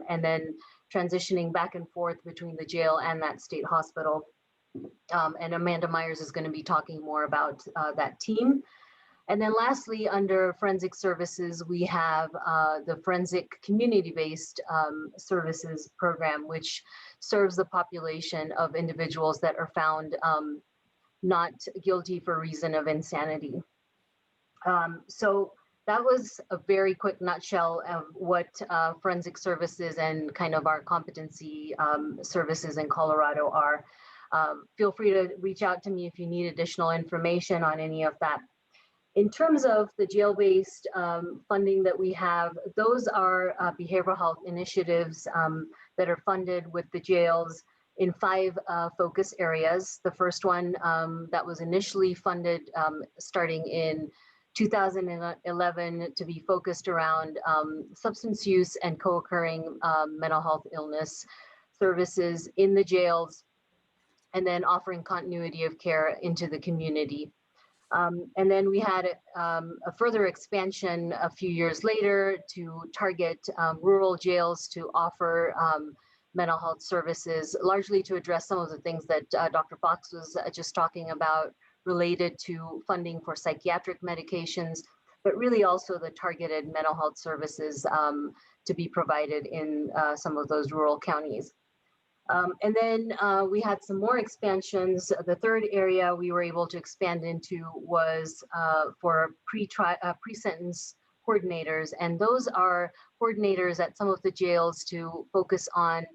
and then transitioning back and forth between the jail and that state hospital. And Amanda Myers is going to be talking more about that team. And then lastly, under forensic services, we have the forensic community-based services program, which serves the population of individuals that are found not guilty for reason of insanity. So that was a very quick nutshell of what forensic services and kind of our competency services in Colorado are. Feel free to reach out to me if you need additional information on any of that. In terms of the jail-based funding that we have, those are behavioral health initiatives that are funded with the jails in 5 focus areas. The first one that was initially funded starting in 2011 to be focused around substance use and co-occurring mental health illness services in the jails, and then offering continuity of care into the community. And then we had a further expansion a few years later to target rural jails to offer mental health services, largely to address some of the things that Dr. Fox was just talking about related to funding for psychiatric medications, but really also the targeted mental health services to be provided in some of those rural counties. And then we had some more expansions. The third area we were able to expand into was for pre-sentence coordinators. And those are coordinators at some of the jails to focus on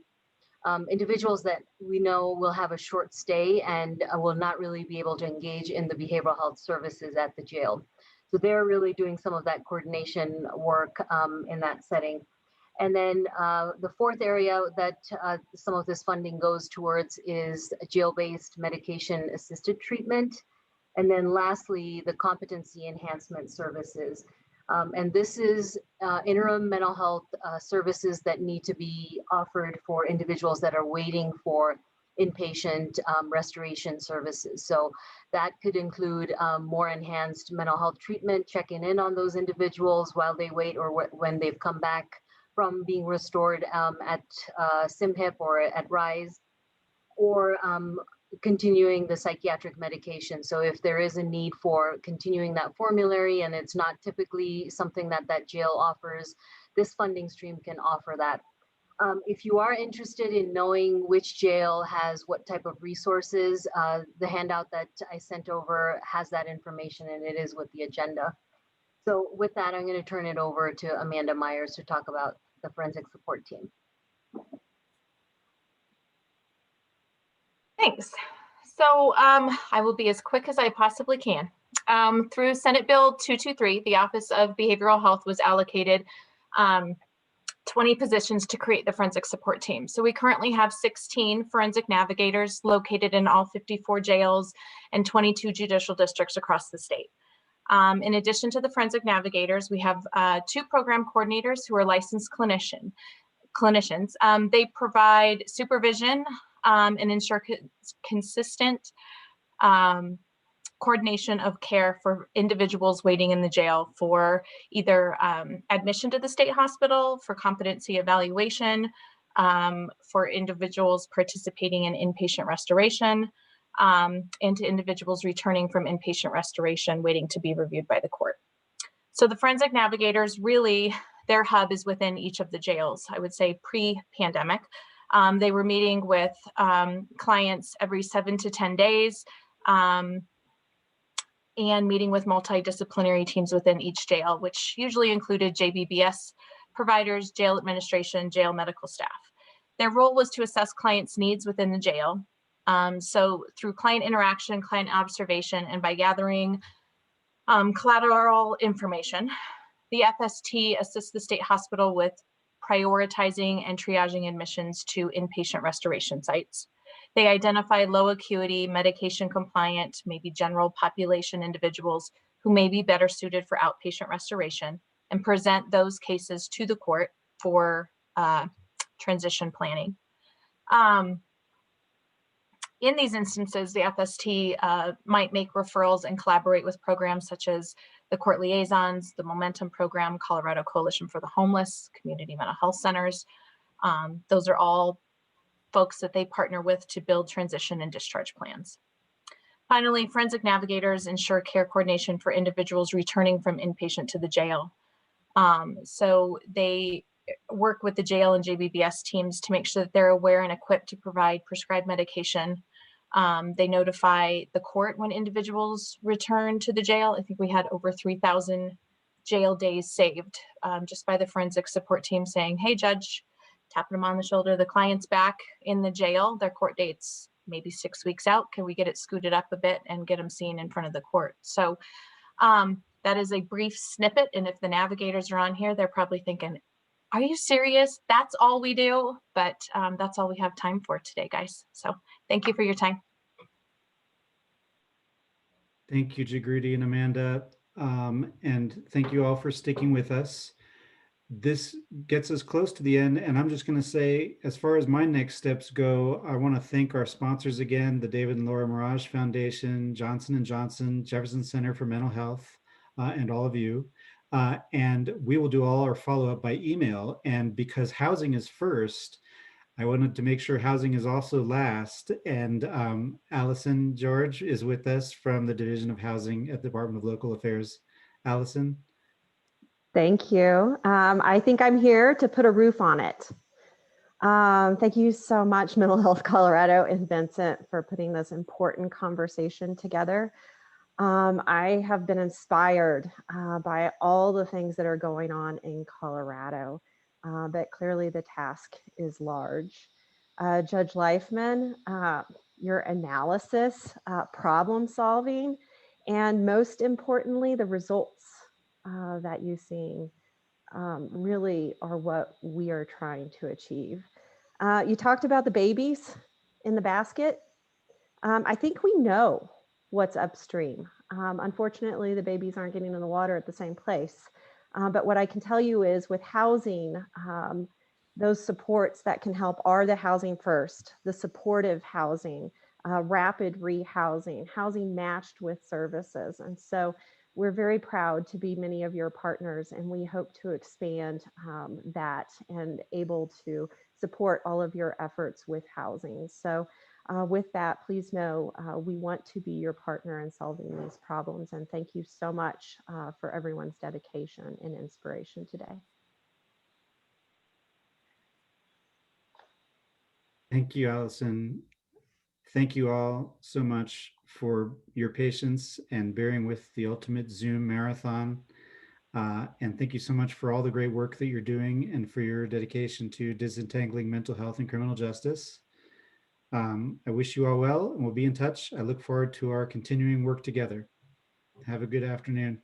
individuals that we know will have a short stay and will not really be able to engage in the behavioral health services at the jail. So they're really doing some of that coordination work in that setting. And then the fourth area that some of this funding goes towards is jail-based medication-assisted treatment. And then lastly, the competency enhancement services. And this is interim mental health services that need to be offered for individuals that are waiting for inpatient restoration services. So that could include more enhanced mental health treatment, checking in on those individuals while they wait or when they've come back from being restored at SIMHIP or at RISE, or continuing the psychiatric medication. So if there is a need for continuing that formulary and it's not typically something that that jail offers, this funding stream can offer that. If you are interested in knowing which jail has what type of resources, the handout that I sent over has that information and it is with the agenda. So with that, I'm going to turn it over to Amanda Myers to talk about the forensic support team. Thanks. So I will be as quick as I possibly can. Through Senate Bill 223, the Office of Behavioral Health was allocated 20 positions to create the forensic support team. So we currently have 16 forensic navigators located in all 54 jails and 22 judicial districts across the state. In addition to the forensic navigators, we have 2 program coordinators who are licensed clinicians. They provide supervision and ensure consistent coordination of care for individuals waiting in the jail for either admission to the state hospital, for competency evaluation, for individuals participating in inpatient restoration, and to individuals returning from inpatient restoration waiting to be reviewed by the court. So the forensic navigators, really, their hub is within each of the jails. I would say pre-pandemic. They were meeting with clients every 7 to 10 days and meeting with multidisciplinary teams within each jail, which usually included JBBS providers, jail administration, jail medical staff. Their role was to assess clients' needs within the jail. So through client interaction, client observation, and by gathering collateral information, the FST assists the state hospital with prioritizing and triaging admissions to inpatient restoration sites. They identify low acuity, medication compliant, maybe general population individuals who may be better suited for outpatient restoration and present those cases to the court for transition planning. In these instances, the FST might make referrals and collaborate with programs such as the Court Liaisons, the Momentum Program, Colorado Coalition for the Homeless, Community Mental Health Centers. Those are all folks that they partner with to build transition and discharge plans. Finally, forensic navigators ensure care coordination for individuals returning from inpatient to the jail. So they work with the jail and JBBS teams to make sure that they're aware and equipped to provide prescribed medication. They notify the court when individuals return to the jail. I think we had over 3,000 jail days saved just by the forensic support team saying, hey, judge, tapping them on the shoulder, the client's back in the jail, their court date's maybe 6 weeks out. Can we get it scooted up a bit and get them seen in front of the court? So that is a brief snippet. And if the navigators are on here, they're probably thinking, are you serious? That's all we do? But that's all we have time for today, guys. So thank you for your time. Thank you, Jagruti and Amanda. And thank you all for sticking with us. This gets us close to the end, and I'm just going to say, as far as my next steps go, I want to thank our sponsors again, the David and Laura Mirage Foundation, Johnson & Johnson, Jefferson Center for Mental Health, and all of you. And we will do all our follow-up by email. And because housing is first, I wanted to make sure housing is also last. And Allison George is with us from the Division of Housing at the Department of Local Affairs. Allison. Thank you. I think I'm here to put a roof on it. Thank you so much, Mental Health Colorado and Vincent, for putting this important conversation together. I have been inspired by all the things that are going on in Colorado, but clearly the task is large. Judge Leifman, your analysis, problem solving, and most importantly, the results that you've seen really are what we are trying to achieve. You talked about the babies in the basket. I think we know what's upstream. Unfortunately, the babies aren't getting in the water at the same place. But what I can tell you is with housing, those supports that can help are the housing first, the supportive housing, rapid rehousing, housing matched with services. And so we're very proud to be many of your partners, and we hope to expand that and able to support all of your efforts with housing. So with that, please know we want to be your partner in solving these problems. And thank you so much for everyone's dedication and inspiration today. Thank you, Allison. Thank you all so much for your patience and bearing with the ultimate Zoom marathon. And thank you so much for all the great work that you're doing and for your dedication to disentangling mental health and criminal justice. I wish you all well, and we'll be in touch. I look forward to our continuing work together. Have a good afternoon.